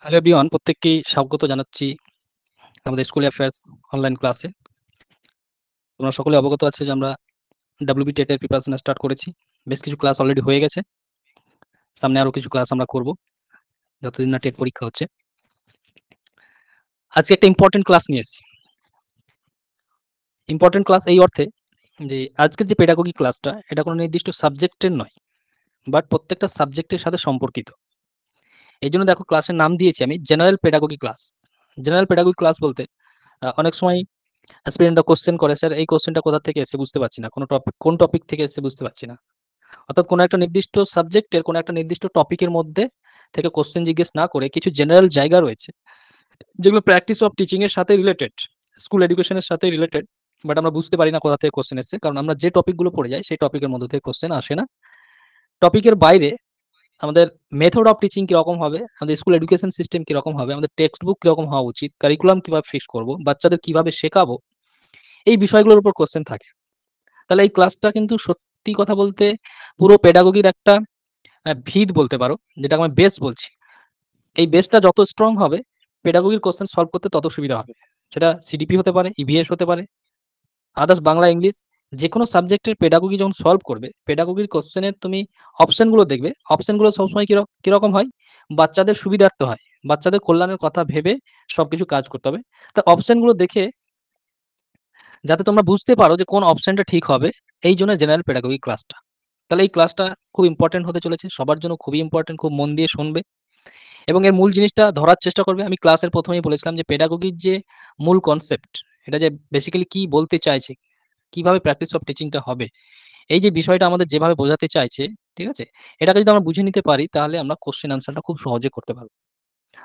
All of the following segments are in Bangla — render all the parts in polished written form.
হ্যালো এভরিওয়ান, প্রত্যেককেই স্বাগত জানাচ্ছি আমাদের স্কুল অ্যাফেয়ার্স অনলাইন ক্লাসে। তোমরা সকলে অবগত আছে যে আমরা ডাব্লিউবি টেটের প্রিপারেশন স্টার্ট করেছি। বেশ কিছু ক্লাস অলরেডি হয়ে গেছে। সামনে আরো কিছু ক্লাস আমরা করব যতদিন না টেট পরীক্ষা হচ্ছে। আজকে একটা ইম্পর্টেন্ট ক্লাস নিয়ে এসেছি। ইম্পর্টেন্ট ক্লাস এই অর্থে যে আজকের যে পেডাগোগি ক্লাসটা এটা কোনো নির্দিষ্ট সাবজেক্টের নয়, বাট প্রত্যেকটা সাবজেক্টের সাথে সম্পর্কিত। এই জন্য দেখো ক্লাসের নাম দিয়েছি আমি general pedagogy class. General pedagogy class বলতে অনেক সময় অ্যাসপিরেন্টরা কোশ্চেন করে, স্যার এই কোশ্চেনটা কোথা থেকে এসেছে বুঝতে পারছি না, কোন টপিক থেকে এসেছে বুঝতে পারছি না। অর্থাৎ কোনো একটা নির্দিষ্ট সাবজেক্টের কোনো একটা নির্দিষ্ট টপিকের মধ্যে থেকে কোশ্চেন জিজ্ঞেস না করে কিছু জেনারেল জায়গা রয়েছে যেগুলো প্র্যাকটিস অফ টিচিং এর সাথে রিলেটেড, স্কুল এডুকেশনের সাথে রিলেটেড, বাট আমরা বুঝতে পারি না কোথা থেকে কোশ্চেন এসেছে, কারণ আমরা যে টপিকগুলো পড়ে যাই সেই টপিকের মধ্যে থেকে কোশ্চেন আসে না। টপিকের বাইরে আমাদের মেথড অফ টিচিং কিরকম হবে, আমাদের স্কুল এডুকেশন সিস্টেম কিরকম হবে, আমাদের টেক্সট বুক কিরকম হওয়া উচিত, কারিকুলাম কিভাবে ফিক্স করবো, বাচ্চাদের কিভাবে শেখাবো, এই বিষয়গুলোর উপর কোশ্চেন থাকে। তাহলে এই ক্লাসটা কিন্তু সত্যি কথা বলতে পুরো পেডাগোগির একটা ভিত বলতে পারো, যেটা আমি বেস বলছি। এই বেসটা যত স্ট্রং হবে পেডাগোগির কোশ্চেন সলভ করতে তত সুবিধা হবে। সেটা সিডিপি হতে পারে, ইভিএস হতে পারে, আদার্স বাংলা ইংলিশ, যে কোনো সাবজেক্টের পেডাগোগি যখন সলভ করবে পেডাগোগির কোশ্চেনের তুমি অপশনগুলো দেখবে, অপশনগুলো সবসময় কিরকম হয়, বাচ্চাদের সুবিধার্থে হয়, বাচ্চাদের কল্যাণের কথা ভেবে সবকিছু কাজ করতে হবে। তা অপশনগুলো দেখে যাতে তোমরা বুঝতে পারো যে কোন অপশনটা ঠিক হবে, এই জন্য জেনারেল পেডাগোগি ক্লাসটা। তাহলে এই ক্লাসটা খুব ইম্পর্টেন্ট হতে চলেছে, সবার জন্য খুবই ইম্পর্টেন্ট, খুব মন দিয়ে শুনবে এবং এর মূল জিনিসটা ধরার চেষ্টা করবে। আমি ক্লাসের প্রথমেই বলেছিলাম যে পেডাগোগির যে মূল কনসেপ্ট, এটা যে বেসিক্যালি কি বলতে চাইছে, কিভাবে প্র্যাকটিস অফ টিচিংটা হবে, এই যে বিষয়টা আমাদের যেভাবে বোঝাতে চাইছে, ঠিক আছে, এটাকে যদি আমরা বুঝে নিতে পারি তাহলে আমরা কোশ্চেন আনসারটা খুব সহজে করতে পারবো।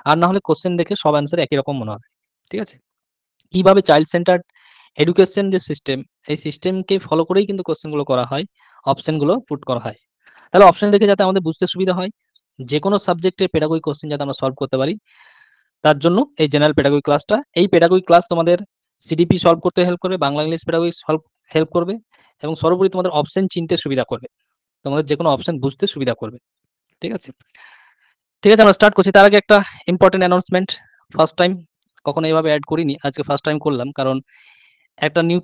আর না হলে কোশ্চেন দেখে সব অ্যান্সার একই রকম মনে হবে। ঠিক আছে, কিভাবে চাইল্ড সেন্টার্ড এডুকেশন যে সিস্টেম, এই সিস্টেমকে ফলো করেই কিন্তু কোশ্চেনগুলো করা হয়, অপশনগুলো পুট করা হয়। তাহলে অপশন দেখে যাতে আমাদের বুঝতে সুবিধা হয়, যে কোনো সাবজেক্টের পেডাগোগিক কোশ্চেন যাতে আমরা সলভ করতে পারি, তার জন্য এই জেনারেল পেডাগোগিক ক্লাসটা। এই পেডাগোগিক ক্লাস তোমাদের সিডিপি সলভ করতে হেল্প করবে, বাংলা ইংলিশ পেডাগোগিক সলভ হেল্প করবে এবং সর্বোপরি তোমাদের অপশন চিনতে সুবিধা করবে, তোমাদের যে কোনো অপশন বুঝতে সুবিধা করবে। ঠিক আছে, ঠিক আছে, আমরা স্টার্ট করছি। তার আগে একটা ইম্পর্টেন্ট অ্যানাউন্সমেন্ট, ফার্স্ট টাইম, কখনো এইভাবে অ্যাড করিনি, আজকে ফার্স্ট টাইম করলাম, কারণ একটা নিউ,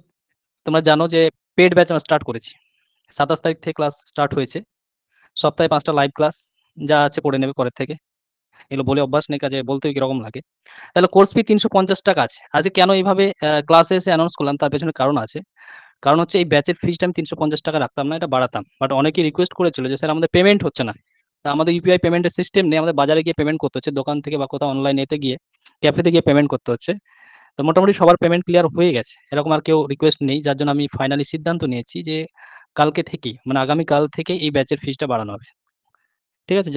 তোমরা জানো যে পেড ব্যাচ আমরা স্টার্ট করেছি। 27 তারিখ থেকে ক্লাস স্টার্ট হয়েছে, সপ্তাহে 5টা লাইভ ক্লাস, যা আছে পড়ে নেবে পরের থেকে। এগুলো বলে অভ্যাস নেই, কাজে বলতেও কিরকম লাগে। তাহলে কোর্স ফি 350 টাকা আছে। আজকে কেন এইভাবে ক্লাসে এসে অ্যানাউন্স করলাম, তার পেছনে কারণ আছে। কারণ হচ্ছে এই ব্যাচের ফিজটা আমি 350 টাকা রাখতাম না, এটা বাড়াতাম, বাট অনেকেই রিকোয়েস্ট করেছিল যে স্যার আমাদের পেমেন্ট হচ্ছে না। তা আমাদের ইউপিআই পেমেন্টের সিস্টেম নেই, আমাদের বাজারে গিয়ে পেমেন্ট করতে হচ্ছে, দোকান থেকে বা কোথাও অনলাইন এতে গিয়ে, ক্যাফেতে গিয়ে পেমেন্ট করতে হচ্ছে। তো মোটামুটি সবার পেমেন্ট ক্লিয়ার হয়ে গেছে, এরকম আর কেউ রিকোয়েস্ট নেই, যার জন্য আমি ফাইনালি সিদ্ধান্ত নিয়েছি যে কালকে থেকেই, মানে আগামীকাল থেকে এই ব্যাচের ফিজটা বাড়ানো হবে। ঠিক আছে,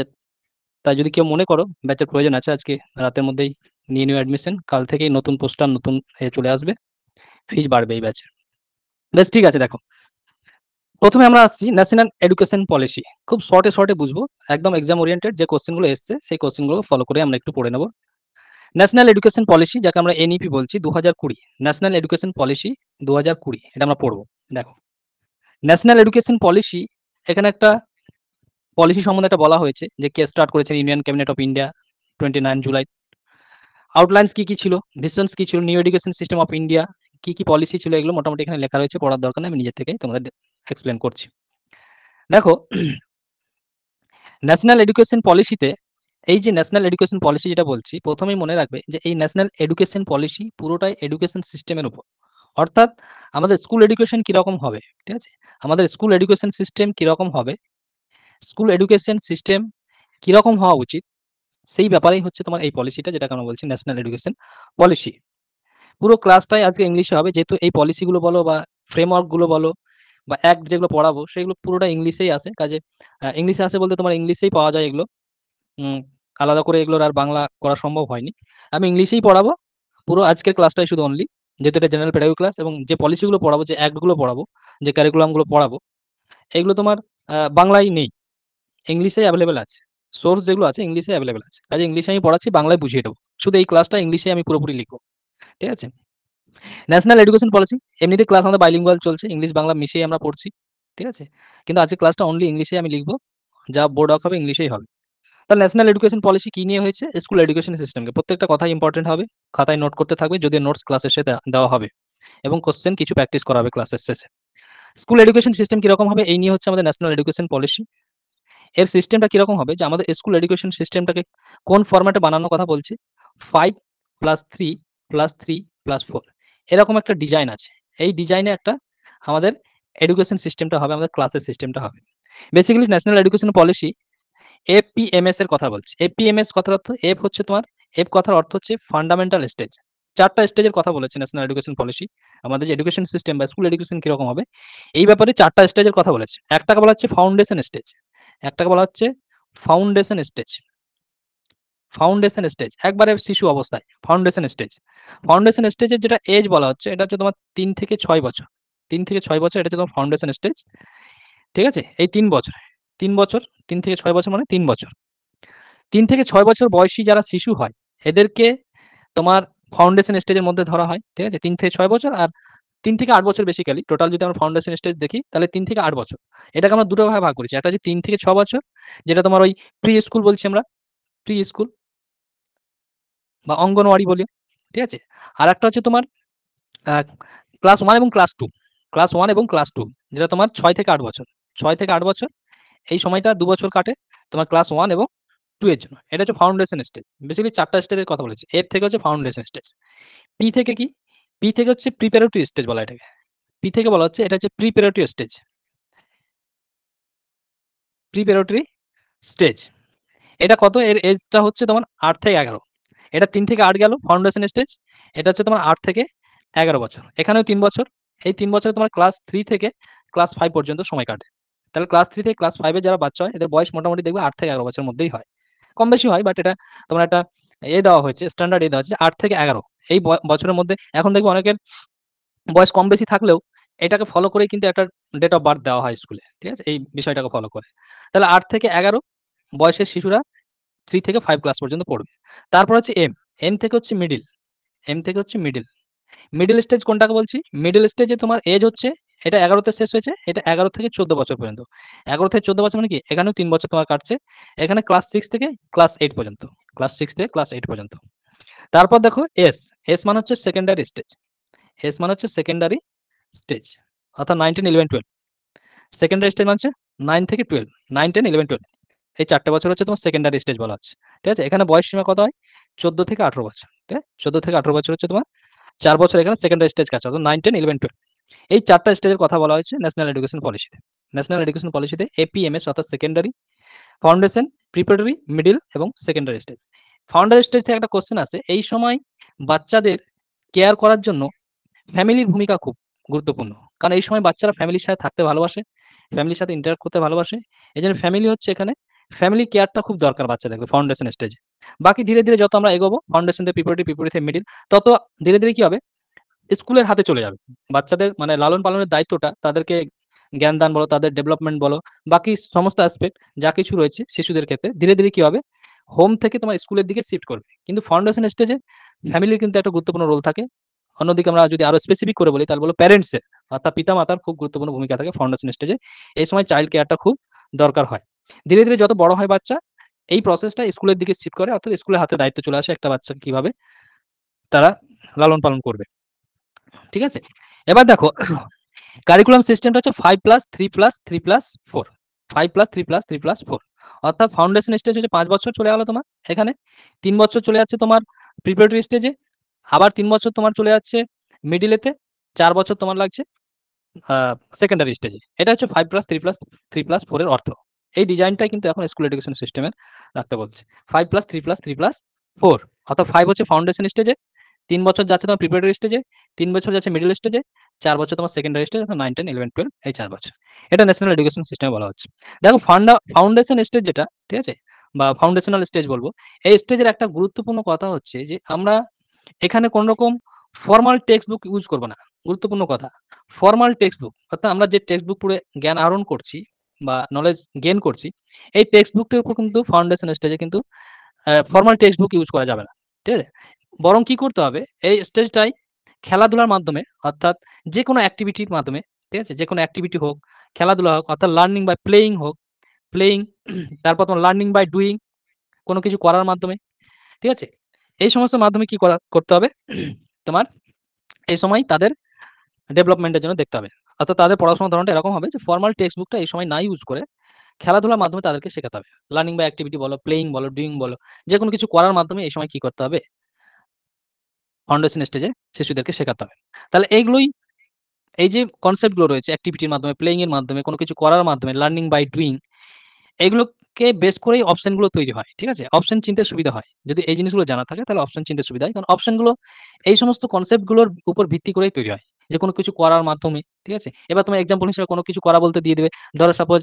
তাই যদি কেউ মনে করো ব্যাচের প্রয়োজন আছে, আজকে রাতের মধ্যেই নিয়ে নিও অ্যাডমিশন, কাল থেকেই নতুন পোস্টার নতুন চলে আসবে, ফিজ বাড়বে এই ব্যাচের। বেশ, ঠিক আছে। দেখো, প্রথমে আমরা আসছি ন্যাশনাল এডুকেশন পলিসি। খুব শর্টে বুঝবো, একদম এক্সাম ওরিয়েন্টেড যে কোশ্চেনগুলো এসছে সেই কোশ্চেনগুলো ফলো করে আমরা একটু পড়ে নেব। ন্যাশনাল এডুকেশন পলিসি, যাকে আমরা এনইপি বলছি, 2020 ন্যাশনাল এডুকেশন পলিসি 2020, এটা আমরা পড়বো। দেখো, ন্যাশনাল এডুকেশন পলিসি, এখানে একটা পলিসি সম্বন্ধে একটা বলা হয়েছে যে কে স্টার্ট করেছেন, union cabinet of India, 29 July. Outlines কি কি ছিল, ভিশনস কি ছিল, new education system of India, কি কি পলিসি ছিল, এগুলো মোটামুটি এখানে লেখা রয়েছে, পড়ার দরকার নেই, আমি নিজে থেকেই তোমাদের এক্সপ্লেন করছি। দেখো, ন্যাশনাল এডুকেশন পলিসিতে, এই যে ন্যাশনাল এডুকেশন পলিসি যেটা বলছি, প্রথমেই মনে রাখবে যে এই ন্যাশনাল এডুকেশন পলিসি পুরোটাই এডুকেশন সিস্টেমের উপর। অর্থাৎ আমাদের স্কুল এডুকেশন কিরকম হবে, ঠিক আছে, আমাদের স্কুল এডুকেশন সিস্টেম কিরকম হবে, স্কুল এডুকেশন সিস্টেম কিরকম হওয়া উচিত, সেই ব্যাপারেই হচ্ছে তোমার এই পলিসিটা, যেটাকে আমরা বলছি ন্যাশনাল এডুকেশন পলিসি। পুরো ক্লাসটাই আজকে ইংলিশে হবে, যেহেতু এই পলিসিগুলো বলো বা ফ্রেমওয়ার্ক গুলো বলো বা অ্যাক্ট যেগুলো পড়াবো সেগুলো পুরোটা ইংলিশেই আসে, কাজে ইংলিশে আসে বলতে তোমার ইংলিশেই পাওয়া যায় এগুলো। উম, আলাদা করে এগুলোর আর বাংলা করা সম্ভব হয়নি, আমি ইংলিশেই পড়াবো পুরো আজকের ক্লাসটাই, শুধু অনলি, যেহেতু এটা জেনারেল পেডাগোগি ক্লাস, এবং যে পলিসিগুলো পড়াবো, যে অ্যাক্টগুলো পড়াবো, যে কারিকুলামগুলো পড়াবো, এগুলো তোমার বাংলায় নেই, ইংলিশে অ্যাভেলেবেল আছে। সোর্স যেগুলো আছে ইংলিশে অ্যাভেলেবেল আছে, কাজে ইংলিশে আমি পড়াচ্ছি, বাংলায় বুঝিয়ে দেবো, শুধু এই ক্লাসটা ইংলিশে আমি পুরোপুরি লিখবো। ঠিক আছে, ন্যাশনাল এডুকেশন পলিসি, এমনিতে ক্লাস আমাদের বাইলিঙ্গুয়াল চলছে, ইংলিশ বাংলা মিশিয়ে আমরা পড়ছি। ঠিক আছে, কিন্তু আজকে ক্লাসটা অনলি ইংলিশে আমি লিখবো, যা বোর্ড আউট হবে ইংলিশেই হবে। তাহলে ন্যাশনাল এডুকেশন পলিসি কি নিয়ে হয়েছে? স্কুল এডুকেশন সিস্টেমকে। প্রত্যেকটা কথাই ইম্পর্টেন্ট হবে। খাতায় নোট করতে থাকবে, যদিও নোটস ক্লাসের শেষে দেওয়া হবে এবং কোশ্চেন কিছু প্র্যাকটিস করা হবে ক্লাসের শেষে। স্কুল এডুকেশন সিস্টেম কিরকম হবে? এই নিয়ে হচ্ছে আমাদের ন্যাশনাল এডুকেশন পলিসি। এর সিস্টেমটা কিরকম হবে? যে আমাদের স্কুল এডুকেশন সিস্টেমটাকে কোন ফরম্যাটে বানানোর কথা বলছি? 5+3+3+4 এরকম একটা ডিজাইন আছে। এই ডিজাইনে একটা আমাদের এডুকেশন সিস্টেমটা হবে, আমাদের ক্লাসের সিস্টেমটা হবে। বেসিক্যালি ন্যাশনাল এডুকেশন পলিসি এফপিএমএস এর কথা বলছি। এফপিএমএস কথার অর্থ এফ হচ্ছে তোমার, এফ কথার অর্থ হচ্ছে ফান্ডামেন্টাল স্টেজ। ৪ টা স্টেজের কথা বলেছে ন্যাশনাল এডুকেশন পলিসি। আমাদের যে এডুকেশন সিস্টেম বা স্কুল এডুকেশন কিরকম হবে, এই ব্যাপারে ৪ টা স্টেজের কথা বলেছে। একটাকে বলা হচ্ছে ফাউন্ডেশন স্টেজ, একটাকে বলা হচ্ছে ফাউন্ডেশন স্টেজ। ফাউন্ডেশন স্টেজ একবারে শিশু অবস্থায়, ফাউন্ডেশন স্টেজ। ফাউন্ডেশন স্টেজের যেটা এজ বলা হচ্ছে, এটা হচ্ছে তোমার ৩ থেকে ৬ বছর। ৩ থেকে ৬ বছর এটা হচ্ছে তোমার ফাউন্ডেশন স্টেজ। ঠিক আছে? এই ৩ বছর, ৩ বছর, ৩ থেকে ৬ বছর মানে ৩ বছর। ৩ থেকে ৬ বছর বয়সী যারা শিশু হয়, এদেরকে তোমার ফাউন্ডেশন স্টেজের মধ্যে ধরা হয়। ঠিক আছে? ৩ থেকে ৬ বছর আর ৩ থেকে ৮ বছর বেসিক্যালি। টোটাল যদি আমরা ফাউন্ডেশন স্টেজ দেখি, তাহলে ৩ থেকে ৮ বছর। এটাকে আমরা ২ টো ভাগে ভাগ করেছি। একটা হচ্ছে ৩ থেকে ৬ বছর, যেটা তোমার ওই প্রি স্কুল বলছি আমরা, প্রি স্কুল বা অঙ্গনওয়াড়ি বলি। ঠিক আছে? আরেকটা হচ্ছে তোমার আ ক্লাস 1 এবং ক্লাস 2। ক্লাস 1 এবং ক্লাস 2 যেটা তোমার ৬ থেকে ৮ বছর। ৬ থেকে ৮ বছর এই সময়টা ২ বছর কাটে তোমার ক্লাস 1 এবং 2 এর জন্য। এটা হচ্ছে ফাউন্ডেশন স্টেজ। বেসিক্যালি ৪ টা স্টেজের কথা বলেছি। এর থেকে হচ্ছে ফাউন্ডেশন স্টেজ। পি থেকে কি? পি থেকে হচ্ছে প্রিপারেটরি স্টেজ বলা এটাকে। পি থেকে বলা হচ্ছে এটা হচ্ছে প্রিপারেটরি স্টেজ। Preparatory stage. এটা কত? এর এজটা হচ্ছে তোমার ৮ থেকে ১১। এটা ৩ থেকে ৮ গেল ফাউন্ডেশন স্টেজ। এটা হচ্ছে তোমার ৮ থেকে ১১ বছর। এখানেও ৩ বছর। এই ৩ বছরে তোমার ক্লাস 3 থেকে ক্লাস 5 পর্যন্ত সময় কাটে। তাহলে ক্লাস 3 থেকে ক্লাস 5 এর যারা বাচ্চা হয়, এদের বয়স মোটামুটি দেখবে ৮ থেকে ১১ বছরের মধ্যেই হয়। কম বেশি হয়, বাট এটা তোমার একটা দেওয়া হয়েছে, স্ট্যান্ডার্ড দেওয়া হয়েছে ৮ থেকে ১১। এই বছরের মধ্যে এখন দেখবে অনেকের বয়স কম বেশি থাকলেও এটাকে ফলো করেই কিন্তু একটা ডেট অফ বার্থ দেওয়া হয় স্কুলে। ঠিক আছে? এই বিষয়টাকে ফলো করে। তাহলে ৮ থেকে ১১ বয়সের শিশুরা 3 থেকে 5 ক্লাস পর্যন্ত পড়বে। তারপর হচ্ছে এম। এম থেকে হচ্ছে মিডল। এম থেকে হচ্ছে মিডল। মিডল স্টেজ কোনটাকে বলছি? মিডল স্টেজে তোমার এজ হচ্ছে, এটা ১১ তে শেষ হয়েছে। এটা ১১ থেকে ১৪ বছর পর্যন্ত। ১১ থেকে ১৪ বছর মানে কি? এখানেও ৩ বছর তোমার কাটছে। এখানে ক্লাস 6 থেকে ক্লাস 8 পর্যন্ত। ক্লাস 6 থেকে ক্লাস 8 পর্যন্ত। তারপর দেখো এস। এস মানে হচ্ছে সেকেন্ডারি স্টেজ। এস মানে হচ্ছে সেকেন্ডারি স্টেজ। অর্থাৎ 9, 10, 11, 12। সেকেন্ডারি স্টেজ মানে হচ্ছে 9 থেকে 12। 9, 10, 11, 12 এই ৪ টে বছর হচ্ছে তোমার সেকেন্ডারি স্টেজ বলা হচ্ছে। ঠিক আছে? এখানে বয়স সীমা কত হয়? ১৪ থেকে ১৮ বছর। ঠিক আছে? ১৪ থেকে ১৮ বছর হচ্ছে তোমার ৪ বছর এখানে সেকেন্ডারি স্টেজ কাটছে। অর্থাৎ 9, 10, 11, 12 এই ৪ টা স্টেজের কথা বলা হয়েছে ন্যাশনাল এডুকেশন পলিসিতে। ন্যাশনাল এডুকেশন পলিসিতে এপিএমএস অর্থাৎ সেকেন্ডারি, ফাউন্ডেশন, প্রিপারেটরি, মিডল এবং সেকেন্ডারি স্টেজ। ফাউন্ডারি স্টেজ থেকে একটা কোয়েশ্চেন আসে, এই সময় বাচ্চাদের কেয়ার করার জন্য ফ্যামিলির ভূমিকা খুব গুরুত্বপূর্ণ। কারণ এই সময় বাচ্চারা ফ্যামিলির সাথে থাকতে ভালোবাসে, ফ্যামিলির সাথে ইন্টারেক্ট করতে ভালোবাসে। এজন্য ফ্যামিলি হচ্ছে এখানে, ফ্যামিলি কেয়ারটা খুব দরকার বাচ্চাদের ফাউন্ডেশন স্টেজে। বাকি ধীরে, ধীরে যত আমরা এগোবো ফাউন্ডেশন থেকে প্রিপারেটরি, প্রিপারেটরি থেকে মিডল, তত ধীরে, ধীরে কি হবে? স্কুলের হাতে চলে যাবে। বাচ্চাদের মানে লালন-পালনের দায়িত্বটা তাদেরকে জ্ঞান-দান বলো, তাদের ডেভেলপমেন্ট বলো, বাকি সমস্ত অ্যাসপেক্ট যা কিছু রয়েছে শিশুদের ক্ষেত্রে ধীরে, ধীরে কি হবে? হোম থেকে তোমার স্কুলের দিকে শিফট করবে। কিন্তু ফাউন্ডেশন স্টেজে ফ্যামিলির কিন্তু একটা গুরুত্বপূর্ণ রোল থাকে। অন্যদিকে আমরা যদি আরো স্পেসিফিক করে বলি তাহলে বলব প্যারেন্টস এর অর্থাৎ পিতা-মাতার খুব গুরুত্বপূর্ণ ভূমিকা থাকে ফাউন্ডেশন স্টেজে। এই সময় চাইল্ড কেয়ারটা খুব দরকার হয়। ধীরে, ধীরে যত বড় হয় বাচ্চা, এই প্রসেসটা স্কুলের দিকে শিফট করে, অর্থাৎ স্কুলের হাতে দায়িত্ব চলে আসে একটা বাচ্চাকে কিভাবে তারা লালন-পালন করবে। ঠিক আছে? এবার দেখো কারিকুলাম সিস্টেমটা হচ্ছে 5+3+3+4 5+3+3+4 অর্থাৎ ফাউন্ডেশন স্টেজ হচ্ছে ৫ বছর চলে গেল তোমার এখানে। ৩ বছর চলে যাচ্ছে তোমার প্রিপারেটরি স্টেজে। আবার ৩ বছর তোমার চলে যাচ্ছে মিডলেতে। ৪ বছর তোমার লাগছে আ সেকেন্ডারি স্টেজে। এটা হচ্ছে 5+3+3+4 এর অর্থ। এই ডিজাইনটাই কিন্তু এখন স্কুল এডুকেশন সিস্টেমের রাখতে বলছে। 5+3+3+4 অর্থাৎ 5 হচ্ছে ফাউন্ডেশন স্টেজে, ৩ বছর যাচ্ছে তোমার প্রিপারেটরি স্টেজে, ৩ বছর যাচ্ছে মিডল স্টেজে, ৪ বছর তোমার সেকেন্ডারি স্টেজ অর্থাৎ 9, 10, 11, 12 এই ৪ বছর। এটা ন্যাশনাল এডুকেশন সিস্টেমে বলা হচ্ছে। দেখো ফাউন্ডেশন স্টেজ যেটা, ঠিক আছে? বা ফাউন্ডেশনাল স্টেজ বলব। এই স্টেজের একটা গুরুত্বপূর্ণ কথা হচ্ছে যে আমরা এখানে কোন রকম ফরমাল টেক্সট বুক ইউজ করব না। গুরুত্বপূর্ণ কথা। ফরমাল টেক্সট বুক অর্থাৎ আমরা যে টেক্সট বুক পড়ে জ্ঞান আহরণ করছি বা নলেজ গেইন করছি, এই টেক্সট বুকটার উপর কিন্তু ফাউন্ডেশন স্টেজে কিন্তু ফরমাল টেক্সট বুক ইউজ করা যাবে না। ঠিক আছে? বরং কি করতে হবে? এই স্টেজটায় খেলাধুলার মাধ্যমে অর্থাৎ যেকোনো অ্যাক্টিভিটির মাধ্যমে, ঠিক আছে? যেকোনো অ্যাক্টিভিটি হোক, খেলাধুলা হোক অর্থাৎ লার্নিং বাই প্লেইং হোক, প্লেইং তারপর তোমার লার্নিং বাই ডুইং কোনো কিছু করার মাধ্যমে, ঠিক আছে? এই সমস্ত মাধ্যমে কি করতে হবে? তোমার এই সময় তাদের ডেভেলপমেন্টের জন্য দেখতে হবে। অর্থাৎ তাদের পড়াশোনার ধরনটা এরকম হবে যে ফরমাল টেক্সট বুকটা এই সময় না ইউজ করে খেলাধুলার মাধ্যমে তাদেরকে শেখাতে হবে। লার্নিং বাই অ্যাক্টিভিটি বলো, প্লেইং বলো, ডুইং বলো, যেকোনো কিছু করার মাধ্যমে এই সময় কি করতে হবে? ফাউন্ডেশন স্টেজে শিশুদেরকে শেখাতে হবে। তাহলে এইগুলোই, এই যে কনসেপ্ট গুলো রয়েছে অ্যাক্টিভিটির মাধ্যমে, প্লেইং এর মাধ্যমে, কোনো কিছু করার মাধ্যমে, লার্নিং বাই ডুইং, এগুলোকে বেস করেই অপশন গুলো তৈরি হয়। ঠিক আছে? অপশন চিনতে সুবিধা হয়। যদি এই জিনিসগুলো জানা থাকে তাহলে অপশন চিনতে সুবিধা হয়। কারণ অপশন গুলো এই সমস্ত কনসেপ্ট গুলোর উপর ভিত্তি করেই তৈরি হয়। যে কোনো কিছু করার মাধ্যমে, ঠিক আছে? এবার তোমার এক্সাম্পল হিসেবে কোনো কিছু করা বলতে দিয়ে দিবে। ধরো সাপোজ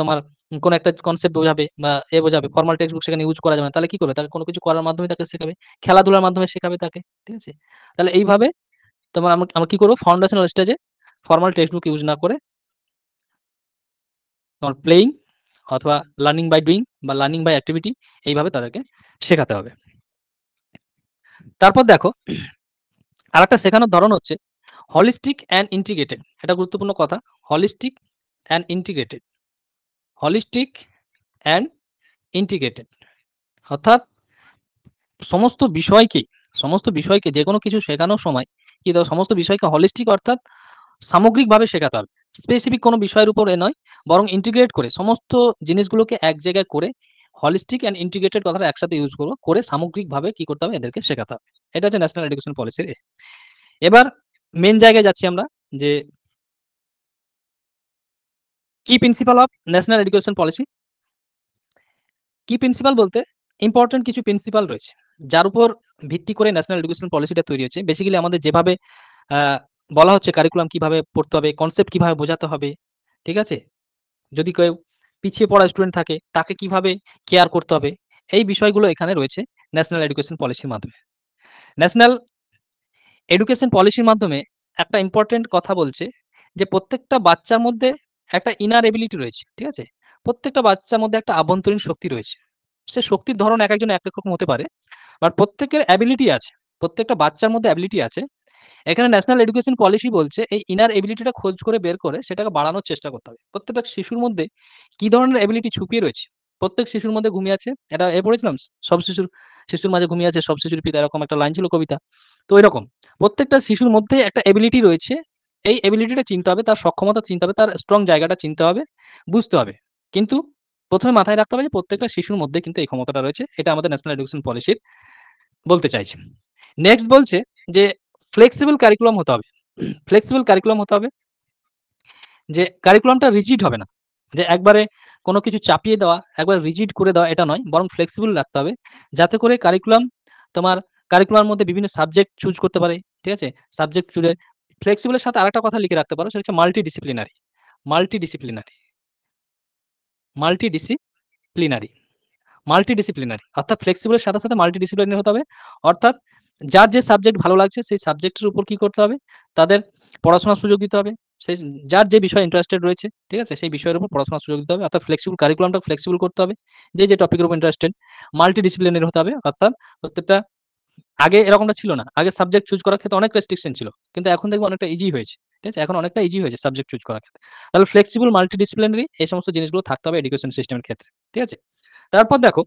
তোমার কোনো একটা কনসেপ্ট বোঝাবে বা বোঝাবে, ফরমাল টেক্সট বুক সেখানে ইউজ করা যাবে না। তাহলে কি করবে? তাকে কোনো কিছু করার মাধ্যমে তাকে শেখাবে। খেলাধুলার মাধ্যমে শেখাবে তাকে। ঠিক আছে? তাহলে এইভাবে তোমার আমরা কি করব? ফাউন্ডেশনাল স্টেজে ফরমাল টেক্সট বুক ইউজ না করে তোমার প্লেইং অথবা লার্নিং বাই ডুইং বা লার্নিং বাই অ্যাক্টিভিটি, এইভাবে তাদেরকে শেখাতে হবে। তারপর দেখো আরেকটা শেখানোর ধরন হচ্ছে হলিস্টিক অ্যান্ড ইন্টিগ্রেটেড। এটা গুরুত্বপূর্ণ কথা। Holistic and integrated. Holistic and integrated অর্থাৎ সমস্ত বিষয়কে সমস্ত বিষয়কে যেকোনো কিছু শেখানোর সময় কি সমস্ত বিষয়কে হলিস্টিক অর্থাৎ সামগ্রিকভাবে শেখাতে হবে। স্পেসিফিক কোনো বিষয়ের উপর নয়, বরং ইন্টিগ্রেট করে সমস্ত জিনিসগুলোকে এক জায়গায় করে হলিস্টিক অ্যান্ড ইন্টিগ্রেটেড কথাটা একসাথে ইউজ করে সামগ্রিকভাবে কি করতে হবে? এদেরকে শেখাতে হবে। এটা হচ্ছে ন্যাশনাল এডুকেশন পলিসির। এবার মেন জায়গায় যাচ্ছি আমরা, যে কি principal of national education policy. কি প্রিন্সিপাল বলতে ইম্পর্টেন্ট কিছু প্রিন্সিপাল রয়েছে যার উপর ভিত্তি করে ন্যাশনাল এডুকেশন পলিসিটা তৈরি হচ্ছে। বেসিক্যালি আমাদের যেভাবে বলা হচ্ছে কারিকুলাম কিভাবে পড়তে হবে, কনসেপ্ট কিভাবে বোঝাতে হবে, ঠিক আছে? যদি কেউ পিছিয়ে পড়া স্টুডেন্ট থাকে তাকে কিভাবে কেয়ার করতে হবে, এই বিষয়গুলো এখানে রয়েছে ন্যাশনাল এডুকেশন পলিসির মাধ্যমে। ন্যাশনাল এডুকেশন পলিসির মাধ্যমে একটা ইম্পর্টেন্ট কথা বলছে যে প্রত্যেকটা বাচ্চার মধ্যে একটা ইনার এবিলিটি রয়েছে। ঠিক আছে? প্রত্যেকটা বাচ্চার মধ্যে একটা আভ্যন্তরীণ শক্তি রয়েছে। সে শক্তির ধরন এক একজন এক এক রকম হতে পারে। বাট প্রত্যেকের অ্যাবিলিটি আছে। প্রত্যেকটা বাচ্চার মধ্যে অ্যাবিলিটি আছে। এখানে ন্যাশনাল এডুকেশন পলিসি বলছে এই ইনার এবিলিটিটা খোঁজ করে বের করে সেটাকে বাড়ানোর চেষ্টা করতে হবে। প্রত্যেকটা শিশুর মধ্যে কি ধরনের এবিলিটি ছুপিয়ে রয়েছে? প্রত্যেক শিশুর মধ্যে ঘুমিয়ে আছে। এটা পড়েছিলাম, সব শিশুর মাঝে ঘুমিয়ে আছে সব শিশুর পিতা, এরকম একটা লাইন ছিল কবিতা। তো ঐরকম প্রত্যেকটা শিশুর মধ্যে একটা এবিলিটি রয়েছে। এই এবিলিটিটা চিনতে হবে, তার সক্ষমতা চিনতে হবে, তার স্ট্রং জায়গাটা চিনতে হবে, বুঝতে হবে। কিন্তু ১ম এ মাথায় রাখতে হবে যে প্রত্যেকটা শিশুর মধ্যে কিন্তু এই ক্ষমতাটা রয়েছে। এটা আমাদের ন্যাশনাল এডুকেশন পলিসির বলতে চাইছে। নেক্সট বলছে যে ফ্লেক্সিবল কারিকুলাম হতে হবে। ফ্লেক্সিবল কারিকুলাম হতে হবে। যে কারিকুলামটা রিজিড হবে না। যে একবারে কোনো কিছু চাপিয়ে দেওয়া, একবারে রিজিড করে দেওয়া এটা নয়। বরং ফ্লেক্সিবল রাখতে হবে। যাতে করে কারিকুলাম তোমার কারিকুলামের মধ্যে বিভিন্ন সাবজেক্ট চুজ করতে পারে। ঠিক আছে? সাবজেক্ট জুড়ে ফ্লেক্সিবল এর সাথে আরেকটা কথা লিখে রাখতে পারো, সেটা হচ্ছে মাল্টিডিসিপ্লিনারি। মাল্টিডিসিপ্লিনারি। মাল্টিডিসিপ্লিনারি। মাল্টিডিসিপ্লিনারি অর্থাৎ ফ্লেক্সিবল এর সাথে, সাথে মাল্টিডিসিপ্লিনারি হতে হবে। অর্থাৎ যার যে সাবজেক্ট ভালো লাগছে সেই সাবজেক্টের উপর কি করতে হবে? তাদের পড়াশোনার সুযোগ দিতে হবে। সে যার যে বিষয়ে ইন্টারেস্টেড রয়েছে, ঠিক আছে? সেই বিষয়ের উপর পড়াশোনার সুযোগ দিতে হবে। অর্থাৎ ফ্লেক্সিবল কারিকুলামটা ফ্লেক্সিবল করতে হবে। যে টপিকের উপর ইন্টারেস্টেড। মাল্টিডিসিপ্লিনারি হতে হবে। অর্থাৎ প্রত্যেকটা, আগে এরকমটা ছিল না। আগে সাবজেক্ট চুজ করার ক্ষেত্রে অনেক রেস্ট্রিকশন ছিল। কিন্তু এখন দেখবে অনেকটা ইজি হয়েছে। ঠিক আছে? এখন অনেকটা ইজি হয়েছে সাবজেক্ট চুজ করার ক্ষেত্রে। তাহলে ফ্লেক্সিবল, মাল্টিডিসিপ্লিনারি এই সমস্ত জিনিসগুলো থাকতে হবে এডুকেশন সিস্টেমের ক্ষেত্রে। ঠিক আছে? তারপর দেখো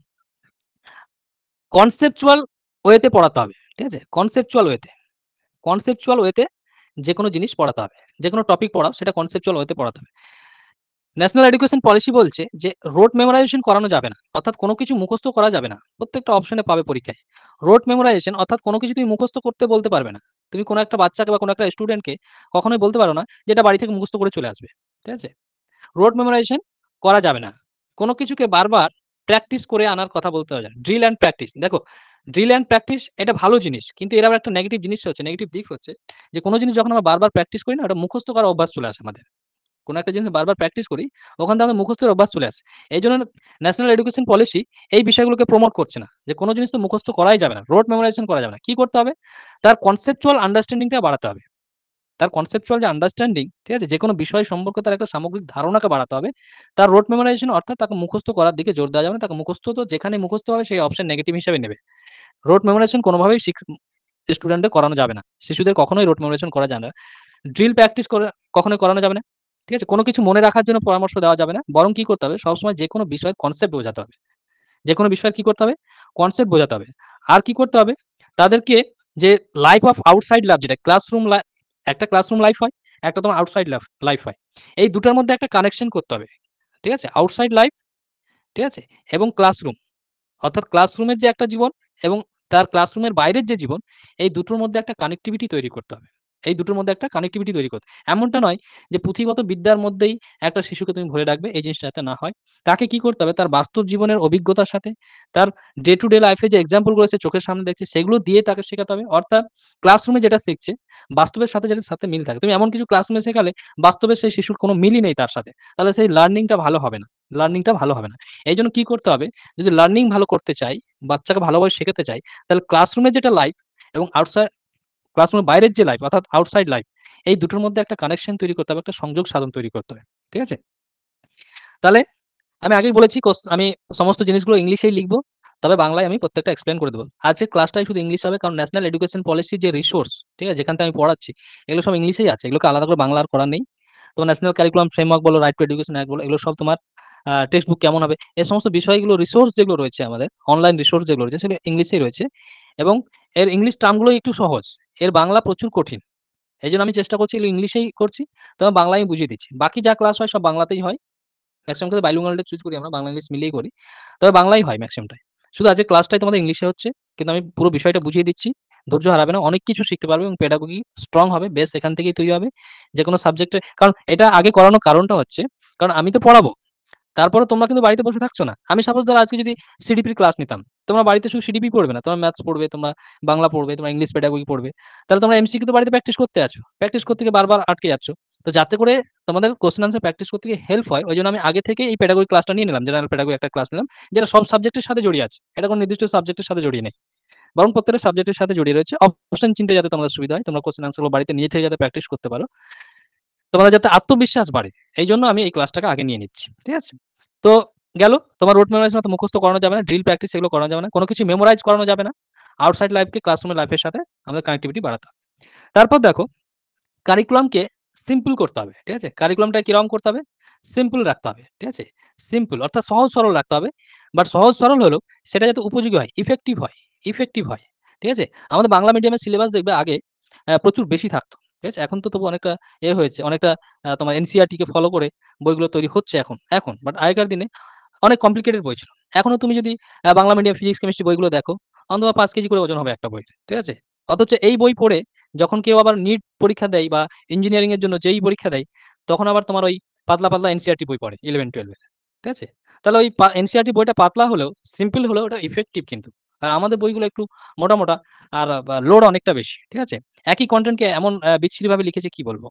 কনসেপচুয়াল ওয়েতে পড়াতে হবে। ঠিক আছে? কনসেপচুয়াল ওয়েতে। কনসেপচুয়াল ওয়েতে যেকোনো জিনিস পড়াতে হবে। যেকোনো টপিক পড়াও সেটা কনসেপচুয়াল ওয়েতে পড়াতে হবে। ন্যাশনাল এডুকেশন পলিসি বলছে যে রোড মেমোরাইজেশন করানো যাবে না। অর্থাৎ কোনো কিছু মুখস্থ করা যাবে না। প্রত্যেকটা অপশনে পাবে পরীক্ষায়। রোড মেমোরাইজেশন অর্থাৎ কোনো কিছু তুমি মুখস্থ করতে বলতে পারবে না। তুমি কোনো একটা বাচ্চাকে বা কোনো একটা স্টুডেন্টকে কখনোই বলতে পারো না যে এটা বাড়ি থেকে মুখস্থ করে চলে আসবে। ঠিক আছে? রোড মেমোরাইজেশন করা যাবে না। কোনো কিছুকে বারবার প্র্যাকটিস করে আনার কথা বলতে হবে। Drill and practice. দেখো, ড্রিল অ্যান্ড প্র্যাকটিস এটা ভালো জিনিস। কিন্তু এর আবার একটা নেগেটিভ জিনিস হচ্ছে, নেগেটিভ দিক হচ্ছে যে কোনো জিনিস যখন আমরা বারবার প্র্যাকটিস করি না, ওটা মুখস্থ করার অভ্যাস চলে আসে আমাদের। কোনো একটা জিনিস বারবার প্র্যাকটিস করি, ওখান থেকে আমাদের মুখস্থের অভ্যাস চলে আসে। এইজন্য ন্যাশনাল এডুকেশন পলিসি এই বিষয়গুলোকে প্রমোট করছে না। যে কোনো জিনিস তো মুখস্থ করাই যাবে না। রোড মেমোরাইজেশন করা যাবে না। কি করতে হবে? তার কনসেপচুয়াল আন্ডারস্ট্যান্ডিংটা বাড়াতে হবে। তার কনসেপচুয়াল যে আন্ডারস্ট্যান্ডিং, ঠিক আছে? যেকোনো বিষয় সম্পর্কে তার একটা সামগ্রিক ধারণাকে বাড়াতে হবে। তার রোড মেমোরাইজেশন অর্থাৎ তাকে মুখস্থ করার দিকে জোর দেওয়া যাবে না। তাকে মুখস্থ তো যেখানে মুখস্থ হবে সেই অপশন নেগেটিভ হিসেবে নেবে। রোড মেমোরাইজেশন কোনোভাবেই স্টুডেন্টদের করানো যাবে না। শিশুদের কখনোই রোড মেমোরাইজেশন করা যায় না। ড্রিল প্র্যাকটিস করে কখনোই করানো যাবে না। ঠিক আছে? কোনো কিছু মনে রাখার জন্য পরামর্শ দেওয়া যাবে না। বরং কি করতে হবে? সবসময় যেকোনো বিষয়ের কনসেপ্ট বোঝাতে হবে। যেকোনো বিষয়ের কি করতে হবে? কনসেপ্ট বোঝাতে হবে। আর কি করতে হবে? তাদেরকে যে লাইফ অফ আউটসাইড লাইফ যেটা একটা ক্লাসরুম লাইফ হয়, একটা তোমার আউটসাইড লাইফ হয়। এই দুটার মধ্যে একটা কানেকশন করতে হবে। ঠিক আছে? আউটসাইড লাইফ, ঠিক আছে? এবং ক্লাসরুম। অর্থাৎ ক্লাসরুমের যে একটা জীবন এবং তার ক্লাসরুমের বাইরের যে জীবন, এই দুটোর মধ্যে একটা কানেক্টিভিটি তৈরি করতে হবে। এই দুটোর মধ্যে একটা কানেক্টিভিটি তৈরি করতে এমনটা নয় যে পুঁথিগত বিদ্যার মধ্যেই একটা শিশুকে তুমি ভরে রাখবে, এই জিনিসটা যাতে না হয়। তাকে কি করতে হবে? তার বাস্তব জীবনের অভিজ্ঞতার সাথে, তার ডে টু ডে লাইফ এ যে এক্সাম্পল গুলো সে চোখের সামনে দেখছে, সেগুলো দিয়ে তাকে শেখাতে হবে। অর্থাৎ ক্লাসরুমে যেটা শিখছে, বাস্তবের সাথে যেটার সাথে মিল থাকে। তুমি এমন কিছু ক্লাসরুমে শেখালে, বাস্তবে সেই শিশুর কোনো মিলই নেই তার সাথে। তাহলে সেই লার্নিংটা ভালো হবে না। লার্নিংটা ভালো হবে না। এইজন্য কি করতে হবে? যদি লার্নিং ভালো করতে চাই, বাচ্চাকে ভালোভাবে শেখাতে চাই, তাহলে ক্লাসরুমের যেটা লাইফ এবং ক্লাসরুমের বাইরের যে লাইফ অর্থাৎ আউটসাইড লাইফ, এই দুটোর মধ্যে একটা কানেকশন তৈরি করতে হবে, একটা সংযোগ সাধন তৈরি করতে হবে। ঠিক আছে? তাহলে আমি আগেই বলেছি আমি সমস্ত জিনিসগুলো ইংলিশেই লিখবো। তবে বাংলায় আমি প্রত্যেকটা এক্সপ্লেইন করে দেব। আজকের ক্লাসটাই শুধু ইংলিশ হবে, কারণ ন্যাশনাল এডুকেশন পলিসির যে রিসোর্স, ঠিক আছে? যেখানটায় আমি পড়াচ্ছি, এগুলো সব ইংলিশেই আছে। এগুলোকে আলাদা করে বাংলা আর করার নেই। তো ন্যাশনাল কারিকুলাম ফ্রেমওয়ার্ক বলো, রাইট টু এডুকেশন অ্যাক্ট বলো, এগুলো সব তোমার টেক্সট বুক কেমন হবে? এই সমস্ত বিষয়গুলো রিসোর্স যেগুলো রয়েছে আমাদের, অনলাইন রিসোর্স যেগুলো রয়েছে, সেগুলো ইংলিশেই রয়েছে এবং এর ইংলিশ টার্মগুলো একটু সহজ। এর বাংলা প্রচুর কঠিন। এইজন্য আমি চেষ্টা করছি এগুলো ইংলিশেই করছি। তবে বাংলায় আমি বুঝিয়ে দিচ্ছি। বাকি যা ক্লাস হয় সব বাংলাতেই হয়। ম্যাক্সিমাম ক্ষেত্রে বাইলিঙ্গুয়ালটা চুজ করি আমরা, বাংলা ইংলিশ মিলিয়েই করি। তবে বাংলাই হয় ম্যাক্সিমামটাই। শুধু আজকের ক্লাসটাই তোমাদের ইংলিশে হচ্ছে। কিন্তু আমি পুরো বিষয়টা বুঝিয়ে দিচ্ছি। ধৈর্য হারাবে না। অনেক কিছু শিখতে পারবে এবং পেডাগোগি স্ট্রং হবে। বেস এখান থেকেই তৈরি হবে। যেকোনো সাবজেক্টে কারণ এটা আগে করানোর কারণটা হচ্ছে, কারণ আমি তো পড়াবো। তারপরেও তোমরা কিন্তু বাড়িতে বসে থাকছো না। আমি সাপোজ ধরো আজকে যদি সিডিপির ক্লাস নিতাম, তোমরা বাড়িতে শুধু সিডিপি পড়বে না। তোমরা ম্যাথস পড়বে, তোমরা বাংলা পড়বে, তোমরা ইংলিশ পেডাগোগি পড়বে। তাহলে তোমরা এমসিকিউ তো বাড়িতে প্র্যাকটিস করতে আছো। প্র্যাকটিস করতে গিয়ে বারবার আটকে যাচ্ছ। তো যাতে করে তোমাদের কোয়েশ্চেন আনসার প্র্যাকটিস করতে গিয়ে হেল্প হয়, ওইজন্য আমি আগে থেকে এই পেডাগোগি ক্লাসটা নিয়ে নিলাম। জেনারেল পেডাগোগি একটা ক্লাস নিলাম, যেটা সব সাবজেক্টের সাথে জড়িয়ে আছে। এটা কোনো নির্দিষ্ট সাবজেক্টের সাথে জড়িয়ে নেই। বরং প্রত্যেকটা সাবজেক্টের সাথে জড়িয়ে রয়েছে। অপশন চিনতে যাতে তোমাদের সুবিধা হয়, তোমরা কোয়েশ্চেন আনসার গুলো বাড়িতে নিজে থেকে যাতে প্র্যাকটিস করতে পারো। তোমাদের যাতে আত্মবিশ্বাস বাড়ে, এইজন্য আমি এই ক্লাসটাকে আগে নিয়ে নিচ্ছি। ঠিক আছে? তো গেল তোমার রোড মেমোরাইজ মতো মুখস্থ করানো যাবে না, ড্রিল প্র্যাকটিস এগুলো করানো যাবে না। কোনো কিছু মেমোরাইজ করানো যাবে না। আউটসাইড লাইফকে ক্লাসরুমের লাইফের সাথে আমাদের কানেক্টিভিটি বাড়াতে হবে। তারপর দেখো কারিকুলামকে সিম্পল করতে হবে। ঠিক আছে? কারিকুলামটা কিরকম করতে হবে? সিম্পল রাখতে হবে। ঠিক আছে? সিম্পল অর্থাৎ সহজ সরল রাখতে হবে। বাট সহজ সরল হলেও সেটা যাতে উপযোগী হয়, ইফেক্টিভ হয়। ঠিক আছে? আমাদের বাংলা মিডিয়ামের সিলেবাস দেখবে আগে প্রচুর বেশি থাকতো। ঠিক আছে? এখন তো তবু অনেকটা হয়েছে। অনেকটা তোমার এনসিইআরটি কে ফলো করে বইগুলো তৈরি হচ্ছে এখন। বাট আগেকার দিনে অনেক কমপ্লিকেটেড বই ছিল। এখনো তুমি যদি বাংলা মিডিয়াম ফিজিক্স, কেমিস্ট্রি বইগুলো দেখো, অন্তত ৫ কেজি করে ওজন হবে একটা বইতে। ঠিক আছে? অথচ এই বই পড়ে যখন কেউ আবার নিট পরীক্ষা দেয় বা ইঞ্জিনিয়ারিং এর জন্য যেই পরীক্ষা দেয়, তখন আবার তোমার ওই পাতলা এনসিইআরটি বই পড়ে 11-12 এর। ঠিক আছে? তাহলে ওই এনসিইআরটি বইটা পাতলা হলেও, সিম্পল হলেও ওটা ইফেক্টিভ কিন্তু। আর আমাদের বইগুলো একটু মোটা আর লোড অনেকটা বেশি। ঠিক আছে? একই কনটেন্টকে এমন বিচ্ছিরিভাবে লিখেছে কি বলব?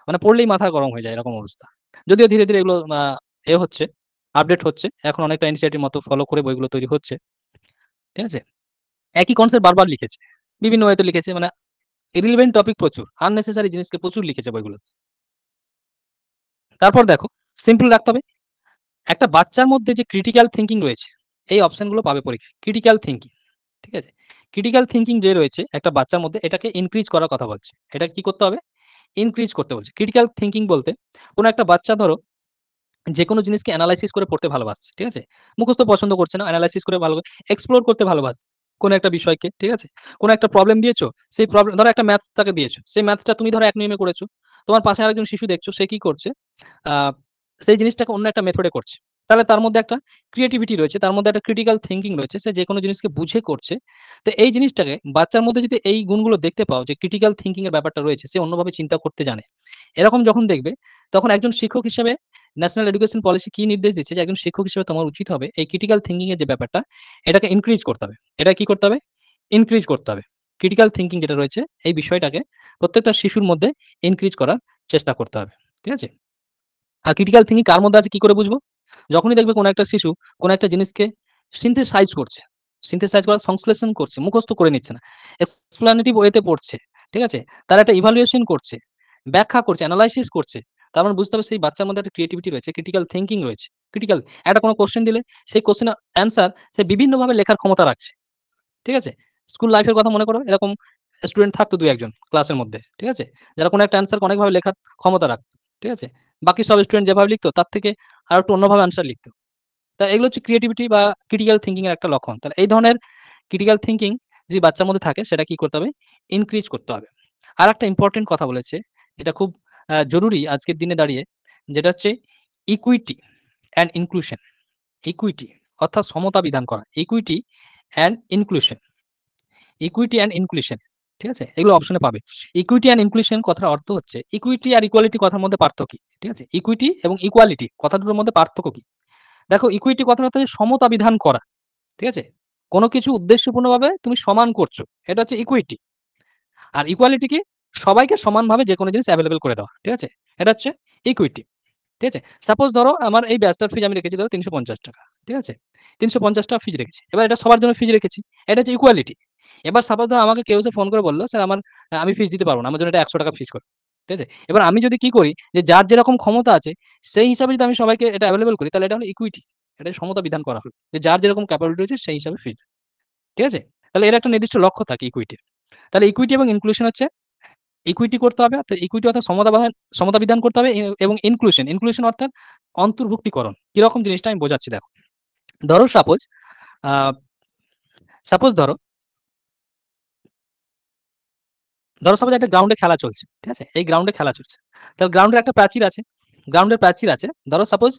মানে পড়লেই মাথা গরম হয়ে যায় এরকম অবস্থা। যদিও ধীরে এগুলো হচ্ছে, আপডেট হচ্ছে। এখন অনেকটা এনসিইআরটির মতো ফলো করে বইগুলো তৈরি হচ্ছে। ঠিক আছে? একই কনসেপ্ট বারবার লিখেছে। বিভিন্ন ওয়েতে লিখেছে মানে irrelevant টপিক প্রচুর। unnecessary জিনিসকে প্রচুর লিখেছে বইগুলোতে। তারপর দেখো সিম্পল রাখতে হবে। একটা বাচ্চার মধ্যে যে ক্রিটিক্যাল থিংকিং রয়েছে, এই অপশন গুলো পাবে পরীক্ষায়। ক্রিটিক্যাল থিংকিং, ঠিক আছে? ক্রিটিক্যাল থিংকিং যে রয়েছে একটা বাচ্চার মধ্যে, এটাকে ইনক্রিজ করার কথা বলছে। এটা কি করতে হবে? ইনক্রিজ করতে বলছে। ক্রিটিক্যাল থিংকিং বলতে কোন একটা বাচ্চা ধরো যেকোনো জিনিসকে এনালাইসিস করে পড়তে ভালোবাসছে। ঠিক আছে? মুখস্থ পছন্দ করছে না, এনালাইসিস করে ভালো এক্সপ্লোর করতে ভালোবাসে। কোন একটা বিষয়কে, ঠিক আছে? কোন একটা প্রবলেম দিয়েছো, সেই প্রবলেম ধরো একটা ম্যাথস তাকে দিয়েছো। সেই ম্যাথসটা তুমি ধরো এক নিয়মে করেছো। তোমার পাশে আরেকজন শিশু দেখছো সে কি করছে? আ সেই জিনিসটাকে অন্য একটা মেথডে করছে। তাহলে তার মধ্যে একটা ক্রিয়েটিভিটি রয়েছে, তার মধ্যে একটা ক্রিটিক্যাল থিংকিং রয়েছে। সে যেকোনো জিনিসকে বুঝে করছে। তো এই জিনিসটাকে বাচ্চার মধ্যে যদি এই গুণগুলো দেখতে পাও যে ক্রিটিক্যাল থিংকিং এর ব্যাপারটা রয়েছে, সে অন্যভাবে চিন্তা করতে জানে। এরকম যখন দেখবে তখন একজন শিক্ষক হিসেবে ন্যাশনাল এডুকেশন পলিসি কি নির্দেশ দিচ্ছে যে একজন শিক্ষক হিসেবে তোমার উচিত হবে এই ক্রিটিক্যাল থিংকিং এর যে ব্যাপারটা, এটাকে ইনক্রিজ করতে হবে। এটা কি করতে হবে? ইনক্রিজ করতে হবে। ক্রিটিক্যাল থিংকিং যেটা রয়েছে এই বিষয়টাকে প্রত্যেকটা শিশুর মধ্যে ইনক্রিজ করার চেষ্টা করতে হবে। ঠিক আছে? আর ক্রিটিক্যাল থিংকিং কার মধ্যে আছে কি করে বুঝবো? যখনই দেখবে কোন একটা শিশু কোন একটা জিনিসকে সিনথেসাইজ করছে। সিনথেসাইজ করা সংশ্লেষণ করছে, মুখস্থ করে নিচ্ছে না। এক্সপ্লানেটিভ ওয়েতে পড়ছে। ঠিক আছে? তারা একটা ইভালুয়েশন করছে, ব্যাখ্যা করছে, এনালাইসিস করছে। তার মানে বুঝতে হবে সেই বাচ্চার মধ্যে একটা ক্রিয়েটিভিটি রয়েছে, ক্রিটিক্যাল থিংকিং রয়েছে। ক্রিটিক্যাল একটা কোন কোয়েশ্চেন দিলে সেই কোয়েশ্চেনের অ্যান্সার সে বিভিন্নভাবে লেখার ক্ষমতা রাখছে। ঠিক আছে? স্কুল লাইফ এর কথা মনে করো, এরকম স্টুডেন্ট থাকতো ২-১ জন ক্লাসের মধ্যে। ঠিক আছে? যারা কোন একটা অ্যান্সারকে অনেকভাবে লেখার ক্ষমতা রাখতো। ঠিক আছে? বাকি সব স্টুডেন্ট যেভাবে লিখতো তার থেকে আরেকটু অন্যভাবে অ্যান্সার লিখত। তা এগুলো হচ্ছে ক্রিয়েটিভিটি বা ক্রিটিক্যাল থিংকিং এর একটা লক্ষণ। তাহলে এই ধরনের ক্রিটিক্যাল থিংকিং যদি বাচ্চার মধ্যে থাকে সেটা কি করতে হবে? ইনক্রিজ করতে হবে। আরেকটা ইম্পোর্টেন্ট কথা বলেছে যেটা খুব জরুরি আজকের দিনে দাঁড়িয়ে, যেটা হচ্ছে ইকুইটি অ্যান্ড ইনক্লুশন। ইকুইটি অর্থাৎ সমতা বিধান করা। Equity and inclusion. Equity and inclusion. ঠিক আছে? এগুলো অপশনে পাবে। ইকুইটি অ্যান্ড ইনক্লুশন কথার অর্থ হচ্ছে ইকুইটি আর ইকুয়ালিটি কথার মধ্যে পার্থক্য কি? ঠিক আছে? ইকুইটি এবং ইকুয়ালিটি কথা দুটোর মধ্যে পার্থক্য কি? দেখো ইকুইটি কথাটা হচ্ছে সমতা বিধান করা। ঠিক আছে? কোন কিছু উদ্দেশ্যপূর্ণভাবে তুমি সমান করছো। এটা হচ্ছে ইকুইটি। আর ইকুয়ালিটি কি? সবাইকে সমানভাবে যেকোনো জিনিস এভেইলেবল করে দেওয়া। ঠিক আছে? এটা হচ্ছে ইকুইটি। ঠিক আছে? সাপোজ ধরো আমার এই ব্যাচলর ফিজ আমি রেখেছি ধরো ৳৩৫০। ঠিক আছে? ৳৩৫০ ফিজ রেখেছি। এবার এটা সবার জন্য ফিজ রেখেছি। এটা হচ্ছে ইকুয়ালিটি। এবার সাপোজ ধরো আমাকে কেউ এসে ফোন করে বলল, "স্যার আমার আমি ফিজ দিতে পারব না। আমার জন্য এটা ৳১০০ ফিজ করুন।" ঠিক আছে? এবার আমি যদি কি করি যে যার যেরকম ক্ষমতা আছে সেই হিসাবে যদি আমি সবাইকে এটা এভেইলেবল করি তাহলে এটা হলো ইকুইটি। এটা সমতা বিধান করা হলো। যে যার যেরকম ক্যাপাবিলিটি রয়েছে সেই হিসাবে ফিজ। ঠিক আছে? তাহলে এর একটা নির্দিষ্ট লক্ষ্য থাকে ইকুইটির। তাহলে ইকুইটি এবং ইনক্লুশন হচ্ছে ইকুইটি করতে হবে অর্থাৎ ইকুইটি অর্থাৎ সমতা বিধান করতে হবে এবং ইনক্লুশন অর্থাৎ অন্তর্ভুক্তিকরণ। কিরকম জিনিসটা আমি বোঝাচ্ছি দেখো। ধরো সাপোজ আ সাপোজ ধরো সাপোজ একটা গ্রাউন্ডে খেলা চলছে। ঠিক আছে? এই গ্রাউন্ডে খেলা চলছে। তাহলে গ্রাউন্ডের একটা প্রাচীর আছে। গ্রাউন্ডের প্রাচীর আছে। ধরো সাপোজ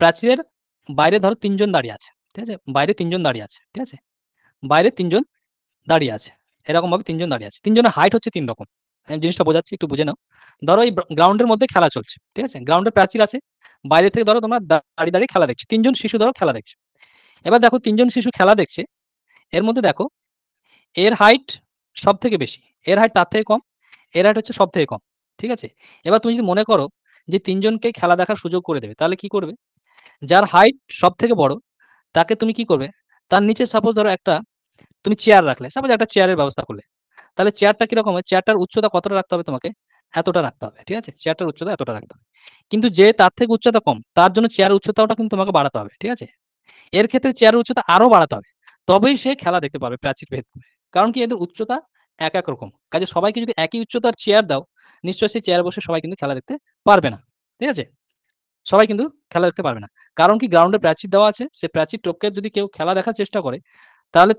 প্রাচীরের বাইরে ধরো ৩ জন দাঁড়িয়ে আছে। ঠিক আছে? বাইরে ৩ জন দাঁড়িয়ে আছে। ঠিক আছে? বাইরে ৩ জন দাঁড়িয়ে আছে। এরকমভাবে ৩ জন দাঁড়িয়ে আছে। ৩ জনের হাইট হচ্ছে ৩ রকম। আমি জিনিসটা বোঝাচ্ছি একটু বুঝে নাও। ধরো এই গ্রাউন্ডের মধ্যে খেলা চলছে। ঠিক আছে? গ্রাউন্ডের প্রাচীর আছে। বাইরে থেকে ধরো তোমরা দাঁড়িয়ে খেলা দেখছো। ৩ জন শিশু ধরো খেলা দেখছে। এবার দেখো ৩ জন শিশু খেলা দেখছে। এর মধ্যে দেখো এর হাইট সবথেকে বেশি। এর হাইট তার থেকে কম। এর হাইট হচ্ছে সবথেকে কম। ঠিক আছে? এবার তুমি যদি মনে করো যে ৩ জনকে খেলা দেখার সুযোগ করে দেবে, তাহলে কি করবে? যার হাইট সবথেকে বড় তাকে তুমি কি করবে? তার নিচে সাপোজ ধরো একটা তুমি চেয়ার রাখলে। সাপোজ একটা চেয়ারের ব্যবস্থা করলে। তাহলে চেয়ারটা কিরকম হবে? চেয়ারটার উচ্চতা কতটা রাখতে হবে তোমাকে? এতটা রাখতে হবে। ঠিক আছে? চেয়ারটার উচ্চতা এতটা রাখতে হবে। কিন্তু যে তার থেকে উচ্চতা কম, তার জন্য চেয়ারের উচ্চতাটা কিন্তু তোমাকে বাড়াতে হবে। ঠিক আছে? এর ক্ষেত্রে চেয়ারের উচ্চতা আরো বাড়াতে হবে। তবেই সে খেলা দেখতে পারবে প্রাচীর ভেদ করে। কারণ কি এদের উচ্চতা এক রকম। কাজে সবাইকে যদি একই উচ্চতার চেয়ার দাও, নিশ্চয়ই সেই চেয়ারে বসে সবাই কিন্তু খেলা দেখতে পারবে না। ঠিক আছে? সবাই কিন্তু খেলা দেখতে পারবে না। কারণ কি গ্রাউন্ডে প্রাচীর দেওয়া আছে, সে প্রাচীর টপকে যদি কেউ খেলা দেখার চেষ্টা করে, তাহলে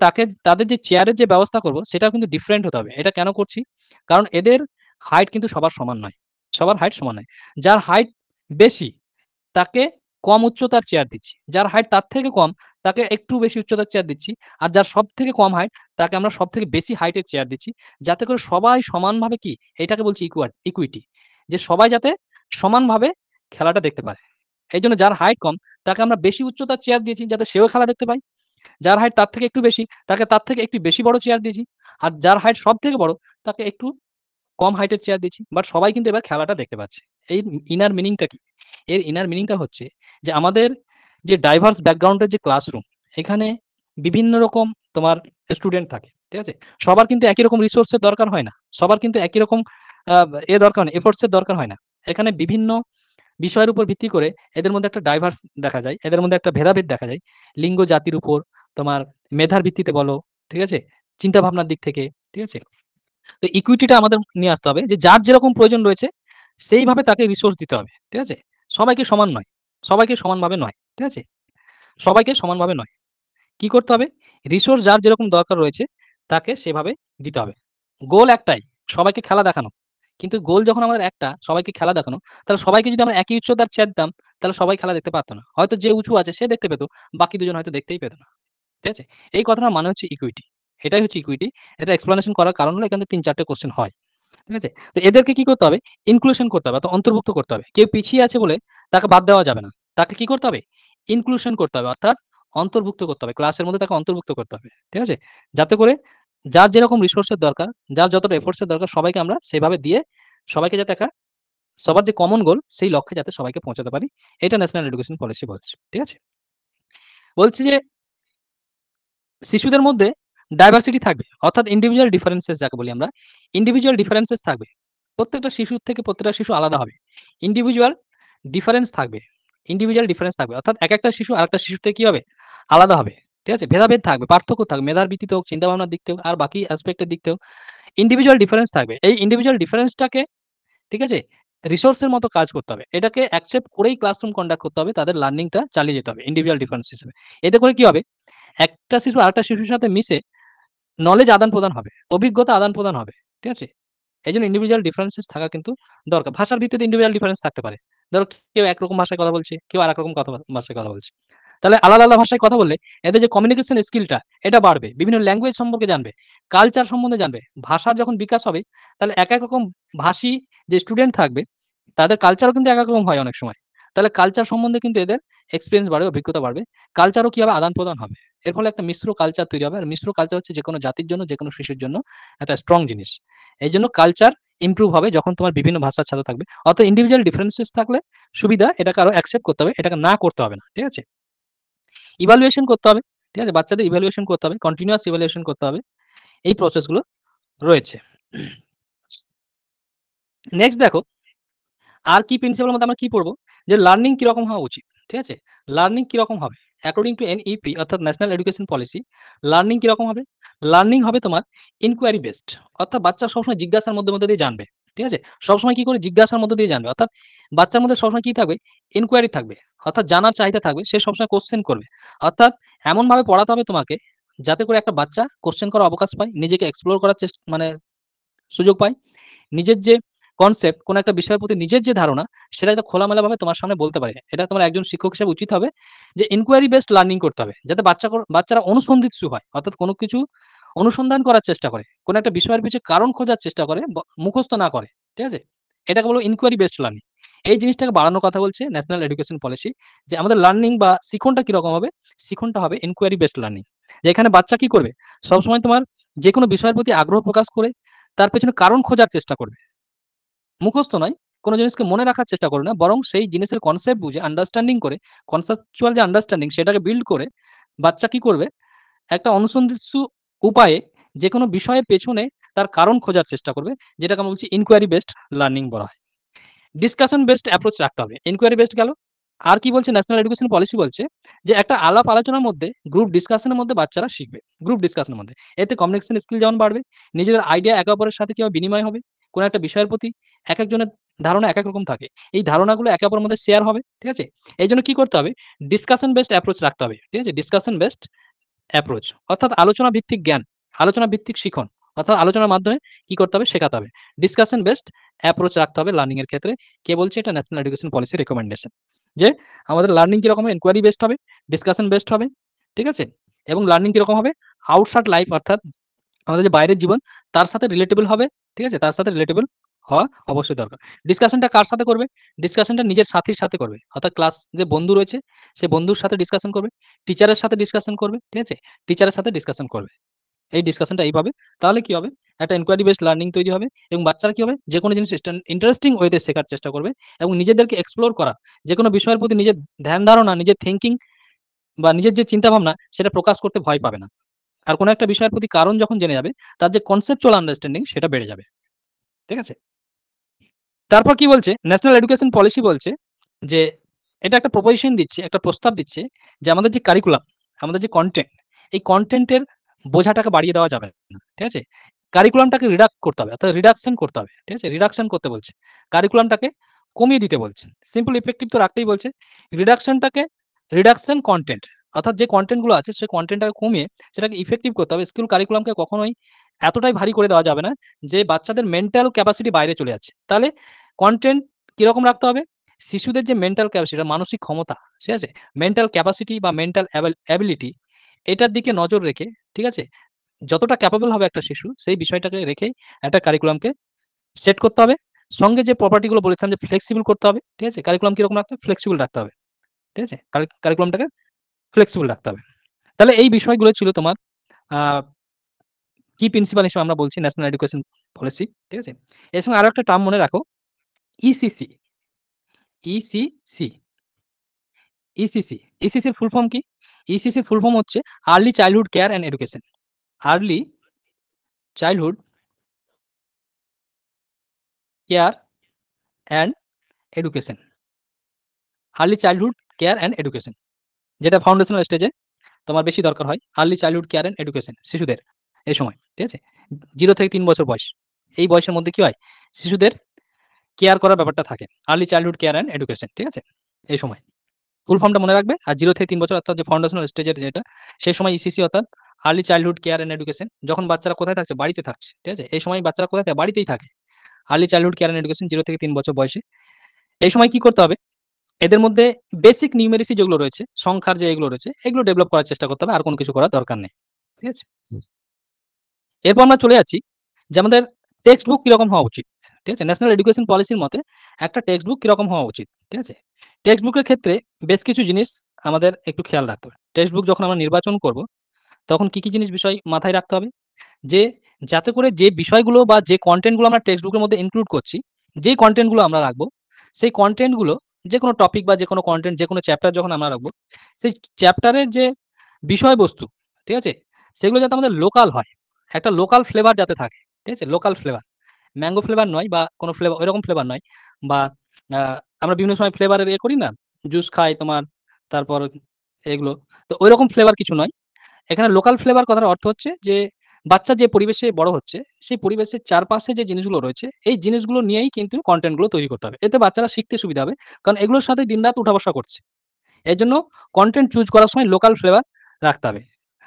তাদের যে চেয়ারের যে ব্যবস্থা করব সেটাও কিন্তু ডিফারেন্ট হতে হবে। এটা কেন করছি? কারণ এদের হাইট কিন্তু সবার সমান নয়। সবার হাইট সমান নয়। যার হাইট বেশি তাকে কম উচ্চতার চেয়ার দিচ্ছি। যার হাইট তার থেকে কম তাকে একটু বেশি উচ্চতার চেয়ার দিচ্ছি। আর যার সবথেকে কম হাইট তাকে আমরা সবথেকে বেশি হাইটের চেয়ার দিচ্ছি। যাতে করে সবাই সমানভাবে কি এটাকে বলছি ইকুইটি। যে সবাই যাতে সমানভাবে খেলাটা দেখতে পারে। এইজন্য যার হাইট কম তাকে আমরা বেশি উচ্চতার চেয়ার দিয়েছি যাতে সেও খেলা দেখতে পায়। যার হাইট তার থেকে একটু বেশি তাকে তার থেকে একটু বেশি বড় চেয়ার দিয়েছি। আর যার হাইট সবথেকে বড় তাকে একটু কম হাইটের চেয়ার দিচ্ছি। বাট সবাই কিন্তু এবার খেলাটা দেখতে পাচ্ছে। এই ইনার মিনিংটা কি? এর ইনার মিনিংটা হচ্ছে যে আমাদের যে ডাইভার্স ব্যাকগ্রাউন্ড এর যে ক্লাসরুম, এখানে বিভিন্ন রকম তোমার স্টুডেন্ট থাকে। ঠিক আছে? সবার কিন্তু একই রকম রিসোর্স এর দরকার হয় না। সবার কিন্তু একই রকম আ দরকার হয় না, এফোর্টস এর দরকার হয় না। এখানে বিভিন্ন বিষয়ের উপর ভিত্তি করে এদের মধ্যে একটা ডাইভার্স দেখা যায়। এদের মধ্যে একটা ভেদাভেদ দেখা যায়। লিঙ্গ, জাতির উপর, তোমার মেধার ভিত্তিতে বলো, ঠিক আছে? চিন্তা ভাবনার দিক থেকে, ঠিক আছে? তো ইকুইটিটা আমাদের নিয়ে আসতে হবে যে যার যেরকম প্রয়োজন রয়েছে সেইভাবে তাকে রিসোর্স দিতে হবে। ঠিক আছে? সবাইকে সমান নয়। সবাইকে সমানভাবে নয়। ঠিক আছে? সবাইকে সমানভাবে নয়। কি করতে হবে? রিসোর্স যার যেরকম দরকার রয়েছে তাকে সেভাবে দিতে হবে। গোল একটাই, সবাইকে খেলা দেখানো। কিন্তু গোল যখন আমাদের একটা, সবাইকে খেলা দেখানো, তাহলে সবাইকে যদি আমরা একই উচ্চতার চেয়ার দিতাম, তাহলে সবাই খেলা দেখতে পারত না। হয়তো যে উঁচু আছে সে দেখতে পেত, বাকি দুজন হয়তো দেখতেই পেত না। ঠিক আছে? এই কথাটার মানে হচ্ছে ইকুইটি। এটাই হচ্ছে ইকুইটি। এটা এক্সপ্লেনেশন করার কারণ হলো এখান থেকে ৩-৪ টে কোয়েশ্চেন হয়। ঠিক আছে? তো এদেরকে কি করতে হবে? ইনক্লুশন করতে হবে অর্থাৎ অন্তর্ভুক্ত করতে হবে। কেউ পিছিয়ে আছে বলে তাকে বাদ দেওয়া যাবে না। তাকে কি করতে হবে? ইনক্লুশন করতে হবে অর্থাৎ অন্তর্ভুক্ত করতে হবে। ক্লাসের মধ্যে তাকে অন্তর্ভুক্ত করতে হবে। ঠিক আছে? যাতে করে যার যেরকম রিসোর্স এর দরকার, যার যতটা এফোর্টস এর দরকার সবাইকে আমরা সেভাবে দিয়ে সবাইকে যাতে সবার যে কমন গোল সেই লক্ষ্যে যাতে সবাইকে পৌঁছাতে পারি। এটা ন্যাশনাল এডুকেশন পলিসি বলছে। ঠিক আছে? বলছি যে শিশুদের মধ্যে ডাইভার্সিটি থাকবে। অর্থাৎ ইন্ডিভিজুয়াল ডিফারেন্সেস যাকে বলি আমরা। ইন্ডিভিজুয়াল ডিফারেন্সেস থাকবে। প্রত্যেকটা শিশুর থেকে প্রত্যেকটা শিশু আলাদা হবে। ইন্ডিভিজুয়াল ডিফারেন্স থাকবে। ইন্ডিভিজুয়াল ডিফারেন্স থাকবে। অর্থাৎ একেকটা শিশু আরেকটা শিশুর থেকে কি হবে? আলাদা হবে। ঠিক আছে? ভেদাভেদ থাকবে, পার্থক্য থাকবে। মেধার ভিত্তিতে হোক, চিন্তাভাবনার দিক থেকে হোক, আর বাকি অ্যাসপেক্ট এর দিক থেকে হোক, ইন্ডিভিজুয়াল ডিফারেন্স থাকবে। এই ইন্ডিভিজুয়াল ডিফারেন্সটাকে ঠিক আছে? রিসোর্সের মতো কাজ করতে হবে। এটাকে অ্যাকসেপ্ট করেই ক্লাসরুম কন্ডাক্ট করতে হবে। তাদের লার্নিংটা চালিয়ে যেতে হবে ইন্ডিভিজুয়াল ডিফারেন্স হিসেবে। এতে করে কি হবে? একটা শিশু আরেকটা শিশুর সাথে মিশে নলেজ আদান-প্রদান হবে, অভিজ্ঞতা আদান-প্রদান হবে। ঠিক আছে? এইজন্য ইন্ডিভিজুয়াল ডিফারেন্সেস থাকা কিন্তু দরকার। ভাষার ভিত্তিতে ইন্ডিভিজুয়াল ডিফারেন্স থাকতে পারে। ধরো কেউ একরকম ভাষায় কথা বলছে, কেউ আরেক রকম ভাষায় কথা বলছে। তাহলে আলাদা, আলাদা ভাষায় কথা বললে এদের যে কমিউনিকেশন স্কিলটা এটা বাড়বে। বিভিন্ন ল্যাঙ্গুয়েজ সম্পর্কে জানবে, কালচার সম্বন্ধে জানবে। ভাষার যখন বিকাশ হবে তাহলে এক রকম ভাষী যে স্টুডেন্ট থাকবে তাদের কালচারও কিন্তু এক রকম হয় অনেক সময়। তাহলে কালচার সম্বন্ধে কিন্তু এদের এক্সপেরিয়েন্স বাড়বে, অভিজ্ঞতা বাড়বে। কালচারও কি হবে? আদান-প্রদান হবে। এর ফলে একটা মিশ্র কালচার তৈরি হবে। আর মিশ্র কালচার হচ্ছে যেকোনো জাতির জন্য, যেকোনো শিশুর জন্য একটা স্ট্রং জিনিস। এইজন্য কালচার ইমপ্রুভ হবে যখন তোমার বিভিন্ন ভাষার ছাত্র থাকবে। অর্থাৎ ইন্ডিভিজুয়াল ডিফারেন্সেস থাকলে সুবিধা, এটাকে আরো অ্যাকসেপ্ট করতে হবে। এটাকে না করতে হবে না। ঠিক আছে? ইভালুয়েশন করতে হবে। ঠিক আছে? বাচ্চাদের ইভালুয়েশন করতে হবে। কন্টিনিউয়াস ইভালুয়েশন করতে হবে। এই প্রসেস গুলো রয়েছে। নেক্সট দেখো, আর কি প্রিন্সিপাল মধ্যে আমরা কি পড়বো? যে লার্নিং কিরকম হওয়া উচিত। ঠিক আছে? লার্নিং কিরকম হবে? অ্যাকর্ডিং টু এনইপি অর্থাৎ ন্যাশনাল এডুকেশন পলিসি, লার্নিং কিরকম হবে? লার্নিং হবে তোমার ইনকোয়ারি বেসড। অর্থাৎ বাচ্চা সবসময় জিজ্ঞাসার মধ্যে দিয়ে জানবে। ঠিক আছে? সবসময় কি করে? জিজ্ঞাসার মধ্য দিয়ে জানবে। অর্থাৎ বাচ্চার মধ্যে সবসময় কি থাকবে? ইনকোয়ারি থাকবে। অর্থাৎ জানার চাহিদা থাকবে। সে সবসময় কোয়েশ্চেন করবে। অর্থাৎ এমনভাবে পড়াতে হবে তোমাকে যাতে করে একটা বাচ্চা কোয়েশ্চেন করার অবকাশ পায়, নিজেকে এক্সপ্লোর করার মানে সুযোগ পায়। নিজের যে কনসেপ্ট, কোন একটা বিষয়ের প্রতি নিজের যে ধারণা, সেটা যাতে খোলামেলাভাবে তোমার সামনে বলতে পারে। এটা তোমার একজন শিক্ষক হিসেবে উচিত হবে যে ইনকোয়ারি বেসড লার্নিং করতে হবে। যাতে বাচ্চারা অনুসন্ধিৎসু হয়। অর্থাৎ কোন কিছু অনুসন্ধান করার চেষ্টা করে। কোন একটা বিষয়ের পিছে কারণ খোঁজার চেষ্টা করে, মুখস্থ না করে। ঠিক আছে? এটাকে বলব ইনকোয়ারি বেসড লার্নিং। এই জিনিসটাকে বাড়ানোর কথা বলছে ন্যাশনাল এডুকেশন পলিসি, যে আমাদের লার্নিং বা শিখনটা কিরকম হবে? শিখনটা হবে ইনকোয়ারি বেসড লার্নিং। যে এখানে বাচ্চা কি করবে? সবসময় তোমার যেকোনো বিষয়ের প্রতি আগ্রহ প্রকাশ করে তার পেছনে কারণ খোঁজার চেষ্টা করবে। মুখস্থ নয়, কোন জিনিসকে মনে রাখার চেষ্টা করে না, বরং সেই জিনিসের কনসেপ্ট বুঝে আন্ডারস্ট্যান্ডিং করে, কনসেপচুয়াল যে আন্ডারস্ট্যান্ডিং সেটাকে বিল্ড করে বাচ্চা কি করবে? একটা অনুসন্ধিৎসু উপায়ে যেকোনো বিষয়ের পেছনে তার কারণ খোঁজার চেষ্টা করবে। যেটাকে আমরা বলছি ইনকোয়ারি বেসড লার্নিং বলা হয়। ডিসকাশন বেসড অ্যাপ্রোচ রাখতে হবে। ইনকোয়ারি বেসড গেল। আর কি বলছে ন্যাশনাল এডুকেশন পলিসি? বলছে যে একটা আলাপ আলোচনার মধ্যে, গ্রুপ ডিসকাশনের মধ্যে বাচ্চারা শিখবে। গ্রুপ ডিসকাশনের মধ্যে। এতে কমিউনিকেশন স্কিল যেমন বাড়বে, নিজেদের আইডিয়া একে অপরের সাথে কিভাবে বিনিময় হবে। কোন একটা বিষয়ের প্রতি একেকজনের ধারণা একেক রকম থাকে। এই ধারণাগুলো একে অপরের মধ্যে শেয়ার হবে। ঠিক আছে? এইজন্য কি করতে হবে? ডিসকাশন বেসড অ্যাপ্রোচ রাখতে হবে। ঠিক আছে? ডিসকাশন বেসড অ্যাপ্রোচ অর্থাৎ আলোচনা ভিত্তিক জ্ঞান, আলোচনা ভিত্তিক শিখন। অর্থাৎ আলোচনার মাধ্যমে কি করতে হবে? শেখাতে হবে। ডিসকাশন বেসড অ্যাপ্রোচ রাখতে হবে লার্নিং এর ক্ষেত্রে। কে বলছে? এটা ন্যাশনাল এডুকেশন পলিসি রিকমেন্ডেশন। যে আমাদের লার্নিং কিরকম হবে? ইনকোয়ারি বেসড হবে, ডিসকাশন বেসড হবে। ঠিক আছে? এবং লার্নিং কিরকম হবে? আউটসাইড লাইফ অর্থাৎ আমাদের যে বাইরের জীবন তার সাথে রিলেটেবল হবে। ঠিক আছে? তার সাথে রিলেটেবল হওয়া অবশ্যই দরকার। ডিসকাশনটা কার সাথে করবে? ডিসকাশনটা নিজের সাথীর সাথে করবে। অর্থাৎ ক্লাস যে বন্ধু রয়েছে, সে বন্ধুর সাথে ডিসকাশন করবে। টিচারের সাথে ডিসকাশন করবে। ঠিক আছে? টিচারের সাথে ডিসকাশন করবে। এই ডিসকাশনটা এইভাবে। তাহলে কি হবে? একটা ইনকোয়ারি বেসড লার্নিং তৈরি হবে এবং বাচ্চারা কি হবে? যেকোনো জিনিস ইন্টারেস্টিং ওয়েতে শেখার চেষ্টা করবে এবং নিজেদেরকে এক্সপ্লোর করা, যেকোনো বিষয়ের প্রতি নিজের ধ্যান ধারণা, নিজের থিংকিং বা নিজের যে চিন্তাভাবনা সেটা প্রকাশ করতে ভয় পাবে না। আর কোন একটা বিষয়ের প্রতি কারণ যখন জেনে যাবে, তার যে কনসেপচুয়াল আন্ডারস্ট্যান্ডিং সেটা বেড়ে যাবে। ঠিক আছে? তারপর কি বলছে? ন্যাশনাল এডুকেশন পলিসি বলছে যে এটা একটা প্রপোজিশন দিচ্ছে, একটা প্রস্তাব দিচ্ছে যে আমাদের যে কারিকুলাম, আমাদের যে কনটেন্ট, এই কনটেন্টের বোঝাটাকে বাড়িয়ে দেওয়া যাবে না। ঠিক আছে? কারিকুলামটাকে রিডাক্ট করতে হবে। অর্থাৎ রিডাকশন করতে হবে। ঠিক আছে? রিডাকশন করতে বলছে। কারিকুলামটাকে কমিয়ে দিতে বলছে। সিম্পল ইফেক্টিভ তো রাখতেই বলছে। রিডাকশনটাকে রিডাকশন কনটেন্ট অর্থাৎ যে কনটেন্ট গুলো আছে সেই কনটেন্টটাকে কমিয়ে সেটাকে ইফেক্টিভ করতে হবে। স্কুল কারিকুলামকে কখনোই এতটাই ভারী করে দেওয়া যাবে না যে বাচ্চাদের মেন্টাল ক্যাপাসিটি বাইরে চলে যাচ্ছে। তাহলে কনটেন্ট কিরকম রাখতে হবে? শিশুদের যে মেন্টাল ক্যাপাসিটি, মানসিক ক্ষমতা, ঠিক আছে? মেন্টাল ক্যাপাসিটি বা মেন্টাল অ্যাবিলিটি এটার দিকে নজর রেখে, ঠিক আছে? যতটা ক্যাপেবল হবে একটা শিশু সেই বিষয়টাকে রেখেই একটা কারিকুলামকে সেট করতে হবে। সঙ্গে যে প্রপার্টি গুলো বলেছিলাম যে ফ্লেক্সিবল করতে হবে। ঠিক আছে? কারিকুলাম কিরকম রাখতে হবে? ফ্লেক্সিবল রাখতে হবে। ঠিক আছে? কারিকুলামটাকে ফ্লেক্সিবল রাখতে হবে। তাহলে এই বিষয়গুলো ছিল তোমার আ কি প্রিন্সিপাল হিসেবে আমরা বলছি ন্যাশনাল এডুকেশন পলিসি। ঠিক আছে? এর সঙ্গে আরো একটা টার্ম মনে রাখো, ইসিসি, ইসিসি, ইসিসি। ইসিসির ফুল ফর্ম কি? ইসিসির ফুল ফর্ম হচ্ছে early childhood care and education. Early childhood care and education. Early childhood care and education. যেটা ফাউন্ডেশনাল স্টেজে তোমার বেশি দরকার হয়। Early childhood care and education শিশুদের এই সময়। ঠিক আছে? 0 থেকে 3 বছর বয়স। এই বয়সের মধ্যে কি হয়? শিশুদের কেয়ার করার ব্যাপারটা থাকে। Early childhood care and education, ঠিক আছে? এই সময়। ফুল ফর্মটা মনে রাখবে। আর 0 থেকে 3 বছর অর্থাৎ যে ফাউন্ডেশনাল স্টেজের যেটা, সেই সময় ইসিসি অর্থাৎ early childhood care and education. যখন বাচ্চারা কোথায় থাকছে? বাড়িতে থাকছে, ঠিক আছে? এই সময় বাচ্চারা কোথায় থাকে? বাড়িতেই থাকে। Early childhood care and education 0 থেকে 3 বছর বয়সে। এই সময় কি করতে হবে? এদের মধ্যে বেসিক নিউমেরিসি যেগুলো রয়েছে, সংখ্যার যে এগুলো রয়েছে, এগুলো ডেভেলপ করার চেষ্টা করতে হবে। আর কোনো কিছু করার দরকার নেই। ঠিক আছে? এরপর আমরা চলে যাচ্ছি যে আমাদের টেক্সট বুক কিরকম হওয়া উচিত। ঠিক আছে? ন্যাশনাল এডুকেশন পলিসির মতে একটা টেক্সট বুক কিরকম হওয়া উচিত। ঠিক আছে? টেক্সট বুকের ক্ষেত্রে বেশ কিছু জিনিস আমাদের একটু খেয়াল রাখতে হবে। টেক্সট বুক যখন আমরা নির্বাচন করব, তখন কি জিনিস বিষয় মাথায় রাখতে হবে? যে যাতে করে যে বিষয়গুলো বা যে কনটেন্ট গুলো আমরা টেক্সট বুকের মধ্যে ইনক্লুড করছি, যেই কনটেন্ট গুলো আমরা রাখবো, সেই কনটেন্ট গুলো যেকোনো টপিক বা যেকোনো কনটেন্ট, যেকোনো চ্যাপ্টার যখন আমরা রাখবো, সেই চ্যাপ্টারের যে বিষয়বস্তু, ঠিক আছে? সেগুলো যাতে আমাদের লোকাল হয়। একটা লোকাল ফ্লেভার যাতে থাকে। ঠিক আছে? Local flavour. ম্যাঙ্গো ফ্লেভার নয় বা কোনো ফ্লেভার ওইরকম ফ্লেভার নয়। বা আ আমরা বিভিন্ন সময় ফ্লেভারের করি না? জুস খাই তোমার, তারপর এগুলো। তো ঐরকম ফ্লেভার কিছু নয়। এখানে লোকাল ফ্লেভার কথার অর্থ হচ্ছে যে, বাচ্চা যে পরিবেশে বড় হচ্ছে, সেই পরিবেশের চারপাশে যে জিনিসগুলো রয়েছে, এই জিনিসগুলো নিয়েই কিন্তু কনটেন্ট গুলো তৈরি করতে হবে। এতে বাচ্চারা শিখতে সুবিধা হবে। কারণ এগুলোর সাথে দিনরাত উঠা-বসা করছে। এজন্য কনটেন্ট চুজ করার সময় লোকাল ফ্লেভার রাখতে হবে।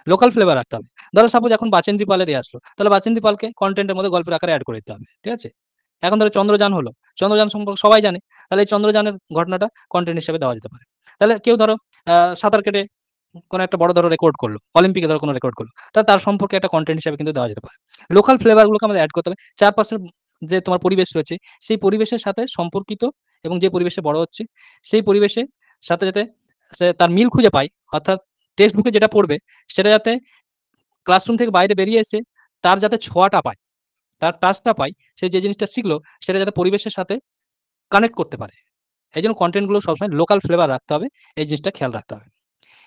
লোকাল ফ্লেভার রাখতে হবে। ধরো সাপোজ এখন বাচেন্দ্রী পালের আসলো। তাহলে বাচেন্দ্রী পালকে কনটেন্টের মধ্যে গল্পের আকারে এড করে দিতে হবে। ঠিক আছে? এখন ধরো চন্দ্রযান হলো। চন্দ্রযান সম্পর্কে সবাই জানে। তাহলে এই চন্দ্রযানের ঘটনাটা কনটেন্ট হিসেবে দেওয়া যেতে পারে। তাহলে কেউ ধরো সাঁতার কেটে কোনো একটা বড় ধরো রেকর্ড করলো। অলিম্পিকে ধরো কোনো রেকর্ড করলো। তাহলে তার সম্পর্কে একটা কনটেন্ট হিসেবে কিন্তু দেওয়া যেতে পারে। লোকাল ফ্লেভার গুলোকে আমাদের এড করতে হবে। চারপাশের যে তোমার পরিবেশ রয়েছে, সেই পরিবেশের সাথে সম্পর্কিত এবং যে পরিবেশে বড় হচ্ছে, সেই পরিবেশের সাথে যাতে সে তার মিল খুঁজে পায়। অর্থাৎ টেক্সট বুকে যেটা পড়বে, সেটা যাতে ক্লাসরুম থেকে বাইরে বেরিয়ে এসে তার যাতে ছোঁয়াটা পায়, তার টাচটা পায়, সে যে জিনিসটা শিখলো সেটা যাতে পরিবেশের সাথে কানেক্ট করতে পারে। এইজন্য কনটেন্ট গুলো সবসময় লোকাল ফ্লেভার রাখতে হবে। এই জিনিসটা খেয়াল রাখতে হবে।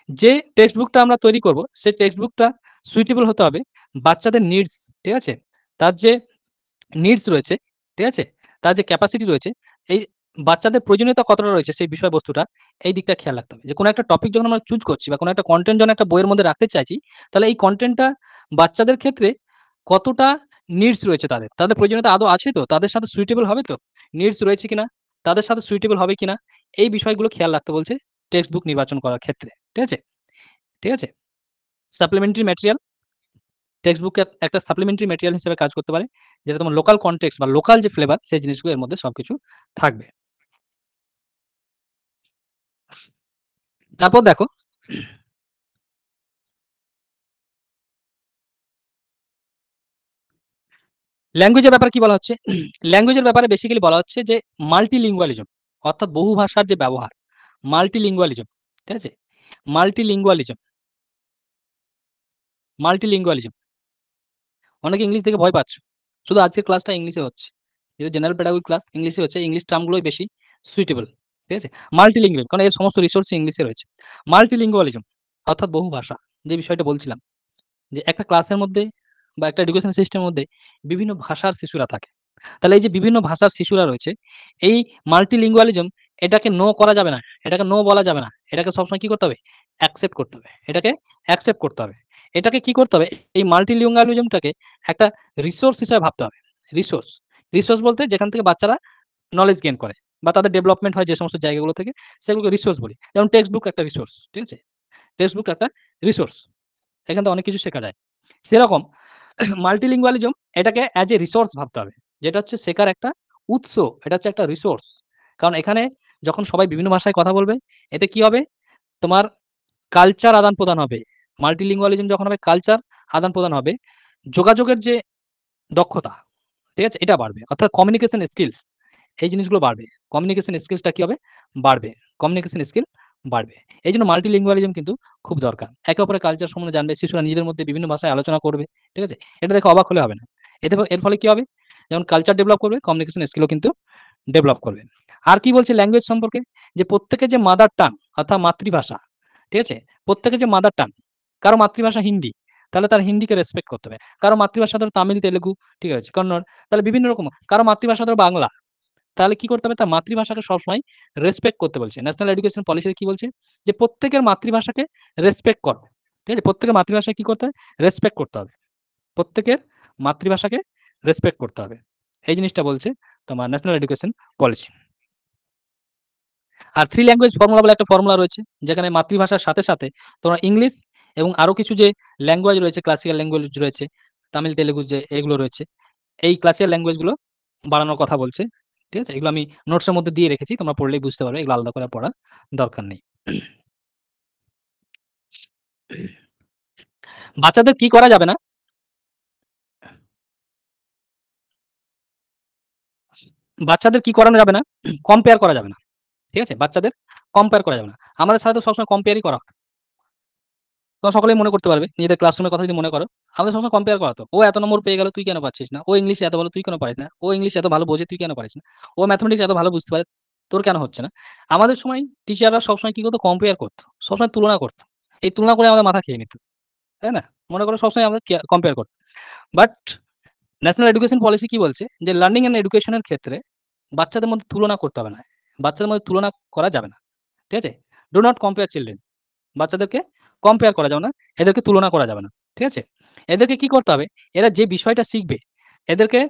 যে টেক্সট বুকটা আমরা তৈরি করব, সেই টেক্সট বুকটা সুইটেবল হতে হবে বাচ্চাদের নিডস, ঠিক আছে? তার যে নিডস রয়েছে, ঠিক আছে? তার যে ক্যাপাসিটি রয়েছে, এই বাচ্চাদের প্রয়োজনীয়তা কতটা রয়েছে সেই বিষয়বস্তুটা, এই দিকটা খেয়াল রাখতে হবে। যে কোনো একটা টপিক যখন আমরা চুজ করছি বা কোনো একটা কনটেন্ট যখন একটা বইয়ের মধ্যে রাখতে চাইছি, তাহলে এই কনটেন্টটা বাচ্চাদের ক্ষেত্রে কতটা নিডস রয়েছে তাদের। তাদের প্রয়োজনীয়তা আদৌ আছে তো? তাদের সাথে সুইটেবল হবে তো? নিডস রয়েছে কিনা? তাদের সাথে সুইটেবল হবে কিনা? এই বিষয়গুলো খেয়াল রাখতে বলছে টেক্সট বুক নির্বাচন করার ক্ষেত্রে। ঠিক আছে? ঠিক আছে? সাপ্লিমেন্টারি ম্যাটেরিয়াল, টেক্সট বুক একটা সাপ্লিমেন্টারি ম্যাটেরিয়াল হিসেবে কাজ করতে পারে। যেটা তোমার লোকাল কনটেক্সট বা লোকাল যে ফ্লেভার, সেই জিনিসগুলো এর মধ্যে সবকিছু থাকবে। তারপর দেখো, ল্যাঙ্গুয়েজের ব্যাপারে কি বলা হচ্ছে? ল্যাঙ্গুয়েজের ব্যাপারে বেসিক্যালি বলা হচ্ছে যে মাল্টিলিঙ্গুয়ালিজম, অর্থাৎ বহু ভাষার যে ব্যবহার। মাল্টিলিঙ্গুয়ালিজম, ঠিক আছে? মাল্টিলিঙ্গুয়ালিজম, মাল্টিলিঙ্গুয়ালিজম। অনেকে ইংলিশ দেখে ভয় পাচ্ছ। শুধু আজকের ক্লাসটা ইংলিশে হচ্ছে। যেহেতু জেনারেল পেডাগোগি ক্লাস ইংলিশে হচ্ছে, ইংলিশ টার্মগুলোই বেশি সুইটেবল। ঠিক আছে? মাল্টিলিঙ্গুয়াল, কারণ এর সমস্ত রিসোর্স ইংলিশে রয়েছে। মাল্টিলিঙ্গুয়ালিজম অর্থাৎ বহু ভাষা, যে বিষয়টা বলছিলাম। যে একটা ক্লাসের মধ্যে বা একটা এডুকেশন সিস্টেমের মধ্যে বিভিন্ন ভাষার শিশুরা থাকে। তাহলে এই যে বিভিন্ন ভাষার শিশুরা রয়েছে, এই মাল্টিলিঙ্গুয়ালিজম, এটাকে নো করা যাবে না। এটাকে নো বলা যাবে না। এটাকে সবসময় কি করতে হবে? অ্যাকসেপ্ট করতে হবে। এটাকে অ্যাকসেপ্ট করতে হবে। এটাকে কি করতে হবে? এই মাল্টিলিঙ্গুয়ালিজমটাকে একটা রিসোর্স হিসেবে ভাবতে হবে। রিসোর্স। রিসোর্স বলতে যেখান থেকে বাচ্চারা নলেজ গেইন করে বা তাদের ডেভেলপমেন্ট হয় যে সমস্ত জায়গাগুলো থেকে, সেগুলোকে রিসোর্স বলি। যেমন টেক্সট বুক একটা রিসোর্স। ঠিক আছে? টেক্সট বুক একটা রিসোর্স। এখান থেকে অনেক কিছু শেখা যায়। সেরকম মাল্টিলিঙ্গুয়ালিজম, এটাকে অ্যাজ এ রিসোর্স ভাবতে হবে। যেটা হচ্ছে শেখার একটা উৎস, এটা হচ্ছে একটা রিসোর্স। কারণ এখানে যখন সবাই বিভিন্ন ভাষায় কথা বলবে, এতে কি হবে? তোমার কালচার আদান-প্রদান হবে। মাল্টিলিঙ্গুয়ালিজম যখন হবে, কালচার আদান-প্রদান হবে। যোগাযোগের যে দক্ষতা, ঠিক আছে? এটা বাড়বে। অর্থাৎ কমিউনিকেশন স্কিলস, এই জিনিসগুলো বাড়বে। কমিউনিকেশন স্কিলসটা কি হবে? বাড়বে। কমিউনিকেশন স্কিল বাড়বে। এইজন্য মাল্টিলিঙ্গুয়ালিজম কিন্তু খুব দরকার। একে অপরের কালচার সম্বন্ধে জানবে। শিশুরা নিজেদের মধ্যে বিভিন্ন ভাষায় আলোচনা করবে। ঠিক আছে? এটা দেখে অবাক হলে হবে না। এর ফলে কি হবে? যেমন কালচার ডেভেলপ করবে, কমিউনিকেশন স্কিলও কিন্তু ডেভেলপ করবে। আর কি বলছে ল্যাঙ্গুয়েজ সম্পর্কে? যে প্রত্যেকের যে মাদার টাং অর্থাৎ মাতৃভাষা, ঠিক আছে? প্রত্যেকের যে মাদার টাং, কারো মাতৃভাষা হিন্দি, তাহলে তার হিন্দিকে রেসপেক্ট করতে হবে। কারো মাতৃভাষা ধরো তামিল, তেলেগু, ঠিক আছে? কন্নড়, তাহলে বিভিন্ন রকম। কারো মাতৃভাষা ধরো বাংলা, তাহলে কি করতে হবে? তার মাতৃভাষাকে সবসময় রেসপেক্ট করতে বলছে। ন্যাশনাল এডুকেশন পলিসিতে কি বলছে? যে প্রত্যেকের মাতৃভাষাকে রেসপেক্ট করো। ঠিক আছে? প্রত্যেকের মাতৃভাষায় কি করতে হবে? রেসপেক্ট করতে হবে। প্রত্যেকের মাতৃভাষাকে রেসপেক্ট করতে হবে। এই জিনিসটা বলছে। তোমার ন্যাশনাল এডুকেশন পলিসি। আর 3 ল্যাঙ্গুয়েজ ফর্মুলা বলে একটা ফর্মুলা রয়েছে, যেখানে মাতৃভাষার সাথে, সাথে তোমার ইংলিশ এবং আরো কিছু যে ল্যাঙ্গুয়েজ রয়েছে, ক্লাসিক্যাল ল্যাঙ্গুয়েজ রয়েছে, তামিল, তেলেগু যে এগুলো রয়েছে, এই ক্লাসিক্যাল ল্যাঙ্গুয়েজ গুলো বাড়ানোর কথা বলছে। ঠিক আছে? এগুলো আমি নোটসের মধ্যে দিয়ে রেখেছি। তোমরা পড়লেই বুঝতে পারবে। এগুলো আলাদা করে পড়ার দরকার নেই। বাচ্চাদের কি করা যাবে না? বাচ্চাদের কি করানো যাবে না? কম্পেয়ার করা যাবে না। ঠিক আছে? বাচ্চাদের কম্পেয়ার করা যাবে না। আমাদের সাথে তো সবসময় কম্পেয়ারই করা হতো। তোমরা সকলেই মনে করতে পারবে। নিজেদের ক্লাসরুমের কথা যদি মনে করো, আমাদের সবসময় কম্পেয়ার করা হতো। ও এত নম্বর পেয়ে গেল, তুই কেন পাচ্ছিস না? ও ইংলিশে এত ভালো, তুই কেন পারিস না? ও ইংলিশ এত ভালো বোঝে, তুই কেন পারিস না? ও ম্যাথমেটিক্স এত ভালো বুঝতে পারে, তোর কেন হচ্ছে না? আমাদের সময় টিচাররা সবসময় কি করতো? কম্পেয়ার করতো। সবসময় তুলনা করতো। এই তুলনা করে আমাদের মাথা খেয়ে নিত। তাই না? মনে করো সবসময় আমাদের কম্পেয়ার করতো। বাট ন্যাশনাল এডুকেশন পলিসি কি বলছে? যে লার্নিং অ্যান্ড এডুকেশন এর ক্ষেত্রে বাচ্চাদের মধ্যে তুলনা করতে হবে না। বাচ্চাদের মধ্যে তুলনা করা যাবে না। ঠিক আছে? Do not compare children. বাচ্চাদেরকে কম্পেয়ার করা যাবে না। এদেরকে তুলনা করা যাবে না। ঠিক আছে? এদেরকে কি করতে হবে? এরা যে বিষয়টা শিখবে, এদেরকে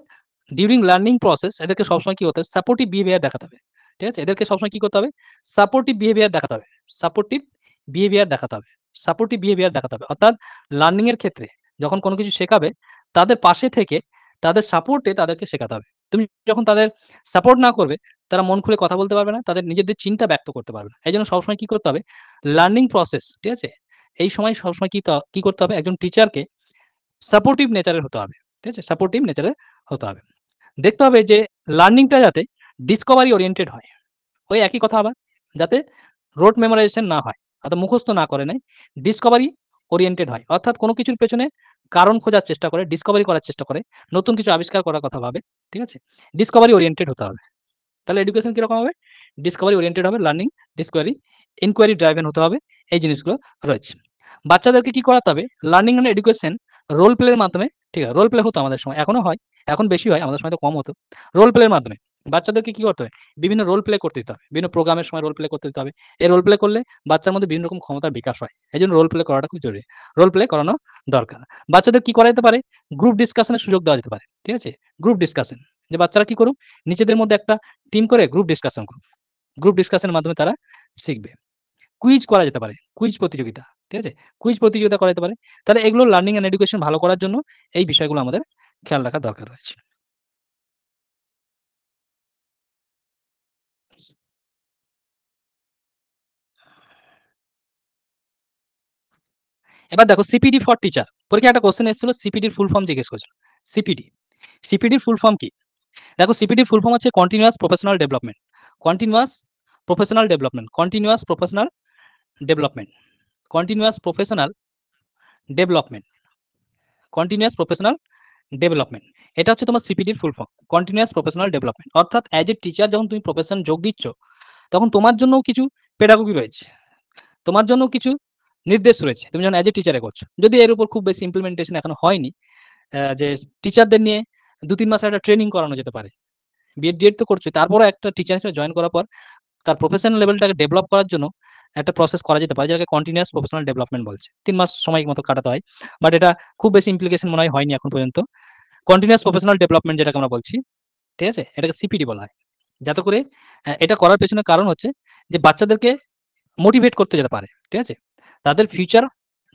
ডিউরিং লার্নিং প্রসেস এদেরকে সবসময় কি হতে হবে? সাপোর্টিভ বিহেভিয়ার দেখাতে হবে। ঠিক আছে? এদেরকে সবসময় কি করতে হবে? সাপোর্টিভ বিহেভিয়ার দেখাতে হবে। সাপোর্টিভ বিহেভিয়ার দেখাতে হবে। সাপোর্টিভ বিহেভিয়ার দেখাতে হবে। অর্থাৎ লার্নিং এর ক্ষেত্রে যখন কোনো কিছু শেখাবে, তাদের পাশে থেকে তাদের সাপোর্টে তাদেরকে শেখাতে হবে। তুমি যখন তাদের সাপোর্ট না করবে, তারা মন খুলে কথা বলতে পারবে না। তাদের নিজেদের চিন্তা ব্যক্ত করতে পারবে না। এজন্য সবসময় কি করতে হবে? লার্নিং প্রসেস, ঠিক আছে? এই সময় সবসময় কি করতে হবে? একজন টিচারকে সাপোর্টিভ নেচারের হতে হবে। ঠিক আছে? সাপোর্টিভ নেচারের হতে হবে। দেখতে হবে যে লার্নিংটা যাতে ডিসকভারি ওরিয়েন্টেড হয়। ওই একই কথা আবার, যাতে রোট মেমোরাইজেশন না হয়। অর্থাৎ মুখস্থ না করে নেয়, ডিসকভারি ওরিয়েন্টেড হয়। অর্থাৎ কোনো কিছুর পেছনে কারণ খোঁজার চেষ্টা করে, ডিসকভারি করার চেষ্টা করে, নতুন কিছু আবিষ্কার করার কথা ভাবে। ঠিক আছে? ডিসকভারি ওরিয়েন্টেড হতে হবে। তাহলে এডুকেশন কিরকম হবে? ডিসকভারি ওরিয়েন্টেড হবে, লার্নিং ডিসকভারি, ইনকোয়ারি ড্রাইভেন হতে হবে। এই জিনিসগুলো রয়েছে। বাচ্চাদেরকে কি করাতে হবে? Learning and education role play এর মাধ্যমে, ঠিক আছে? রোল প্লে হতো আমাদের সময়। এখনো হয়। এখন বেশি হয়। আমাদের সময় তো কম হতো। রোল প্লে এর মাধ্যমে বাচ্চাদেরকে কি করতে হবে? বিভিন্ন রোল প্লে করতে দিতে হবে। বিভিন্ন প্রোগ্রামের সময় রোল প্লে করতে দিতে হবে। এই রোল প্লে করলে বাচ্চার মধ্যে বিভিন্ন রকম ক্ষমতার বিকাশ হয়। এজন্য রোল প্লে করাটা খুব জরুরি। রোল প্লে করানো দরকার। বাচ্চাদের কি করা যেতে পারে? গ্রুপ ডিসকাশনের সুযোগ দেওয়া যেতে পারে। ঠিক আছে? Group discussion. যে বাচ্চারা কি করুক? নিজেদের মধ্যে একটা টিম করে গ্রুপ ডিসকাশন করুক। গ্রুপ ডিসকাশনের মাধ্যমে তারা শিখবে। কুইজ করা যেতে পারে। কুইজ প্রতিযোগিতা। ঠিক আছে? কুইজ প্রতিযোগিতা করা যেতে পারে। তাহলে এগুলো লার্নিং অ্যান্ড এডুকেশন ভালো করার জন্য এই বিষয়গুলো আমাদের খেয়াল রাখার দরকার রয়েছে। এবার দেখো সিপিডি ফর টিচার। পরীক্ষায় একটা কোয়েশ্চেন এসেছিল, সিপিডির ফুল ফর্ম জিজ্ঞেস করেছিল। সিপিডি। সিপিডির ফুল ফর্ম কি? দেখো সিপিডির ফুল ফর্ম হচ্ছে continuous professional development. Continuous professional development. Continuous professional development. Continuous professional development. Continuous professional development. এটা হচ্ছে তোমার সিপিডির full form. Continuous professional development. অর্থাৎ অ্যাজ এ টিচার যখন তুমি প্রফেশন যোগ দিচ্ছ, তখন তোমার জন্যও কিছু পেডাগোগি রয়েছে। তোমার জন্যও কিছু নির্দেশ রয়েছে। তুমি যখন অ্যাজ এ টিচারে করছো। যদি এর উপর খুব বেশি ইমপ্লিমেন্টেশন এখনো হয়নি, যে টিচারদের নিয়ে ২-৩ মাসের একটা ট্রেনিং করানো যেতে পারে। বিএড, ডিএড তো করছোই। তারপরেও একটা টিচার হিসেবে জয়েন করার পর তার প্রফেশনাল লেভেলটাকে ডেভেলপ করার জন্য একটা প্রসেস করা যেতে পারে, যেটাকে কন্টিনিউয়াস প্রফেশনাল ডেভেলপমেন্ট বলছে। ৩ মাস সময় মতো কাটাতে হয়। বাট এটা খুব বেশি ইমপ্লিকেশন মনে হয় হয়নি এখন পর্যন্ত। কন্টিনিউয়াস প্রফেশনাল ডেভেলপমেন্ট যেটাকে আমরা বলছি, ঠিক আছে? এটাকে সিপিডি বলা হয়। যাতে করে এটা করার পেছনে কারণ হচ্ছে যে বাচ্চাদেরকে মোটিভেট করতে যেতে পারে। ঠিক আছে? তাদের ফিউচার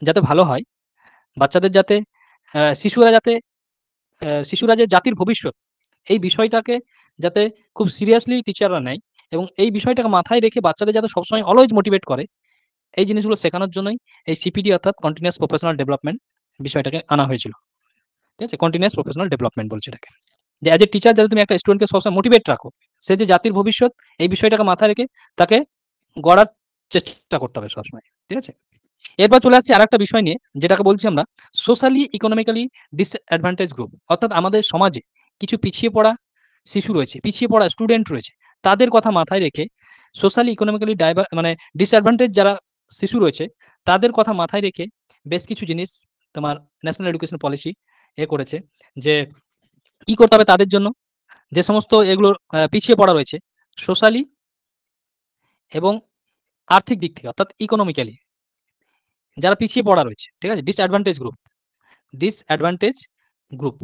যাতে ভালো হয়, বাচ্চাদের যাতে শিশুরা যাতে শিশুরা যে জাতির ভবিষ্যৎ, এই বিষয়টাকে যাতে খুব সিরিয়াসলি টিচাররা নেয় এবং এই বিষয়টাকে মাথায় রেখে বাচ্চাদের যাতে সবসময় অলওয়েজ মোটিভেট করে, এই জিনিসগুলো শেখানোর জন্যই এই সিপিডি অর্থাৎ কন্টিনিউয়াস প্রফেশনাল ডেভেলপমেন্ট বিষয়টাকে আনা হয়েছিল। ঠিক আছে? কন্টিনিউয়াস প্রফেশনাল ডেভেলপমেন্ট বলছে এটাকে। যে অ্যাজ এ টিচার যাতে তুমি একটা স্টুডেন্টকে সবসময় মোটিভেট রাখো। সে যে জাতির ভবিষ্যৎ, এই বিষয়টাকে মাথায় রেখে তাকে গড়ার চেষ্টা করতে হবে সবসময়। ঠিক আছে? এরপর চলে আসছি আরেকটা বিষয় নিয়ে, যেটাকে বলছি আমরা সোশ্যালি ইকোনমিক্যালি ডিসঅ্যাডভান্টেজ গ্রুপ। অর্থাৎ আমাদের সমাজে কিছু পিছিয়ে পড়া শিশু রয়েছে, পিছিয়ে পড়া স্টুডেন্ট রয়েছে। তাদের কথা মাথায় রেখে সোশ্যালি ইকোনমিক্যালি মানে ডিসঅ্যাডভান্টেজ যারা শিশু রয়েছে, তাদের কথা মাথায় রেখে বেশ কিছু জিনিস তোমার ন্যাশনাল এডুকেশন পলিসি করেছে, যে কি করতে হবে তাদের জন্য। যে সমস্ত এগুলোর পিছিয়ে পড়া রয়েছে সোশ্যালি এবং আর্থিক দিক থেকে, অর্থাৎ ইকোনমিক্যালি যারা পিছিয়ে পড়া রয়েছে, ঠিক আছে? Disadvantage group, disadvantage group,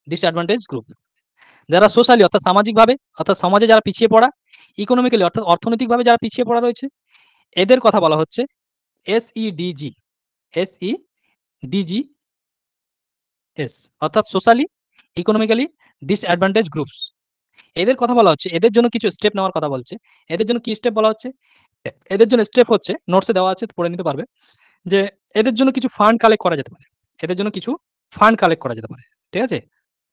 disadvantage group. যারা সোশ্যালি অর্থাৎ সামাজিকভাবে অর্থাৎ সমাজে যারা পিছিয়ে পড়া, ইকোনমিক্যালি অর্থাৎ অর্থনৈতিকভাবে যারা পিছিয়ে পড়া রয়েছে, এদের কথা বলা হচ্ছে এসইডিজি, এসইডিজিএস অর্থাৎ সোশ্যালি ইকোনমিক্যালি ডিসঅ্যাডভান্টেজ গ্রুপস। এদের কথা বলা হচ্ছে, এদের জন্য কিছু স্টেপ নেওয়ার কথা বলছে। এদের জন্য কি স্টেপ বলা হচ্ছে? এদের জন্য স্টেপ হচ্ছে নোটসে দেওয়া আছে, পড়ে নিতে পারবে। যে এদের জন্য কিছু ফান্ড কালেক্ট করা যেতে পারে। এদের জন্য কিছু ফান্ড কালেক্ট করা যেতে পারে। ঠিক আছে?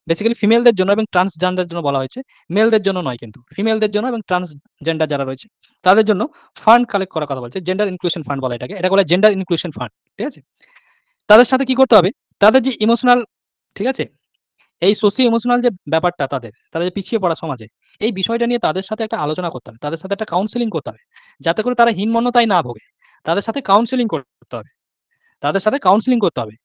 বেসিক্যালি ফিমেলদের জন্য এবং ট্রান্সজেন্ডার জন্য বলা হয়েছে। মেলদের জন্য নয় কিন্তু। ফিমেলদের জন্য এবং ট্রান্সজেন্ডার যারা রয়েছে তাদের জন্য ফান্ড কালেক্ট করার কথা বলছে। জেন্ডার ইনক্লুশন ফান্ড বলে এটাকে। এটাকে বলে জেন্ডার ইনক্লুশন ফান্ড। ঠিক আছে? তাদের সাথে কি করতে হবে? তাদের যে ইমোশনাল, ঠিক আছে? এই সোশিও ইমোশনাল যে ব্যাপারটা তাদের, তারা যে পিছিয়ে পড়া সমাজে, এই বিষয়টা নিয়ে তাদের সাথে একটা আলোচনা করতে হবে। তাদের সাথে একটা কাউন্সেলিং করতে হবে। যাতে করে তারা হীনমন্যতায় না ভোগে। তাদের সাথে কাউন্সেলিং করতে হবে। তাদের সাথে কাউন্সেলিং করতে হবে।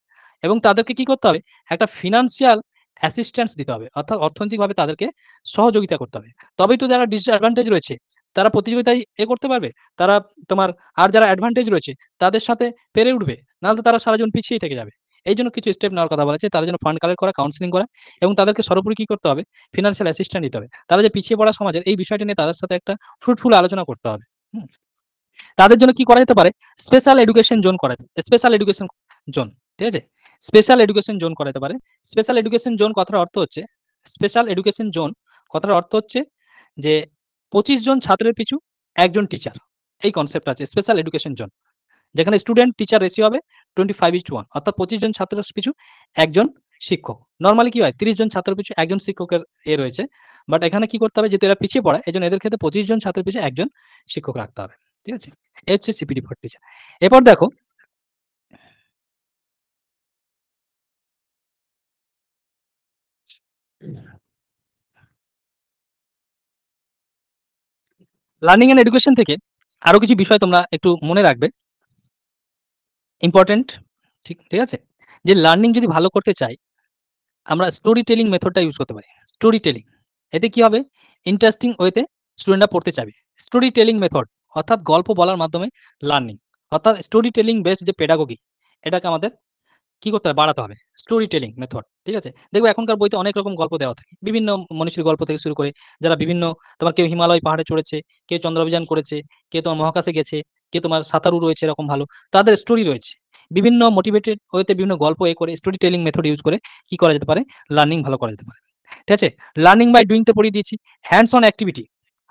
এবং তাদেরকে কি করতে হবে? একটা ফিন্যান্সিয়াল অ্যাসিস্ট্যান্স দিতে হবে। অর্থাৎ অর্থনৈতিকভাবে তাদেরকে সহযোগিতা করতে হবে। তবেই তো যারা ডিসঅ্যাডভান্টেজ রয়েছে তারা প্রতিযোগিতায় করতে পারবে। তারা তোমার আর যারা অ্যাডভান্টেজ রয়েছে তাদের সাথে পেরে উঠবে। নাহলে তো তারা সারা জীবন পিছিয়েই থেকে যাবে। এইজন্য কিছু স্টেপ নেওয়ার কথা বলা হয়েছে। তাদের জন্য ফান্ড কালেক্ট করা, কাউন্সেলিং করা এবং তাদেরকে সর্বোপরি কি করতে হবে? ফিন্যান্সিয়াল অ্যাসিস্ট্যান্স দিতে হবে। তারা যে পিছিয়ে পড়া সমাজের এই বিষয়টা নিয়ে তাদের সাথে একটা ফ্রুটফুল আলোচনা করতে হবে। হুম? তাদের জন্য কি করা যেতে পারে? স্পেশাল এডুকেশন জোন করা যেতে, স্পেশাল এডুকেশন জোন। ঠিক আছে? স্পেশাল এডুকেশন জোন করা যেতে পারে। স্পেশাল এডুকেশন জোন কথার অর্থ হচ্ছে, স্পেশাল এডুকেশন জোন কথার অর্থ হচ্ছে যে 25 জন ছাত্রের পিছু একজন টিচার। এই কনসেপ্ট আছে স্পেশাল এডুকেশন জোন। যেখানে স্টুডেন্ট টিচার রেশিও হবে 25:1 অর্থাৎ 25 জন ছাত্রের পিছু একজন শিক্ষক। নরমালি কি হয়? 30 জন ছাত্রের পিছু একজন শিক্ষকের রয়েছে। বাট এখানে কি করতে হবে? যেহেতু এরা পিছিয়ে পড়ে এজন্য এদের ক্ষেত্রে 25 জন ছাত্রের পিছু একজন শিক্ষক রাখতে হবে। ঠিক আছে? এই হচ্ছে সিপিটি ফর টিচার। এরপর দেখো লার্নিং অ্যান্ড এডুকেশন থেকে আরো কিছু বিষয় তোমরা একটু মনে রাখবে। ইম্পোর্টেন্ট, ঠিক ঠিক আছে? যে লার্নিং যদি ভালো করতে চাই, আমরা স্টোরি টেলিং মেথডটা ইউজ করতে পারি। Story telling. এতে কি হবে? ইন্টারেস্টিং ওয়েতে স্টুডেন্টরা পড়তে চাইবে। স্টোরি টেলিং মেথড অর্থাৎ গল্প বলার মাধ্যমে লার্নিং। অর্থাৎ স্টোরি টেলিং বেসড যে পেডাগোগি এটাকে আমাদের কি করতে হবে? বাড়াতে হবে। Story telling method. ঠিক আছে? দেখবে এখনকার বইতে অনেক রকম গল্প দেওয়া থাকে। বিভিন্ন মনীষীর গল্প থেকে শুরু করে যারা বিভিন্ন তোমার কেউ হিমালয় পাহাড়ে চড়েছে, কেউ চন্দ্রাভিযান করেছে, কেউ তোমার মহাকাশে গেছে, কেউ তোমার সাঁতারু রয়েছে এরকম ভালো। তাদের স্টোরি রয়েছে। বিভিন্ন মোটিভেটেড ওয়েতে বিভিন্ন গল্প করে স্টোরি টেলিং মেথড ইউজ করে কি করা যেতে পারে? লার্নিং ভালো করা যেতে পারে। ঠিক আছে? লার্নিং বাই ডুইং তে পড়িয়ে দিয়েছি। Hands on activity.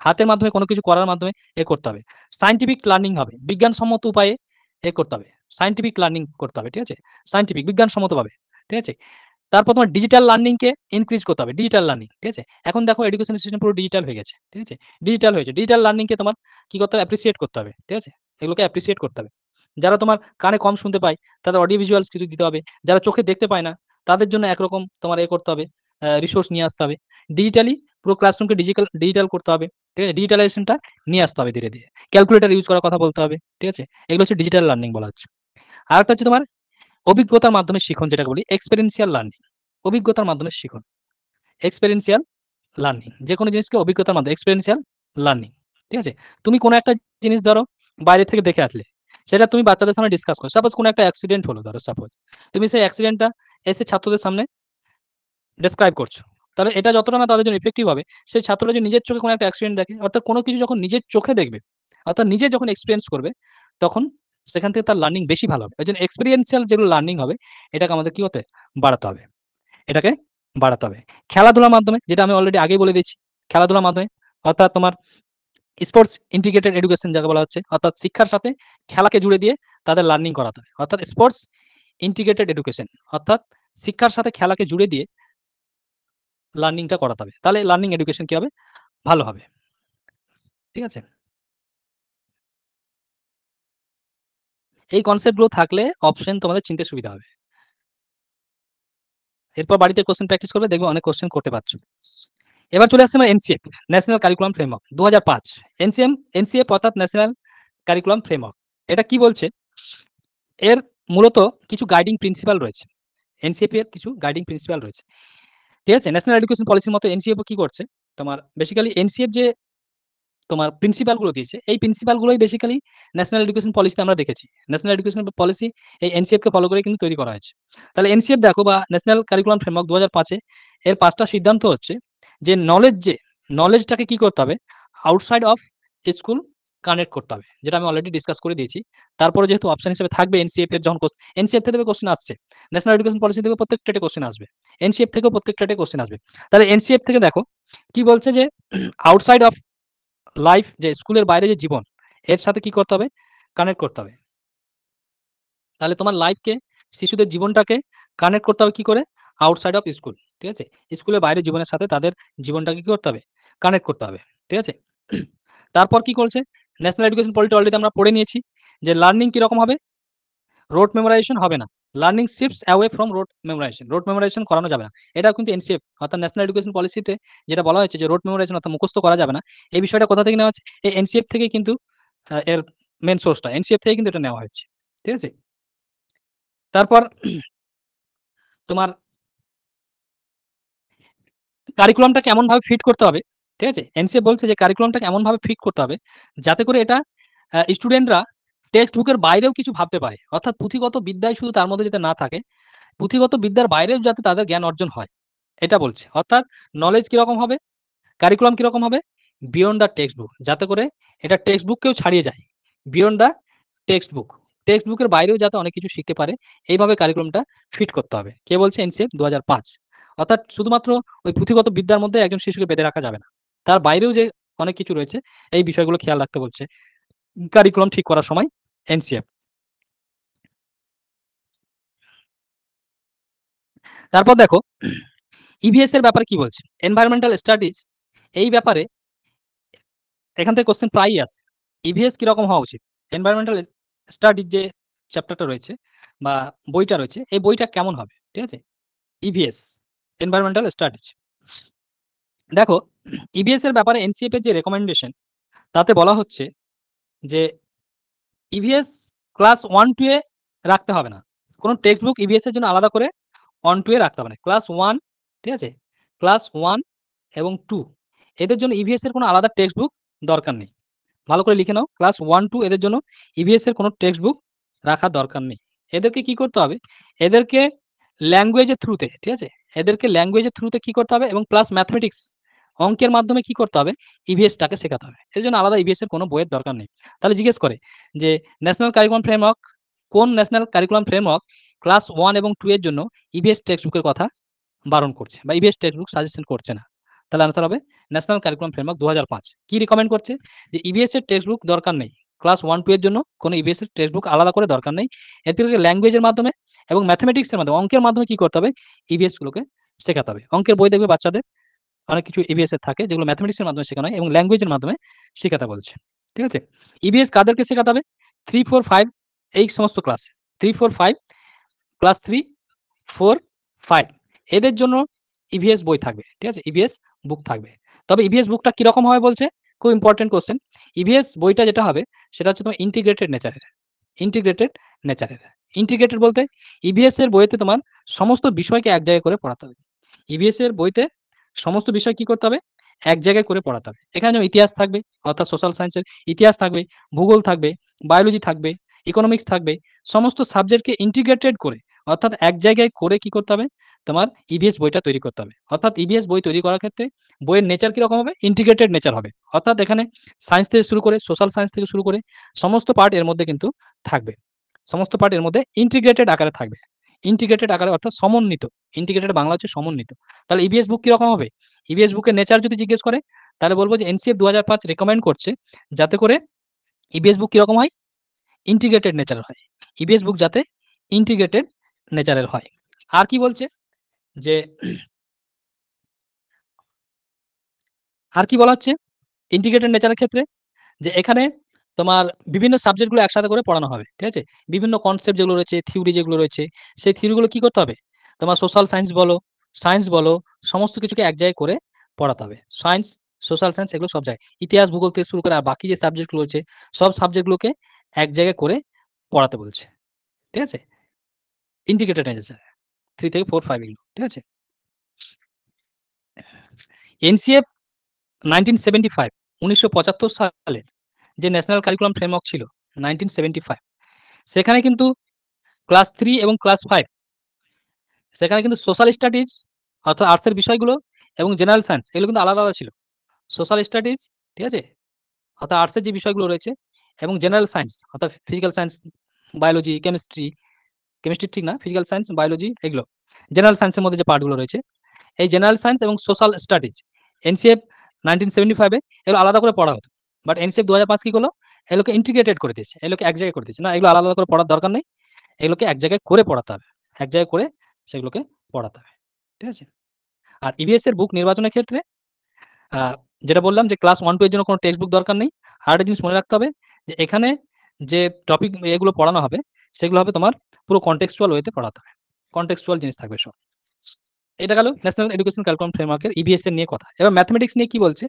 হাতের মাধ্যমে কোনো কিছু করার মাধ্যমে করতে হবে। সায়েন্টিফিক লার্নিং হবে। বিজ্ঞানসম্মত উপায়ে করতে হবে। সায়েন্টিফিক লার্নিং করতে হবে। ঠিক আছে? সায়েন্টিফিক বিজ্ঞানসম্মতভাবে। ঠিক আছে? তারপর তোমার ডিজিটাল লার্নিং কে ইনক্রিজ করতে হবে। Digital learning. ঠিক আছে? এখন দেখো এডুকেশন সিস্টেম পুরো ডিজিটাল হয়ে গেছে। ঠিক আছে? ডিজিটাল হয়েছে। ডিজিটাল লার্নিং কে তোমার কি করতে হবে? অ্যাপ্রিশিয়েট করতে হবে। ঠিক আছে? এগুলোকে অ্যাপ্রিশিয়েট করতে হবে। যারা তোমার কানে কম শুনতে পায় তাদের অডিও ভিজুয়ালস কিছু দিতে হবে। যারা চোখে দেখতে পায় না তাদের জন্য একরকম তোমার করতে হবে। রিসোর্স নিয়ে আসতে হবে। ডিজিটালি পুরো ক্লাসরুমকে ডিজিটাল করতে হবে। ঠিক আছে? ডিজিটালাইজেশনটা নিয়ে আসতে হবে ধীরে, ধীরে। ক্যালকুলেটর ইউজ করার কথা বলতে হবে। ঠিক আছে? এগুলো হচ্ছে ডিজিটাল লার্নিং বলা হচ্ছে। আরেকটা হচ্ছে তোমার অভিজ্ঞতার মাধ্যমে শিখন যেটাকে বলি এক্সপেরিয়েন্সিয়াল লার্নিং। অভিজ্ঞতার মাধ্যমে শিখন। Experiential learning. যেকোনো জিনিসকে অভিজ্ঞতার মাধ্যমে এক্সপেরিয়েন্সিয়াল লার্নিং। ঠিক আছে? তুমি কোনো একটা জিনিস ধরো বাইরে থেকে দেখে আসলে। সেটা তুমি বাচ্চাদের সামনে ডিসকাস করো। সাপোজ কোনো একটা অ্যাক্সিডেন্ট হলো ধরো সাপোজ। তুমি সেই অ্যাক্সিডেন্টটা এসে ছাত্রদের সামনে ডেসক্রাইব করছো। তাহলে এটা যতটা না তাদের জন্য ইফেক্টিভ হবে, সেই ছাত্ররা যদি নিজের চোখে কোনো একটা অ্যাক্সিডেন্ট দেখে, অর্থাৎ কোনো কিছু যখন নিজের চোখে দেখবে, অর্থাৎ নিজে যখন এক্সপেরিয়েন্স করবে, তখন সেখান থেকে তার লার্নিং বেশি ভালো হবে। ওইজন্য এক্সপেরিয়েন্সিয়াল যেগুলো লার্নিং হবে, এটাকে আমাদের কি হতে বাড়াতে হবে। এটাকে বাড়াতে হবে। খেলাধুলার মাধ্যমে যেটা আমি অলরেডি আগেই বলে দিয়েছি। খেলাধুলার মাধ্যমে অর্থাৎ তোমার স্পোর্টস ইন্টিগ্রেটেড এডুকেশন যাকে বলা হচ্ছে, অর্থাৎ শিক্ষার সাথে খেলাকে জুড়ে দিয়ে তাদের লার্নিং করাতে হবে। অর্থাৎ স্পোর্টস ইন্টিগ্রেটেড এডুকেশন অর্থাৎ শিক্ষার সাথে খেলাকে জুড়ে দিয়ে লার্নিংটা করাতে হবে। তাহলে লার্নিং এডুকেশন কি হবে? ভালো হবে। ঠিক আছে? এই কনসেপ্ট গুলো থাকলে অপশন তোমাদের চিনতে সুবিধা হবে। এরপর বাড়িতে কোশ্চেন প্র্যাকটিস করবে, দেখবে অনেক কোশ্চেন করতে পারছো। এবার চলে আসছে আমরা NCF, national curriculum framework 2005। NCF অর্থাৎ ন্যাশনাল কারিকুলাম ফ্রেমওয়ার্ক। এটা কি বলছে? এর মূলত কিছু গাইডিং প্রিন্সিপাল রয়েছে। এনসিএফ এর কিছু গাইডিং প্রিন্সিপাল রয়েছে। ঠিক আছে? ন্যাশনাল এডুকেশন পলিসির মতো এনসিএফ কি করছে? তোমার বেসিক্যালি এনসিএফ যে তোমার প্রিন্সিপাল গুলো দিয়েছে, এই প্রিন্সিপাল গুলোই বেসিক্যালি ন্যাশনাল এডুকেশন পলিসিতে আমরা দেখেছি। ন্যাশনাল এডুকেশন পলিসি এই এনসিএফ কে ফলো করে কিন্তু তৈরি করা হয়েছে। তাহলে এনসিএফ দেখো বা ন্যাশনাল কারিকুলাম ফ্রেমওয়ার্ক 2005 এর 5টা সিদ্ধান্ত হচ্ছে যে নলেজটাকে কি করতে হবে, আউটসাইড অফ স্কুল কানেক্ট করতে হবে, যেটা আমি অলরেডি ডিসকাস করে দিয়েছি। তারপরে যেহেতু অপশন হিসেবে থাকবে এনসিএফ এর যখন এনসিএফ থেকে কোশ্চেন আসছে, ন্যাশনাল এডুকেশন পলিসি থেকে প্রত্যেকটা কোশ্চেন আসবে, এনসিএফ থেকেও প্রত্যেকটা কোশ্চেন আসবে। তাহলে এনসিএফ থেকে দেখো কি বলছে যে আউটসাইড অফ লাইফ, যে স্কুলের বাইরে যে জীবন, এর সাথে কি করতে হবে, কানেক্ট করতে হবে। তাহলে তোমার লাইফকে, শিশুদের জীবনটাকে কানেক্ট করতে হবে কি করে, আউটসাইড অফ স্কুল, ঠিক আছে? স্কুলের বাইরের জীবনের সাথে তাদের জীবনটাকে কি করতে হবে, কানেক্ট করতে হবে, ঠিক আছে? তারপর কি করছে, ন্যাশনাল এডুকেশন পলিসি অলরেডি আমরা পড়ে নিয়েছি যে লার্নিং কিরকম হবে, রোড মেমোরাইজেশন হবে না, learning shifts away from road memorisation, road memorisation করানো যাবে না। এটাও কিন্তু এনসিএফ অর্থাৎ ন্যাশনাল এডুকেশন পলিসিতে যেটা বলা হয়েছে যে রোড মেমোরাইজেশন অর্থাৎ মুখস্থ করা যাবে না, এই বিষয়টা কোথা থেকে নেওয়া হচ্ছে, এই এনসিএফ থেকে কিন্তু এর মেন সোর্সটা এনসিএফ থেকে কিন্তু এটা নেওয়া হয়েছে, ঠিক আছে? তারপর তোমার কারিকুলামটাকে এমনভাবে ফিট করতে হবে, ঠিক আছে? এনসিএফ বলছে যে কারিকুলামটাকে এমনভাবে ফিট করতে হবে যাতে করে এটা স্টুডেন্টরা টেক্সট বুকের বাইরেও কিছু ভাবতে পারে। অর্থাৎ পুঁথিগত বিদ্যায় শুধু তার মধ্যে যাতে না থাকে, পুঁথিগত বিদ্যার বাইরেও যাতে তাদের জ্ঞান অর্জন হয়, এটা বলছে। অর্থাৎ নলেজ কিরকম হবে, কারিকুলাম কিরকম হবে, বিয়ন্ড দ্য টেক্সট বুক, যাতে করে এটা টেক্সট বুককেও ছাড়িয়ে যায়, beyond the text book, text বুকের বাইরেও যাতে অনেক কিছু শিখতে পারে, এইভাবে কারিকুলামটা ফিট করতে হবে। কে বলছে, এনসিএফ 2005। অর্থাৎ শুধুমাত্র ওই পুঁথিগত বিদ্যার মধ্যে একজন শিশুকে বেঁধে রাখা যাবে না, তার বাইরেও যে অনেক কিছু রয়েছে এই বিষয়গুলো খেয়াল রাখতে বলছে কারিকুলাম ঠিক করার সময় এনসিএফ। তারপর দেখো ইভিএস এর ব্যাপারে কি বলছে, এনভায়রনমেন্টাল স্টাডিজ, এই ব্যাপারে এখান থেকে কোশ্চেন প্রায়ই আসে। ইভিএস কিরকম হওয়া উচিত, এনভায়রনমেন্টাল স্টাডিজ যে চ্যাপ্টারটা রয়েছে বা বইটা রয়েছে, এই বইটা কেমন হবে, ঠিক আছে? EVS, environmental studies. দেখো ইভিএস এর ব্যাপারে এনসিএফ এর যে রেকমেন্ডেশন, তাতে বলা হচ্ছে যে ইভিএস ক্লাস 1-2 এ রাখতে হবে না। কোন টেক্সট বুক ইভিএস এর জন্য আলাদা করে 1-2 এ রাখতে হবে না। ক্লাস 1, ঠিক আছে? ক্লাস 1 এবং 2 এদের জন্য ইভিএস এর কোনো আলাদা টেক্সট বুক দরকার নেই। ভালো করে লিখে নাও। ক্লাস 1-2 এদের জন্য ইভিএস এর কোনো টেক্সট বুক রাখার দরকার নেই। এদেরকে কি করতে হবে? এদেরকে ল্যাঙ্গুয়েজের থ্রুতে, ঠিক আছে? এদেরকে ল্যাঙ্গুয়েজের থ্রুতে কি করতে হবে এবং প্লাস ম্যাথমেটিক্স, অঙ্কের মাধ্যমে কি করতে হবে? ইভিএসটাকে শেখাতে হবে। এজন্য আলাদা ইভিএস এর কোনো বইয়ের দরকার নেই। তাহলে জিজ্ঞেস করে যে ন্যাশনাল কারিকুলাম ফ্রেমওয়ার্ক, কোন ন্যাশনাল কারিকুলাম ফ্রেমওয়ার্ক ক্লাস 1 এবং 2 এর জন্য ইভিএস টেক্সট বুকের কথা বারণ করছে বা ইভিএস টেক্সট বুক সাজেশন করছে না? তাহলে আনসার হবে ন্যাশনাল কারিকুলাম ফ্রেমওয়ার্ক 2005 কি রিকমেন্ড করছে, যে ইভিএস এর টেক্সট বুক দরকার নেই। ক্লাস 1-2 এর জন্য কোনো ইভিএস এর টেক্সট বুক আলাদা করে দরকার নেই। এদেরকে ল্যাঙ্গুয়েজের মাধ্যমে এবং ম্যাথমেটিক্স এর মাধ্যমে, অঙ্কের মাধ্যমে কি করতে হবে? ইভিএস গুলোকে শেখাতে হবে। অঙ্কের বই দেখবে বাচ্চাদের অনেক কিছু ইভিএস এর থাকে যেগুলো ম্যাথমেটিক্স এর মাধ্যমে শেখানো হয় এবং ল্যাঙ্গুয়েজের মাধ্যমে শেখাতে বলছে। ঠিক আছে? ইভিএস কাদেরকে শেখাতে হবে? 3, 4, 5 এই সমস্ত ক্লাসে। 3, 4, 5 ক্লাস 3, 4, 5 এদের জন্য ইভিএস বই থাকবে। ঠিক আছে? ইভিএস বুক থাকবে। তবে ইভিএস বুকটা কিরকম হবে বলছে? খুব ইম্পোর্টেন্ট কোয়েশ্চেন। ইভিএস বইটা যেটা হবে সেটা হচ্ছে তোমার ইন্টিগ্রেটেড নেচারের। ইন্টিগ্রেটেড নেচারের। ইন্টিগ্রেটেড বলতে ইভিএস এর বইতে তোমার সমস্ত বিষয়কে এক জায়গায় করে পড়াতে হবে। ইভিএস এর বইতে সমস্ত বিষয় কি করতে হবে? এক জায়গায় করে পড়াতে হবে। এখানে যেমন ইতিহাস থাকবে, অর্থাৎ সোশ্যাল সায়েন্সের ইতিহাস থাকবে, ভূগোল থাকবে, বায়োলজি থাকবে, ইকোনমিক্স থাকবে। সমস্ত সাবজেক্টকে ইন্টিগ্রেটেড করে, অর্থাৎ এক জায়গায় করে কি করতে হবে? তোমার ইভিএস বইটা তৈরি করতে হবে। অর্থাৎ ইভিএস বই তৈরি করার ক্ষেত্রে বইয়ের নেচার কিরকম হবে? ইন্টিগ্রেটেড নেচার হবে। অর্থাৎ এখানে সায়েন্স থেকে শুরু করে, সোশ্যাল সায়েন্স থেকে শুরু করে সমস্ত পার্ট এর মধ্যে কিন্তু থাকবে। সমস্ত পার্ট এর মধ্যে ইন্টিগ্রেটেড আকারে থাকবে। ইন্টিগ্রেটেড আকারে অর্থাৎ সমন্বিত। ইন্টিগ্রেটেড বাংলা হচ্ছে সমন্বিত। তাহলে ইভিএস বুক কিরকম হবে? ইভিএস বুকের নেচার যদি জিজ্ঞেস করে তাহলে বলব যে এনসিএফ 2005 রেকমেন্ড করছে যাতে করে ইভিএস বুক কিরকম হয়? ইন্টিগ্রেটেড নেচারের হয়। ইভিএস বুক যাতে ইন্টিগ্রেটেড নেচারের হয়। আর কি বলছে যে আর কি বলা হচ্ছে ইন্টিগ্রেটেড নেচারের ক্ষেত্রে? যে এখানে তোমার বিভিন্ন সাবজেক্ট গুলো একসাথে করে পড়ানো হবে। ঠিক আছে? বিভিন্ন কনসেপ্ট যেগুলো রয়েছে, থিওরি যেগুলো রয়েছে, সেই থিওরি গুলো কি করতে হবে? তোমার সোশ্যাল সায়েন্স বলো, সায়েন্স বলো, সমস্ত কিছুকে এক জায়গায় করে পড়াতে হবে। সায়েন্স, সোশ্যাল সায়েন্স এগুলো সব জায়গায়। ইতিহাস, ভূগোল থেকে শুরু করে আর বাকি যে সাবজেক্ট গুলো রয়েছে, সব সাবজেক্ট গুলোকে এক জায়গায় করে পড়াতে বলছে। ঠিক আছে? ইন্টিগ্রেটেড নেচার 3 থেকে 4, 5 এগুলো। ঠিক আছে? এনসিএফ 1975 1975 সালের যে ন্যাশনাল কারিকুলাম ফ্রেমওয়ার্ক ছিল 1975, সেখানে কিন্তু ক্লাস 3 এবং ক্লাস 5 সেখানে কিন্তু সোশ্যাল স্টাডিজ অর্থাৎ আর্টসের বিষয়গুলো এবং জেনারেল সায়েন্স এগুলো কিন্তু আলাদা আলাদা ছিল। সোশ্যাল স্টাডিজ, ঠিক আছে? অর্থাৎ আর্টসের যে বিষয়গুলো রয়েছে এবং জেনারেল সায়েন্স অর্থাৎ ফিজিক্যাল সায়েন্স, বায়োলজি, কেমিস্ট্রি ঠিক না, ফিজিক্যাল সায়েন্স, বায়োলজি এগুলো। জেনারেল সায়েন্সের মধ্যে যে পার্টগুলো রয়েছে, এই জেনারেল সায়েন্স এবং সোশ্যাল স্টাডিজ এনসিএফ 1975 এ এগুলো আলাদা করে পড়া হতো। বাট এনসিএফ 2005 কি করলো? এগুলোকে ইন্টিগ্রেটেড করে দিয়েছে। এগুলোকে এক জায়গায় করে দিয়েছে। না, এগুলো আলাদা আলাদা করে পড়ার দরকার নেই। এগুলোকে এক জায়গায় করে পড়াতে হবে। এক জায়গায় করে সেগুলোকে পড়াতে হবে। ঠিক আছে? আর ইভিএস এর বুক নির্বাচনের ক্ষেত্রে আ যেটা বললাম যে ক্লাস 1-2 এর জন্য কোনো টেক্সট বুক দরকার নেই। আরেকটা জিনিস মনে রাখতে হবে যে এখানে যে টপিক এগুলো পড়ানো হবে, সেগুলো হবে তোমার পুরো কনটেক্সচুয়াল ওয়েতে পড়াতে হবে। কনটেক্সচুয়াল জিনিস থাকবে সব। এটা গেল ন্যাশনাল এডুকেশন কারিকুলাম ফ্রেমওয়ার্ক এর ইভিএস এর নিয়ে কথা। এবার ম্যাথমেটিক্স নিয়ে কি বলছে?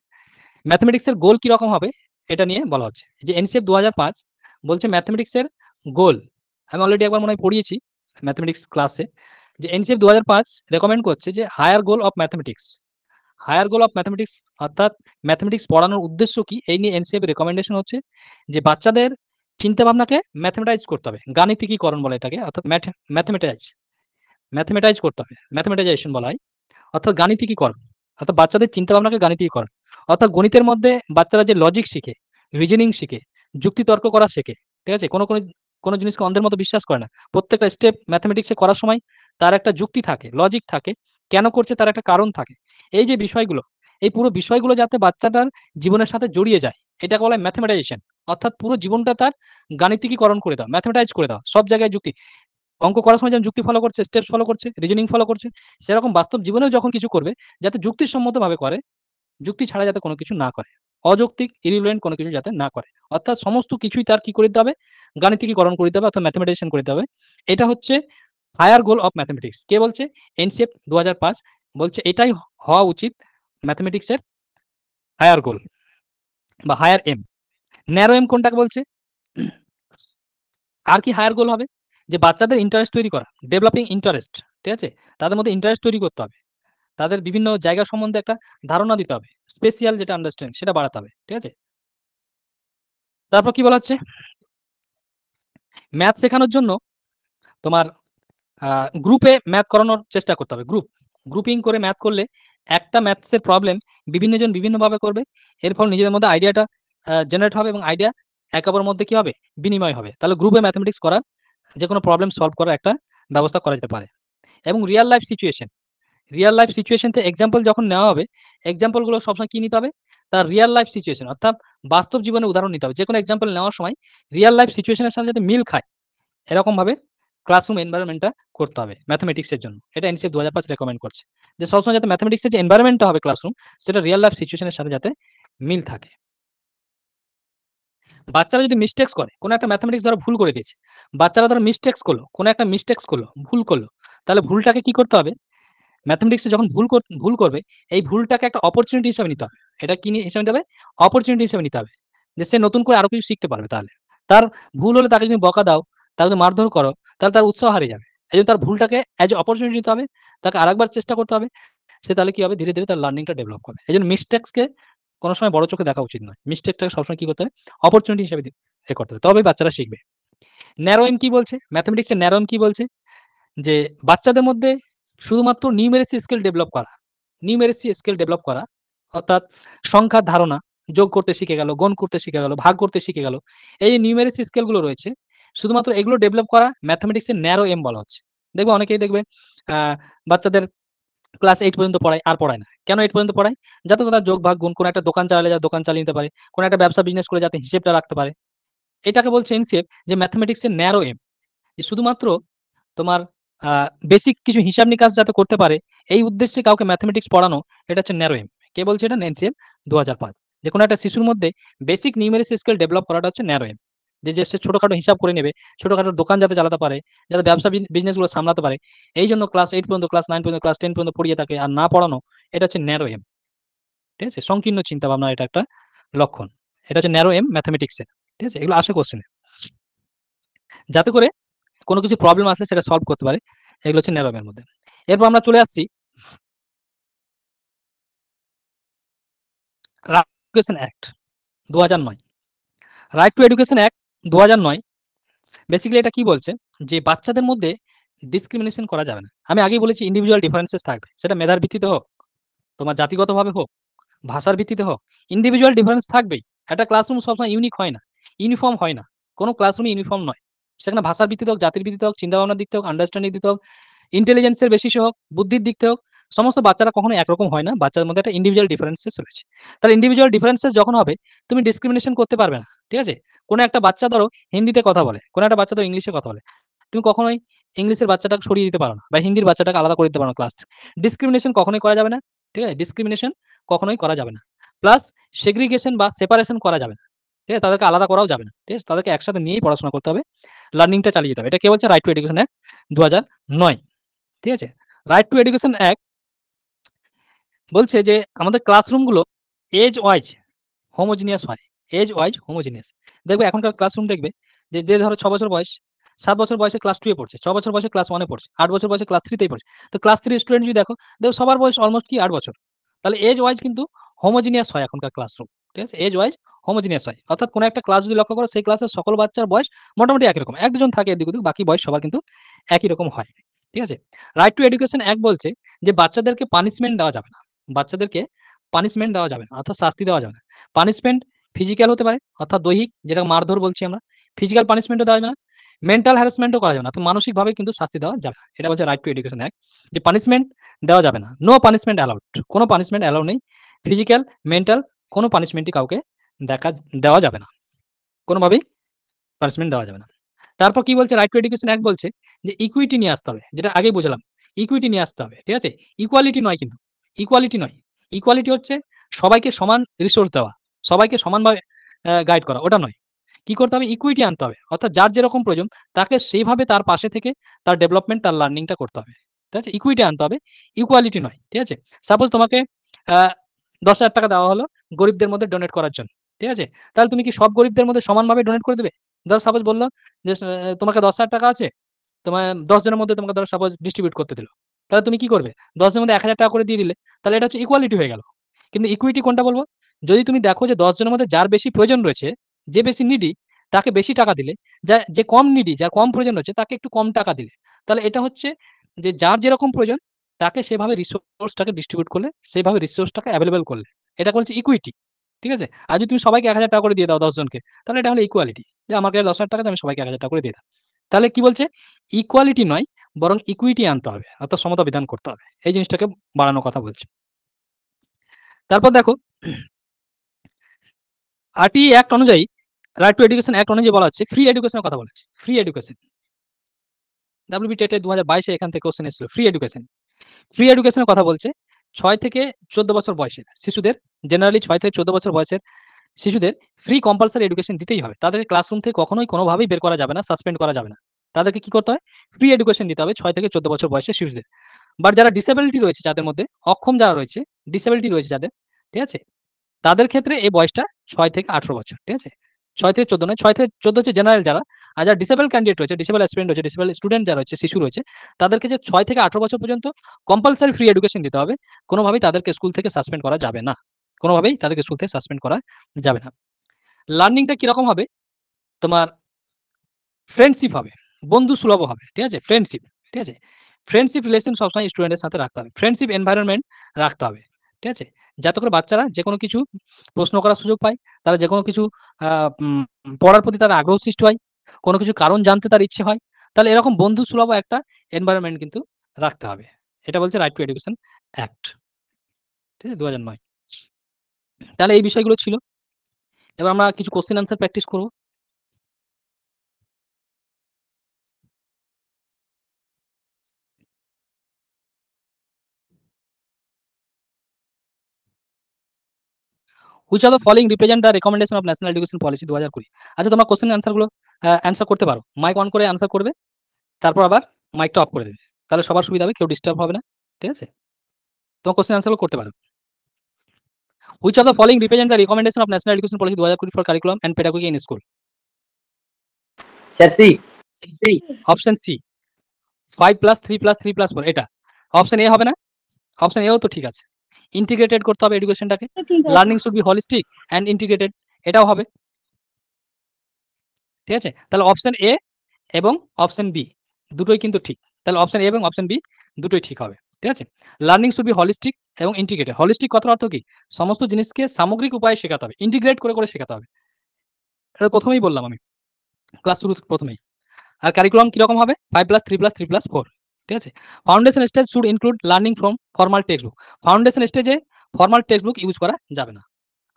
ম্যাথমেটিক্স এর গোল কিরকম হবে? এটা নিয়ে বলা হচ্ছে। যে এনসিএফ 2005 বলছে ম্যাথমেটিক্স এর গোল, আমি অলরেডি একবার মনে হয় পড়িয়েছি ম্যাথমেটিক্স ক্লাসে, যে এনসিএফ 2005 রেকমেন্ড করছে যে higher goal of mathematics. Higher goal of mathematics অর্থাৎ ম্যাথমেটিক্স পড়ানোর উদ্দেশ্য কি? এই নিয়ে এনসিএফ এর রেকমেন্ডেশন হচ্ছে যে বাচ্চাদের চিন্তাভাবনাকে ম্যাথমেটাইজ করতে হবে। গাণিতিকীকরণ বলে এটাকে, অর্থাৎ ম্যাথমেটাইজ করতে হবে। ম্যাথমেটাইজেশন বলা হয়। অর্থাৎ গাণিতিকীকরণ। অর্থাৎ বাচ্চাদের চিন্তাভাবনাকে গাণিতিকীকরণ। অর্থাৎ গণিতের মধ্যে বাচ্চারা যে লজিক শিখে, রিজনিং শিখে, যুক্তিতর্ক করা শেখে। ঠিক আছে? কোনো জিনিসকে অন্ধের মতো বিশ্বাস করে না। প্রত্যেকটা স্টেপ ম্যাথমেটিক্স এ করার সময় তার একটা যুক্তি থাকে, লজিক থাকে। কেন করছে তার একটা কারণ থাকে। এই যে বিষয়গুলো, এই পুরো বিষয়গুলো যাতে বাচ্চাটার জীবনের সাথে জড়িয়ে যায়, এটাকে বলা হয় ম্যাথমেটাইজেশন। অর্থাৎ পুরো জীবনটা তার গাণিতিকীকরণ করে দাও, ম্যাথমেটাইজ করে দাও। সব জায়গায় যুক্তি। অঙ্ক করার সময় যেমন যুক্তি ফলো করছে, স্টেপস ফলো করছে, রিজনিং ফলো করছে, সেরকম বাস্তব জীবনেও যখন কিছু করবে, যাতে যুক্তিসম্মতভাবে করে, যুক্তি ছাড়া যাতে কোনো কিছু না করে। অযৌক্তিক, irrelevant কোনো কিছু যাতে না করে। অর্থাৎ সমস্ত কিছুই তার কি করে দিতে হবে? গাণিতিকীকরণ করে দিতে হবে অর্থাৎ ম্যাথমেটাইজেশন করে দিতে হবে। এটা হচ্ছে হায়ার গোল অফ ম্যাথমেটিক্স। কে বলছে? এনসিএফ 2005 বলছে এটাই হওয়া উচিত ম্যাথমেটিক্সের হায়ার গোল বা হায়ার এম। ন্যারো এম কোনটাকে বলছে? আর কি হায়ার গোল হবে? যে বাচ্চাদের ইন্টারেস্ট তৈরি করা, ডেভেলপিং ইন্টারেস্ট। ঠিক আছে? তাদের মধ্যে ইন্টারেস্ট তৈরি করতে হবে। তাদের বিভিন্ন জায়গা সম্বন্ধে একটা ধারণা দিতে হবে। স্পেশাল যেটা আন্ডারস্ট্যান্ডিং সেটা বাড়াতে হবে। ঠিক আছে? তারপর কি বলা হচ্ছে? ম্যাথ শেখানোর জন্য তোমার আ গ্রুপে ম্যাথ করানোর চেষ্টা করতে হবে। গ্রুপিং করে ম্যাথ করলে একটা ম্যাথসের প্রবলেম বিভিন্নজন বিভিন্নভাবে করবে। এর ফলে নিজেদের মধ্যে আইডিয়াটা জেনারেট হবে এবং আইডিয়া একে অপরের মধ্যে কি হবে? বিনিময় হবে। তাহলে গ্রুপে ম্যাথমেটিক্স করার যেকোনো প্রবলেম সলভ করার একটা ব্যবস্থা করা যেতে পারে। এবং রিয়াল লাইফ সিচুয়েশন থেকে এক্সাম্পল যখন নেওয়া হবে, এক্সাম্পল গুলো সবসময় কি নিতে হবে? তার রিয়াল লাইফ সিচুয়েশন অর্থাৎ বাস্তব জীবনের উদাহরণ নিতে হবে। যেকোনো এক্সাম্পল নেওয়ার সময় রিয়াল লাইফ সিচুয়েশন এর সাথে যাতে মিল খায়, এরকমভাবে ক্লাসরুম এনভায়রনমেন্টটা করতে হবে ম্যাথমেটিক্স এর জন্য। এটা এনসিএফ 2005 রেকমেন্ড করছে। যে সবসময় যাতে ম্যাথমেটিক্স এর যে এনভায়রনমেন্টটা হবে ক্লাসরুম, সেটা রিয়াল লাইফ সিচুয়েশন এর সাথে যাতে মিল থাকে। বাচ্চারা যদি মিস্টেকস করে, কোনো একটা ম্যাথমেটিক্স ধরো ভুল করে দিয়েছে। বাচ্চারা ধরো মিস্টেকস করলো, কোনো একটা মিস্টেকস করলো, ভুল করলো। তাহলে ভুলটাকে কি করতে হবে? ম্যাথমেটিক্সে যখন ভুল করবে, এই ভুলটাকে একটা অপরচুনিটি হিসাবে নিতে হবে। এটা কি হিসাবে নিতে হবে? অপরচুনিটি হিসাবে নিতে হবে। যে সে নতুন করে আরো কিছু শিখতে পারবে তাহলে। তার ভুল হলে তাকে যদি বকা দাও, তাকে যদি মারধর করো, তাহলে তার উৎসাহ হারিয়ে যাবে। এজন্য তার ভুলটাকে এজ এ অপরচুনিটি নিতে হবে। তাকে আরেকবার চেষ্টা করতে হবে। সে তাহলে কি হবে? ধীরে, ধীরে তার লার্নিংটা ডেভেলপ করবে। এজন্য মিস্টেকসকে কোন সময় বড় চোখে দেখা উচিত নয়। মিস্টেকটাকে সবসময় কি করতে হবে? অপরচুনিটি হিসেবে করতে হবে। তবেই বাচ্চারা শিখবে। ন্যারো এম কি বলছে? ম্যাথমেটিক্স এর ন্যারো এম কি বলছে? যে বাচ্চাদের মধ্যে শুধুমাত্র নিউমেরেসি স্কিল ডেভেলপ করা। নিউমেরেসি স্কিল ডেভেলপ করা অর্থাৎ সংখ্যার ধারণা, যোগ করতে শিখে গেল, গুণ করতে শিখে গেল, ভাগ করতে শিখে গেল। এই যে নিউমেরেসি স্কেল গুলো রয়েছে, শুধুমাত্র এগুলো ডেভেলপ করা ম্যাথমেটিক্স এর ন্যারো এম বলা হচ্ছে। দেখবে অনেকেই দেখবে আ বাচ্চাদের ক্লাস 8 পর্যন্ত পড়ায়, আর পড়ায় না। কেন 8 পর্যন্ত পড়ায়? যাতে তারা যোগ, ভাগ, গুণ, কোন একটা দোকান চালালে যাতে দোকান চালিয়ে নিতে পারে। কোন একটা ব্যবসা বিজনেস করে যাতে হিসেবটা রাখতে পারে। এটাকে বলছে এনসিএফ যে ম্যাথমেটিক্স এর ন্যারো এম। যে শুধুমাত্র তোমার আ বেসিক কিছু হিসাব-নিকাশ যাতে করতে পারে, এই উদ্দেশ্যে কাউকে ম্যাথমেটিক্স পড়ানো, এটা হচ্ছে ন্যারো এম। কে বলছে এটা? এনসিএফ 2005। যে কোনো একটা শিশুর মধ্যে বেসিক নিউমেরিসি স্কিল ডেভেলপ করাটা হচ্ছে ন্যারো এম। যে সে ছোটখাটো হিসাব করে নেবে, ছোটখাটো দোকান যাতে চালাতে পারে, যাতে ব্যবসা বিজনেস গুলো সামলাতে পারে। এইজন্য ক্লাস 8 পর্যন্ত, ক্লাস 9 পর্যন্ত, ক্লাস 10 পর্যন্ত পড়িয়ে থাকে আর না পড়ানো, এটা হচ্ছে ন্যারো এম। ঠিক আছে? সংকীর্ণ চিন্তাভাবনার এটা একটা লক্ষণ। এটা হচ্ছে ন্যারো এম ম্যাথমেটিক্স এর। ঠিক আছে? এগুলো আসে কোয়েশ্চেনে। যাতে করে কোনো কিছু প্রবলেম আসলে সেটা সলভ করতে পারে। এগুলো হচ্ছে ন্যারো এম এর মধ্যে। এরপর আমরা চলে আসছি right to education act ২০০৯। Right to education act ২০০৯ basically এটা কি বলছে? যে বাচ্চাদের মধ্যে ডিসক্রিমিনেশন করা যাবে না। আমি আগেই বলেছি ইন্ডিভিজুয়াল ডিফারেন্সেস থাকবে। সেটা মেধার ভিত্তিতে হোক, তোমার জাতিগতভাবে হোক, ভাষার ভিত্তিতে হোক, ইন্ডিভিজুয়াল ডিফারেন্স থাকবেই। একটা ক্লাসরুম সবসময় ইউনিক হয় না, ইউনিফর্ম হয় না। কোনো ক্লাসরুমই ইউনিফর্ম নয়। সেখানে ভাষার ভিত্তিতে হোক, জাতির ভিত্তিতে হোক, চিন্তাভাবনার দিক থেকে হোক, আন্ডারস্ট্যান্ডিং দিক থেকে হোক, ইন্টেলিজেন্সের বেসিসে হোক, বুদ্ধির দিক থেকে হোক, সমস্ত বাচ্চারা কখনো একরকম হয় না। বাচ্চাদের মধ্যে একটা ইন্ডিভিজুয়াল ডিফারেন্সেস রয়েছে। তাহলে ইন্ডিভিজুয়াল ডিফারেন্সেস যখন হবে, তুমি ডিসক্রিমিনেশন করতে পারবে না। ঠিক আছে? কোনো একটা বাচ্চা ধরো হিন্দিতে কথা বলে, কোনো একটা বাচ্চা ধরো ইংলিশে কথা বলে। তুমি কখনোই ইংলিশের বাচ্চাটাকে সরিয়ে দিতে পারো না বা হিন্দির বাচ্চাটাকে আলাদা করে দিতে পারো না ক্লাস থেকে। ডিসক্রিমিনেশন কখনোই করা যাবে না। ঠিক আছে? ডিসক্রিমিনেশন কখনোই করা যাবে না। প্লাস সেগ্রিগেশন বা সেপারেশন করা যাবে না। ঠিক আছে? তাদেরকে আলাদা করাও যাবে না। ঠিক আছে? তাদেরকে একসাথে নিয়েই পড়াশোনা করতে হবে। লার্নিংটা চালিয়ে যেতে হবে। এটা কে বলছে? Right to education act ২০০৯। ঠিক আছে? রাইট টু এডুকেশন অ্যাক্ট বলছে যে আমাদের ক্লাসরুমগুলো এজ ওয়াইজ হোমোজিনিয়াস হয়। Age wise homogeneous. দেখবে এখনকার ক্লাসরুম দেখবে যে ধরো ৬ বছর বয়স, ৭ বছর বয়সে ক্লাস 2 এ পড়ছে, ৬ বছর বয়সে ক্লাস 1 এ পড়ছে, ৮ বছর বয়সে ক্লাস 3 তেই পড়ছে। তো ক্লাস 3 এর স্টুডেন্ট যদি দেখো সবার বয়স অলমোস্ট কি ৮ বছর। তাহলে এজ ওয়াইজ কিন্তু হোমোজিনিয়াস হয় এখনকার ক্লাসরুম। ঠিক আছে? এজ ওয়াইজ হোমোজিনিয়াস হয়। অর্থাৎ কোন একটা ক্লাস যদি লক্ষ্য করো সেই ক্লাসের সকল বাচ্চার বয়স মোটামুটি একই রকম। ১-২ জন থাকে এদিক-ওদিক, বাকি বয়স সবার কিন্তু একই রকম হয়। ঠিক আছে? রাইট টু এডুকেশন অ্যাক্ট বলছে যে বাচ্চাদেরকে পানিশমেন্ট দেওয়া যাবে না। বাচ্চাদেরকে পানিশমেন্ট দেওয়া যাবে না। অর্থাৎ শাস্তি দেওয়া যাবে না। পানিশমেন্ট ফিজিক্যাল হতে পারে, অর্থাৎ দৈহিক, যেটাকে মারধর বলছি আমরা। ফিজিক্যাল পানিশমেন্টও দেওয়া যাবে না। মেন্টাল হ্যারাসমেন্টও করা যাবে না। তো মানসিকভাবে কিন্তু শাস্তি দেওয়া যাবে না। এটা বলছে রাইট টু এডুকেশন অ্যাক্ট, যে পানিশমেন্ট দেওয়া যাবে না। No punishment allowed. কোনো পানিশমেন্ট অ্যালাউ নেই। ফিজিক্যাল, মেন্টাল কোনো পানিশমেন্টই কাউকে দেওয়া যাবে না। কোনোভাবেই পানিশমেন্ট দেওয়া যাবে না। তারপর কি বলছে রাইট টু এডুকেশন অ্যাক্ট বলছে যে ইকুইটি নিয়ে আসতে হবে। যেটা আগেই বোঝালাম। ইকুইটি নিয়ে আসতে হবে। ঠিক আছে? ইকুয়ালিটি নয় কিন্তু। ইকুয়ালিটি নয়। ইকুয়ালিটি হচ্ছে সবাইকে সমান রিসোর্স দেওয়া। সবাইকে সমানভাবে গাইড করা। ওটা নয়। কি করতে হবে? ইকুইটি আনতে হবে। অর্থাৎ যার যেরকম প্রয়োজন তাকে সেইভাবে তার পাশে থেকে তার ডেভেলপমেন্ট, তার লার্নিংটা করতে হবে। ঠিক আছে? ইকুইটি আনতে হবে। ইকুয়ালিটি নয়। ঠিক আছে? সাপোজ তোমাকে আ ৳১০,০০০ দেওয়া হলো গরিবদের মধ্যে ডোনেট করার জন্য। ঠিক আছে? তাহলে তুমি কি সব গরিবদের মধ্যে সমানভাবে ডোনেট করে দেবে? ধরো সাপোজ বলল যে তোমাকে ৳১০,০০০ আছে, তোমার ১০ জনের মধ্যে তোমাকে ধরো সাপোজ ডিস্ট্রিবিউট করতে দিল। তাহলে তুমি কি করবে? ১০ জনের মধ্যে ৳১,০০০ করে দিয়ে দিলে। তাহলে এটা হচ্ছে ইকুয়ালিটি হয়ে গেল। কিন্তু ইকুইটি কোনটা বলব? যদি তুমি দেখো যে ১০ জনের মধ্যে যার বেশি প্রয়োজন রয়েছে, যে বেশি নিডি তাকে বেশি টাকা দিলে, যে কম নিডি, যার কম প্রয়োজন রয়েছে তাকে একটু কম টাকা দিলে। তাহলে এটা হচ্ছে যে যার যেরকম প্রয়োজন তাকে সেভাবে রিসোর্সটাকে ডিস্ট্রিবিউট করলে, সেভাবে রিসোর্সটাকে এভেইলেবল করলে। এটা হচ্ছে ইকুইটি। ঠিক আছে? আর যদি তুমি সবাইকে ৳১,০০০ করে দিয়ে দাও ১০ জনকে, তাহলে এটা হলো ইকুয়ালিটি। যে আমাকে ৳১০,০০০ আছে, আমি সবাইকে ৳১,০০০ করে দিয়ে দাও। তাহলে কি বলছে? ইকুয়ালিটি নয়, বরং ইকুইটি আনতে হবে। অর্থাৎ সমতা বিধান করতে হবে। এই জিনিসটাকে বাড়ানোর কথা বলছে। তারপর দেখো আরটিই অ্যাক্ট অনুযায়ী, রাইট টু এডুকেশন অ্যাক্ট অনুযায়ী বলা হচ্ছে ফ্রি এডুকেশনের কথা বলেছে। Free education. WB টেটে ২০২২ এ এখান থেকে কোয়েশ্চেন এসেছিল। Free education. ফ্রি এডুকেশনের কথা বলছে ৬ থেকে ১৪ বছর বয়সের শিশুদের, জেনারেলি ৬ থেকে ১৪ বছর বয়সের শিশুদের ফ্রি কম্পালসরি এডুকেশন দিতেই হবে। তাদেরকে ক্লাসরুম থেকে কখনোই কোনোভাবেই বের করা যাবে না, সাসপেন্ড করা যাবে না। তাদেরকে কি করতে হয়? ফ্রি এডুকেশন দিতে হবে ৬ থেকে ১৪ বছর বয়সের শিশুদের। বাট যারা ডিসেবিলিটি রয়েছে, যাদের মধ্যে অক্ষম যারা রয়েছে, ডিসেবিলিটি রয়েছে যাদের, ঠিক আছে? তাদের ক্ষেত্রে এই বয়সটা ৬ থেকে ১৮ বছর। ঠিক আছে? ৬ থেকে ১৪ নয়, ৬ থেকে ১৪ হচ্ছে জেনারেল যারা। আর যারা ডিসেবল ক্যান্ডিডেট রয়েছে, ডিসেবল অ্যাসপিরেন্ট রয়েছে, ডিসেবল স্টুডেন্ট যারা রয়েছে, শিশু রয়েছে, তাদেরকে যে ৬ থেকে ১৮ বছর পর্যন্ত কম্পালসরি ফ্রি এডুকেশন দিতে হবে। কোনোভাবেই তাদেরকে স্কুল থেকে সাসপেন্ড করা যাবে না। কোনোভাবেই তাদেরকে স্কুল থেকে সাসপেন্ড করা যাবে না। লার্নিংটা কিরকম হবে? তোমার ফ্রেন্ডশিপ হবে, বন্ধু সুলভ হবে। ঠিক আছে? ফ্রেন্ডশিপ। ঠিক আছে? ফ্রেন্ডশিপ রিলেশন সবসময় স্টুডেন্টের সাথে রাখতে হবে। ফ্রেন্ডশিপ এনভায়রনমেন্ট রাখতে হবে। ঠিক আছে? যাতে করে বাচ্চারা যেকোনো কিছু প্রশ্ন করার সুযোগ পায়। তারা যেকোনো কিছু আ উম পড়ার প্রতি তার আগ্রহ সৃষ্টি হয়। কোনো কিছু কারণ জানতে তার ইচ্ছে হয়। তাহলে এরকম বন্ধু সুলভ একটা এনভায়রনমেন্ট কিন্তু রাখতে হবে। এটা বলছে রাইট টু এডুকেশন অ্যাক্ট। ঠিক আছে? ২০০৯। তাহলে এই বিষয়গুলো ছিল। এবার আমরা কিছু কোয়েশ্চেন অ্যান্সার প্র্যাকটিস করব। Which of the following represent the recommendation of national education policy ২০২০। আচ্ছা, তোমরা কোয়েশ্চেন অ্যান্সার গুলো অ্যান্সার করতে পারো। মাইক অন করে অ্যান্সার করবে। তারপর আবার মাইকটা অফ করে দেবে। তাহলে সবার সুবিধা হবে, কেউ ডিস্টার্ব হবে না। ঠিক আছে? তোমার কোয়েশ্চেন অ্যান্সার গুলো করতে পারো। Which of the following represent the recommendation of national education policy ২০২০ for curriculum and pedagogy in school? Sir C. Option C 5+3+3+4 এটা। অপশন এ হবে না? অপশন এও তো ঠিক আছে। ইন্টিগ্রেটেড করতে হবে এডুকেশনটাকে। Learning should be holistic and integrated, এটাও হবে। ঠিক আছে? তাহলে অপশন এ এবং অপশন বি দুটোই কিন্তু ঠিক। তাহলে অপশন এ এবং অপশন বি দুটোই ঠিক হবে। ঠিক আছে? লার্নিং শুড বি হলিস্টিক এবং ইন্টিগ্রেটেড। হলিস্টিক কথার অর্থ কি? সমস্ত জিনিসকে সামগ্রিক উপায়ে শেখাতে হবে। ইন্টিগ্রেট করে শেখাতে হবে। এটা ১ম এই বললাম আমি। ক্লাস শুরুর ১ম এই। আর কারিকুলাম কিরকম হবে? 5+3+3+4 ঠিক আছে? Foundation stage should include learning from formal text book. Foundation স্টেজে ফরমাল টেক্সট বুক ইউজ করা যাবে না।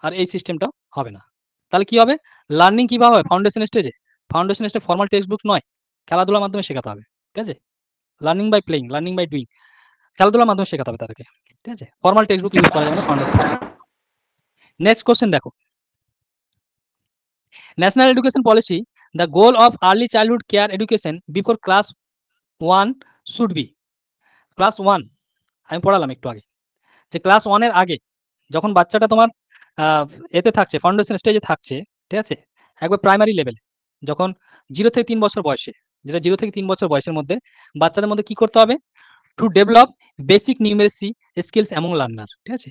আর এই সিস্টেমটাও হবে না। তাহলে কি হবে? লার্নিং কিভাবে হবে ফাউন্ডেশন স্টেজে? ফাউন্ডেশন স্টেজে ফরমাল টেক্সট বুক নয়। খেলাধুলার মাধ্যমে শেখাতে হবে। ঠিক আছে? Learning by playing, learning by doing. খেলাধুলার মাধ্যমে শেখাতে হবে তাদেরকে। ঠিক আছে? ফরমাল টেক্সট বুক ইউজ করা যাবে না ফাউন্ডেশন স্টেজে। নেক্সট কোয়েশ্চেন দেখো। National education policy, the goal of early childhood care education before class 1 should be। Class 1 আমি পড়ালাম একটু আগে। যে ক্লাস 1 এর আগে যখন বাচ্চাটা তোমার আ এতে থাকছে, ফাউন্ডেশন স্টেজে থাকছে, ঠিক আছে? একবার প্রাইমারি লেভেলে যখন 0 থেকে 3 বছর বয়সে, যেটা 0 থেকে 3 বছর বয়সের মধ্যে বাচ্চাদের মধ্যে কি করতে হবে? To develop basic নিউমেরিসি skills among learner. ঠিক আছে?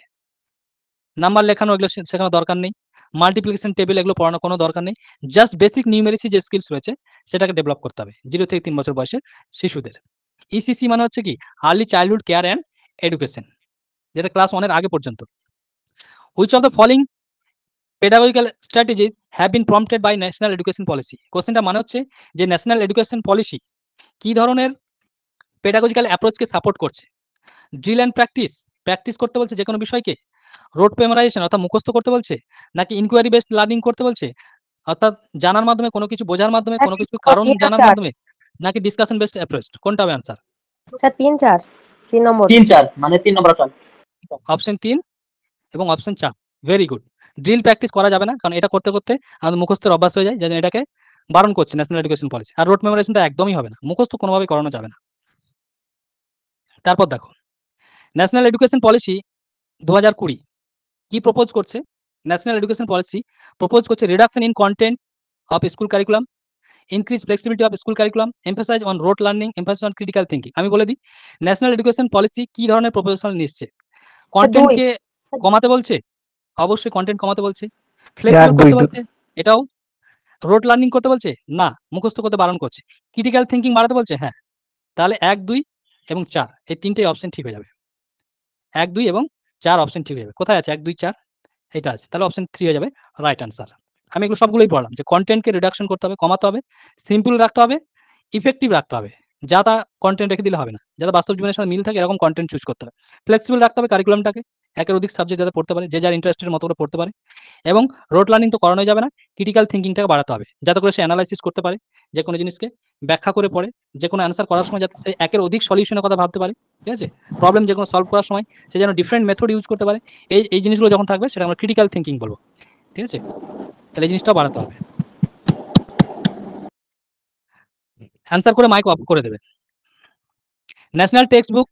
নাম্বার লেখানো এগুলো শেখানোর দরকার নেই। মাল্টিপ্লিকেশন টেবিল এগুলো পড়ানোর কোনো দরকার নেই। জাস্ট বেসিক নিউমেরিসি যে স্কিলস রয়েছে সেটাকে ডেভেলপ করতে হবে 0 থেকে 3 বছর বয়সের শিশুদের। ইসিসি মানে হচ্ছে কি? Early childhood care and education, যেটা ক্লাস 1 এর আগে পর্যন্ত। Which of the following pedagogical strategies have been prompted by national education policy. কোশ্চেনটা মানে হচ্ছে যে ন্যাশনাল এডুকেশন পলিসি কি ধরনের পেডাগজিক্যাল অ্যাপ্রোচকে সাপোর্ট করছে? ড্রিল অ্যান্ড প্র্যাকটিস, প্র্যাকটিস করতে বলছে যেকোনো বিষয়কে? রোড মেমোরাইজেশন অর্থাৎ মুখস্থ করতে বলছে? নাকি ইনকোয়ারি বেসড লার্নিং করতে বলছে? অর্থাৎ জানার মাধ্যমে কোনো কিছু বোঝার মাধ্যমে স্যার কোনো ৩ কিছু কারণ ৩ আর জানার ৪ মাধ্যমে? নাকি ডিসকাশন বেসড অ্যাপ্রোচ? কোনটা হবে আনসার? স্যার ৩-৪ ৩ নম্বর 3-4 মানে 3 নম্বর অপশন। অপশন 3 এবং option 4। Very good. Drill practice করা যাবে না, কারণ এটা করতে আমাদের মুখস্থের অভ্যাস হয়ে যায়, যার জন্য এটাকে বারণ করছে ন্যাশনাল এডুকেশন পলিসি। আর রোড মেমোরাইজেশন তো একদমই হবে না, মুখস্থ কোনোভাবেই করানো যাবে না। তারপর দেখো, ন্যাশনাল এডুকেশন পলিসি 2020 কি প্রপোজ করছে? ন্যাশনাল এডুকেশন পলিসি প্রপোজ করছে reduction in content of school curriculum, increase flexibility of school curriculum, emphasize on rote learning, emphasize on critical thinking. আমি বলে দিই ন্যাশনাল এডুকেশন পলিসি কি ধরনের প্রপোজাল নিচ্ছে? স্যার 2 কনটেন্টকে কমাতে বলছে? অবশ্যই কনটেন্ট কমাতে বলছে। ফ্লেক্সিবল করতে বলছে? এটাও। রোড লার্নিং করতে বলছে? না, মুখস্থ করতে বারণ করছে। ক্রিটিক্যাল থিংকিং বাড়াতে বলছে? হ্যাঁ। তাহলে ১, ২ এবং ৪ এই ৩ টেই অপশন ঠিক হয়ে যাবে। ১, ২ এবং ৪ অপশন ঠিক হয়ে যাবে। কোথায় আছে ১, ২, ৪? এটা আছে। তাহলে অপশন 3 হয়ে যাবে রাইট আনসার। আমি এগুলো সবগুলোই পড়লাম যে কনটেন্টকে রিডাকশন করতে হবে, কমাতে হবে, সিম্পল রাখতে হবে, ইফেক্টিভ রাখতে হবে। যা তা কনটেন্ট রেখে দিলে হবে না। যাতে বাস্তব জীবনের সাথে মিল থাকে এরকম কনটেন্ট চুজ করতে হবে। ফ্লেক্সিবল রাখতে হবে কারিকুলামটাকে। একের অধিক সাবজেক্ট যাতে পড়তে পারে, যে যার ইন্টারেস্টের মতো করে পড়তে পারে। এবং রোড লার্নিং তো করানোই যাবে না। ক্রিটিক্যাল থিংকিংটাকে বাড়াতে হবে। যাতে করে সে এনালাইসিস করতে পারে, যেকোনো জিনিসকে ব্যাখ্যা করে পড়ে, যেকোনো অ্যান্সার করার সময় যাতে সে একের অধিক সলিউশনের কথা ভাবতে পারে। ঠিক আছে? প্রবলেম যেকোনো সলভ করার সময় সে যেন ডিফারেন্ট মেথড ইউজ করতে পারে। এই জিনিসগুলো যখন থাকবে সেটা আমরা ক্রিটিক্যাল থিংকিং বলব। ঠিক আছে? তাহলে এই জিনিসটাও বাড়াতে হবে। অ্যান্সার করে মাইক অফ করে দেবে। National text book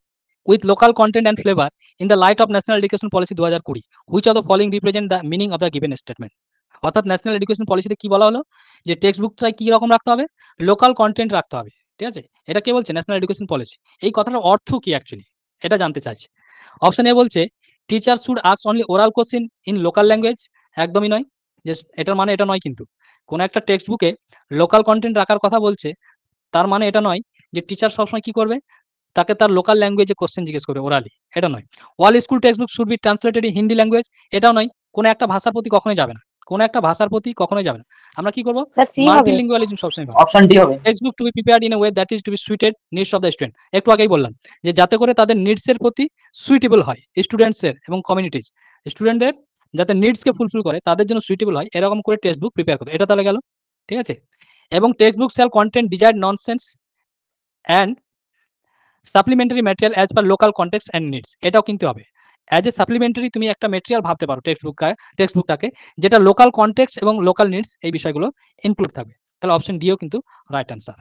with local content and flavor in the light of National Education Policy 2020, which of the following represent the meaning of the given statement? অর্থাৎ ন্যাশনাল এডুকেশন পলিসিতে কি বলা হলো? যে টেক্সট বুকটায় কি রকম রাখতে হবে? লোকাল কনটেন্ট রাখতে হবে। ঠিক আছে? এটা কে বলছে? National education policy. এই কথাটার অর্থ কি অ্যাকচুয়ালি? এটা জানতে চাইছে। অপশন এ বলছে teacher should ask only oral question in local language. একদমই নয়। যে এটার মানে এটা নয় কিন্তু। কোন একটা টেক্সট বুকে লোকাল কনটেন্ট রাখার কথা বলছে, তার মানে এটা নয় যে টিচার সবসময় কি করবে? তাকে তার লোকাল ল্যাঙ্গুয়েজে কোশ্চেন জিজ্ঞেস করবে ওরালি। এটা নয়। All school text book should be translated in Hindi language. এটাও নয়। কোন একটা ভাষার প্রতি কখনোই যাবে না। কোন একটা ভাষার প্রতি কখনোই যাবে না। আমরা কি করব? স্যার সি হবে মাল্টিলিঙ্গুয়ালিজম সবসময় ভাববো। অপশন ডি হবে। Textbook to be prepared in a way that is to be suited needs of the student. একটু আগেই বললাম যে যাতে করে তাদের নিডস এর প্রতি সুইটেবল হয় স্টুডেন্টস এর এবং কমিউনিটিজ। স্টুডেন্টদের যাতে নিডস কে ফুলফিল করে তাদের জন্য সুইটেবল হয় এরকম করে টেক্সট বুক প্রিপেয়ার করতে। এটা তাহলে গেল। ঠিক আছে? এবং text book shall content desired nonsense and supplementary material as per local context and needs. এটাও কিন্তু হবে। অ্যাজ এ সাপ্লিমেন্টারি তুমি একটা ম্যাটেরিয়াল ভাবতে পারো টেক্সট বুকটাকে, যেটা লোকাল কনটেক্সট এবং লোকাল নিডস এই বিষয়গুলো ইনক্লুড থাকবে। তাহলে অপশন ডিও কিন্তু right answer.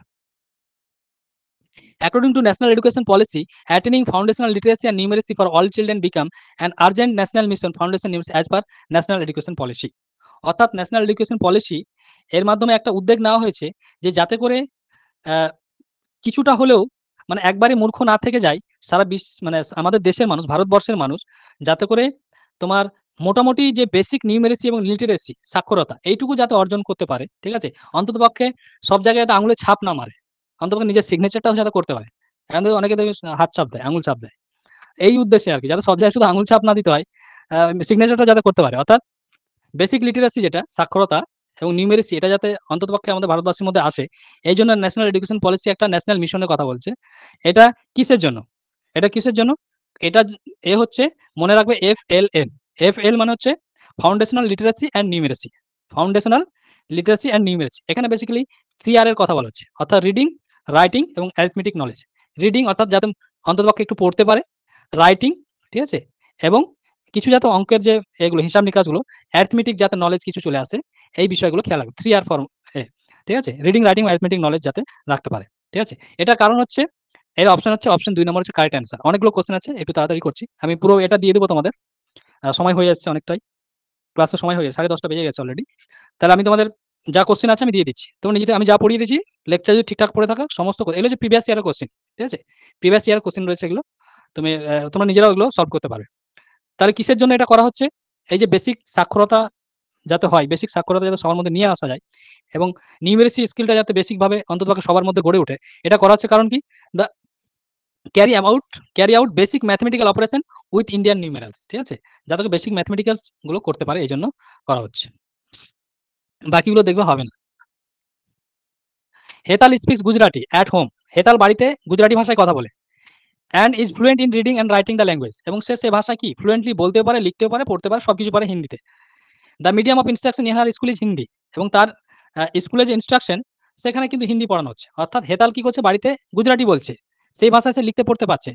According to National Education Policy, attaining foundational literacy and numeracy for all children become an urgent national mission foundation needs as per National Education Policy. অর্থাৎ ন্যাশনাল এডুকেশন পলিসি এর মাধ্যমে একটা উদ্যোগ নেওয়া হয়েছে যে যাতে করে কিছুটা হলেও মানে একবারে মূর্খ না থেকে যায় সারা মানে আমাদের দেশের মানুষ, ভারতবর্ষের মানুষ, যাতে করে তোমার মোটামুটি যে বেসিক নিউমেরেসি এবং লিটারেসি সাক্ষরতা এইটুকু যাতে অর্জন করতে পারে। ঠিক আছে? অন্ততপক্ষে সব জায়গায় যাতে আঙুলে ছাপ না মারে। অন্তত নিজের সিগনেচারটাও যাতে করতে পারে। এখন তো অনেকে দেখবে হাত ছাপ দেয়, আঙুল ছাপ দেয়। এই উদ্দেশ্যে আরকি, যাতে সব জায়গায় শুধু আঙুল ছাপ না দিতে হয়, সিগনেচারটা যাতে করতে পারে। অর্থাৎ বেসিক লিটারেসি যেটা সাক্ষরতা এবং নিউমেরিসি, এটা যাতে অন্ততপক্ষে আমাদের ভারতবর্ষের মধ্যে আসে, এইজন্য ন্যাশনাল এডুকেশন পলিসি একটা ন্যাশনাল মিশনের কথা বলছে। এটা কিসের জন্য? এটা কিসের জন্য? এটা হচ্ছে, মনে রাখবে, FLN। FL মানে হচ্ছে foundational literacy and নিউমেরিসি। Foundational literacy and নিউমেরিসি। এখানে বেসিক্যালি 3 R এর কথা বলা হচ্ছে। অর্থাৎ রিডিং, রাইটিং এবং অ্যারিথমেটিক নলেজ। রিডিং অর্থাৎ যাতে অন্ততপক্ষে একটু পড়তে পারে, রাইটিং, ঠিক আছে? এবং কিছু যাতে অঙ্কের যে এগুলো হিসাব নিকাশগুলো, অ্যারিথমেটিক যাতে নলেজ কিছু চলে আসে, এই বিষয়গুলো খেয়াল রাখবে। 3 R ফর্ম এ, ঠিক আছে? রিডিং, রাইটিং, অ্যারিথমেটিক নলেজ যাতে রাখতে পারে, ঠিক আছে? এটার কারণ হচ্ছে, এর অপশন হচ্ছে অপশন 2 নম্বর হচ্ছে কারেক্ট অ্যান্সার। অনেকগুলো কোয়েশ্চেন আছে, একটু তাড়াতাড়ি করছি। আমি পুরো এটা দিয়ে দেব তোমাদের। সময় হয়ে যাচ্ছে অনেকটাই। ক্লাসের সময় হয়ে গেছে, 10:30 বেজে গেছে অলরেডি। তাহলে আমি তোমাদের যা কোয়েশ্চেন আছে আমি দিয়ে দিচ্ছি। তোমরা নিজেদের, আমি যা পড়িয়ে দিয়েছি, লেকচার যদি ঠিকঠাক পড়ে থাকো, সমস্ত এগুলো হচ্ছে প্রিভিয়াস ইয়ারের কোয়েশ্চেন, ঠিক আছে? প্রিভিয়াস ইয়ার কোয়েশ্চেন রয়েছে এগুলো। তুমি তোমরা নিজেরাও এগুলো সলভ করতে পারবে। তাহলে কিসের জন্য এটা করা হচ্ছে? এই যে বেসিক সাক্ষরতা যাতে হয়, বেসিক সাক্ষরতা যাতে সবার মধ্যে নিয়ে আসা যায়, এবং নিউমেরিসি স্কিলটা যাতে বেসিক ভাবে অন্ততপক্ষে সবার মধ্যে গড়ে ওঠে, এটা করা হচ্ছে। কারণ কি? The carry out carry out basic mathematical operation with Indian numerals, ঠিক আছে? যাতে বেসিক ম্যাথমেটিক্যালস গুলো করতে পারে, এই জন্য করা হচ্ছে। বাকিগুলো দেখবে হবে না। হেতাল স্পিক্স গুজরাটি অ্যাট হোম। হেতাল বাড়িতে গুজরাটি ভাষায় কথা বলে। And is fluent in reading and writing the language. এবং সে ভাষা কি ফ্লুয়েন্টলি বলতেও পারে, লিখতেও পারে, পড়তে পারে, সবকিছু পারে হিন্দিতে। The medium of instruction in her school is Hindi. এবং তার স্কুলে যে ইনস্ট্রাকশন, সেখানে কিন্তু হিন্দি পড়ানো হচ্ছে। অর্থাৎ হেতাল কি করছে, বাড়িতে গুজরাটি বলছে, সেই ভাষায় সে লিখতে পড়তে পারছে,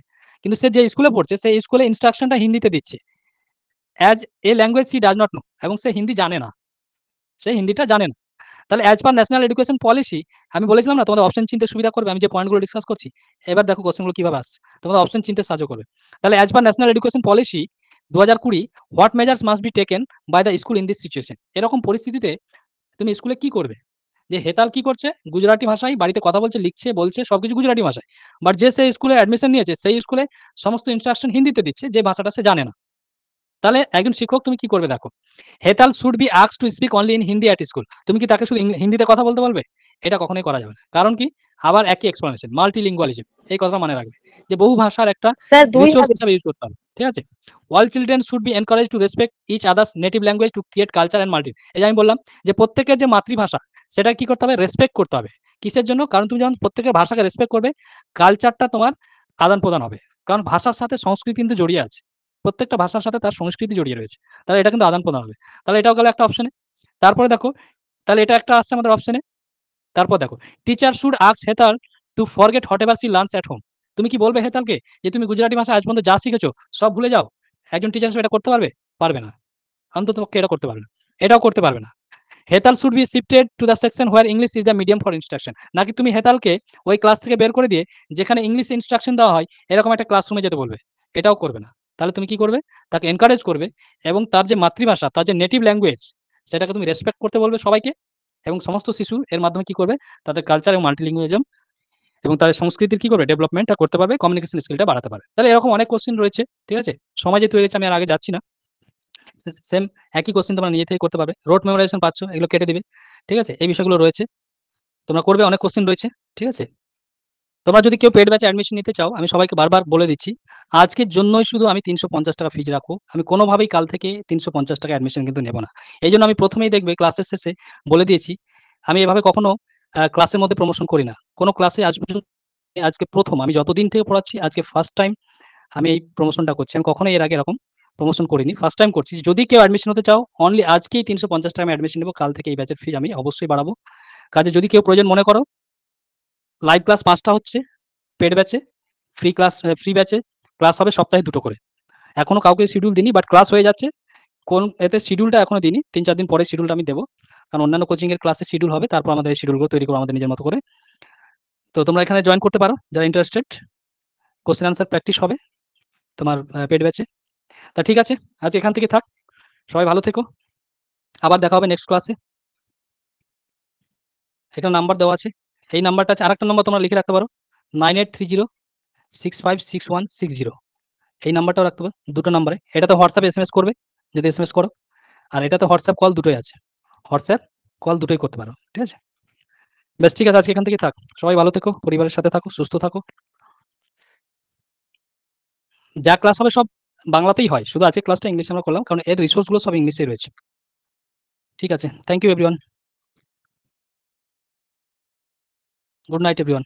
কিন্তু সে যে স্কুলে পড়ছে সেই স্কুলে ইনস্ট্রাকশনটা হিন্দিতে দিচ্ছে। As a language she does not know. এবং সে হিন্দি জানে না, সে হিন্দিটা জানে না। তাহলে as per national education policy, আমি বলেছিলাম না তোমাদের অপশন চিনতে সুবিধা করবে, আমি যে পয়েন্টগুলো ডিসকাস করছি। এবার দেখো কোশ্চেনগুলো কিভাবে আসছে, তোমাদের অপশন চিনতে সাহায্য করবে। তাহলে as per national education policy 2020, what measures must be taken by the school in this situation. এরকম পরিস্থিতিতে তুমি স্কুলে কি করবে? যে হেতাল কি করছে, গুজরাটি ভাষায় বাড়িতে কথা বলছে, লিখছে, বলছে, সবকিছু গুজরাটি ভাষায়। বাট যে সেই স্কুলে অ্যাডমিশন নিয়েছে, সেই স্কুলে সমস্ত ইনস্ট্রাকশন হিন্দিতে দিচ্ছে, যে ভাষাটা সে জানে না। তাহলে একজন শিক্ষক তুমি কি করবে দেখো। Hetal should be asked to speak only in Hindi at school. তুমি কি তাকে শুধু হিন্দিতে কথা বলতে বলবে? এটা কখনোই করা যাবে না। কারণ কি? আবার একই এক্সপ্লানেশন, মাল্টিলিঙ্গুয়ালিজম। এই কথাটা মনে রাখবে, যে বহু ভাষার একটা স্যার 2 রিসোর্স হবে। হিসাবে ইউজ করতে হবে, ঠিক আছে? All children should be encourage to respect each others native language to create culture and multi. এই যে আমি বললাম যে প্রত্যেকের যে মাতৃভাষা, সেটা কি করতে হবে? রেসপেক্ট করতে হবে। কিসের জন্য? কারণ তুমি যখন প্রত্যেকের ভাষাকে রেসপেক্ট করবে, কালচারটা তোমার আদান প্রদান হবে। কারণ ভাষার সাথে সংস্কৃতি কিন্তু জড়িয়ে আছে। প্রত্যেকটা ভাষার সাথে তার সংস্কৃতি জড়িয়ে রয়েছে। তাহলে এটা কিন্তু আদান প্রদান হবে। তাহলে এটাও গেল একটা অপশনে। তারপরে দেখো, তাহলে এটা একটা আসছে আমাদের অপশনে। তারপর দেখো, teacher should ask Hetal to forget whatever she learns at home. তুমি কি বলবে হেতালকে যে তুমি গুজরাটি ভাষা আজ পর্যন্ত যা শিখেছো সব ভুলে যাও? একজন টিচার হিসেবে এটা করতে পারবে? পারবে না। অন্ততপক্ষে এটা করতে পারবে না। এটাও করতে পারবে না। Hetal should be shifted to the section where English is the medium for instruction. নাকি তুমি হেতালকে ওই ক্লাস থেকে বের করে দিয়ে, যেখানে ইংলিশ ইনস্ট্রাকশন দেওয়া হয়, এরকম একটা ক্লাসরুমে যেতে বলবে? এটাও করবে না। তাহলে তুমি কি করবে? তাকে এনকারেজ করবে, এবং তার যে মাতৃভাষা, তার যে নেটিভ ল্যাঙ্গুয়েজ, সেটাকে তুমি রেসপেক্ট করতে বলবে সবাইকে। এবং সমস্ত শিশু এর মাধ্যমে কি করবে? তাদের কালচার এবং মাল্টিলিঙ্গুয়ালিজম এবং তাদের সংস্কৃতির কি করবে? ডেভেলপমেন্টটা করতে পারবে, কমিউনিকেশন স্কিলটা বাড়াতে পারবে। তাহলে এরকম অনেক কোশ্চেন রয়েছে, ঠিক আছে? সময় যেহেতু হয়ে গেছে, আমি আর আগে যাচ্ছি না। সেম একই কোশ্চেন তোমরা নিজে থেকে করতে পারবে। রোড মেমোরাইজেশন পাচ্ছ, এগুলো কেটে দিবে, ঠিক আছে? এই বিষয়গুলো রয়েছে, তোমরা করবে। অনেক কোশ্চেন রয়েছে, ঠিক আছে? তোমরা যদি কেউ পেড ব্যাচে অ্যাডমিশন নিতে চাও, আমি সবাইকে বারবার বলে দিচ্ছি, আজকের জন্যই শুধু আমি 350 টাকা ফিজ রাখবো। আমি কোনোভাবেই কাল থেকে 350 টাকা অ্যাডমিশন কিন্তু নেব না। এইজন্য আমি প্রথমেই দেখবে ক্লাসের শেষে বলে দিয়েছি, আমি এভাবে কখনো ক্লাসের মধ্যে প্রমোশন করি না। কোনো ক্লাসে আজ পর্যন্ত, আজকে প্রথম, আমি যতদিন থেকে পড়াচ্ছি আজকে ফার্স্ট টাইম আমি এই প্রমোশনটা করছি। আমি কখনোই এর আগে এরকম প্রমোশন করিনি, ফার্স্ট টাইম করছি। যদি কেউ অ্যাডমিশন হতে চাও, অনলি আজকেই 350 টাকা আমি অ্যাডমিশন নেব। কাল থেকে এই ব্যাচের ফি আমি অবশ্যই বাড়াবো। কাজে যদি কেউ প্রয়োজন মনে করো, লাইভ ক্লাস 5টা হচ্ছে পেড ব্যাচে, ফ্রি ব্যাচে ক্লাস হবে সপ্তাহে 2টো করে। এখনো কাউকে শিডিউল দিইনি, বাট ক্লাস হয়ে যাচ্ছে। কোন এতে শিডিউলটা এখনো দিইনি, 3-4 দিন পরে শিডিউলটা আমি দেবো। কারণ অন্যান্য কোচিং এর ক্লাসে শিডিউল হবে, তারপর আমাদের এই শিডিউলগুলো তৈরি করবো আমাদের নিজের মতো করে। তো তোমরা এখানে জয়েন করতে পারো যারা ইন্টারেস্টেড। কোশ্চেন আনসার প্র্যাকটিস হবে তোমার পেড ব্যাচে। তা ঠিক আছে, আজ এখান থেকে থাক। সবাই ভালো থেকো, আবার দেখা হবে নেক্সট ক্লাসে। এখানে নাম্বার দেওয়া আছে, এই নাম্বারটা আছে। আরেকটা নাম্বার তোমরা লিখে রাখতে পারো, 9830656160। এই নাম্বারটাও রাখতে পারো, দুটো নাম্বারে। এটাতে হোয়াটসঅ্যাপ এসএমএস করবে যদি এসএমএস করো, আর এটাতে হোয়াটসঅ্যাপ কল দুটোই আছে। হোয়াটসঅ্যাপ কল দুটোই করতে পারো, ঠিক আছে? বেশ, ঠিক আছে, আজকে এখান থেকে থাক। সবাই ভালো থেকো, পরিবারের সাথে থাকো, সুস্থ থাকো। যা ক্লাস হবে সব বাংলাতেই হয়। শুধু আজকের ক্লাসটা ইংলিশে আমরা করলাম। কারণ এর রিসোর্স গুলো সব ইংলিশেই রয়েছে। ঠিক আছে। Thank you everyone. Good night everyone.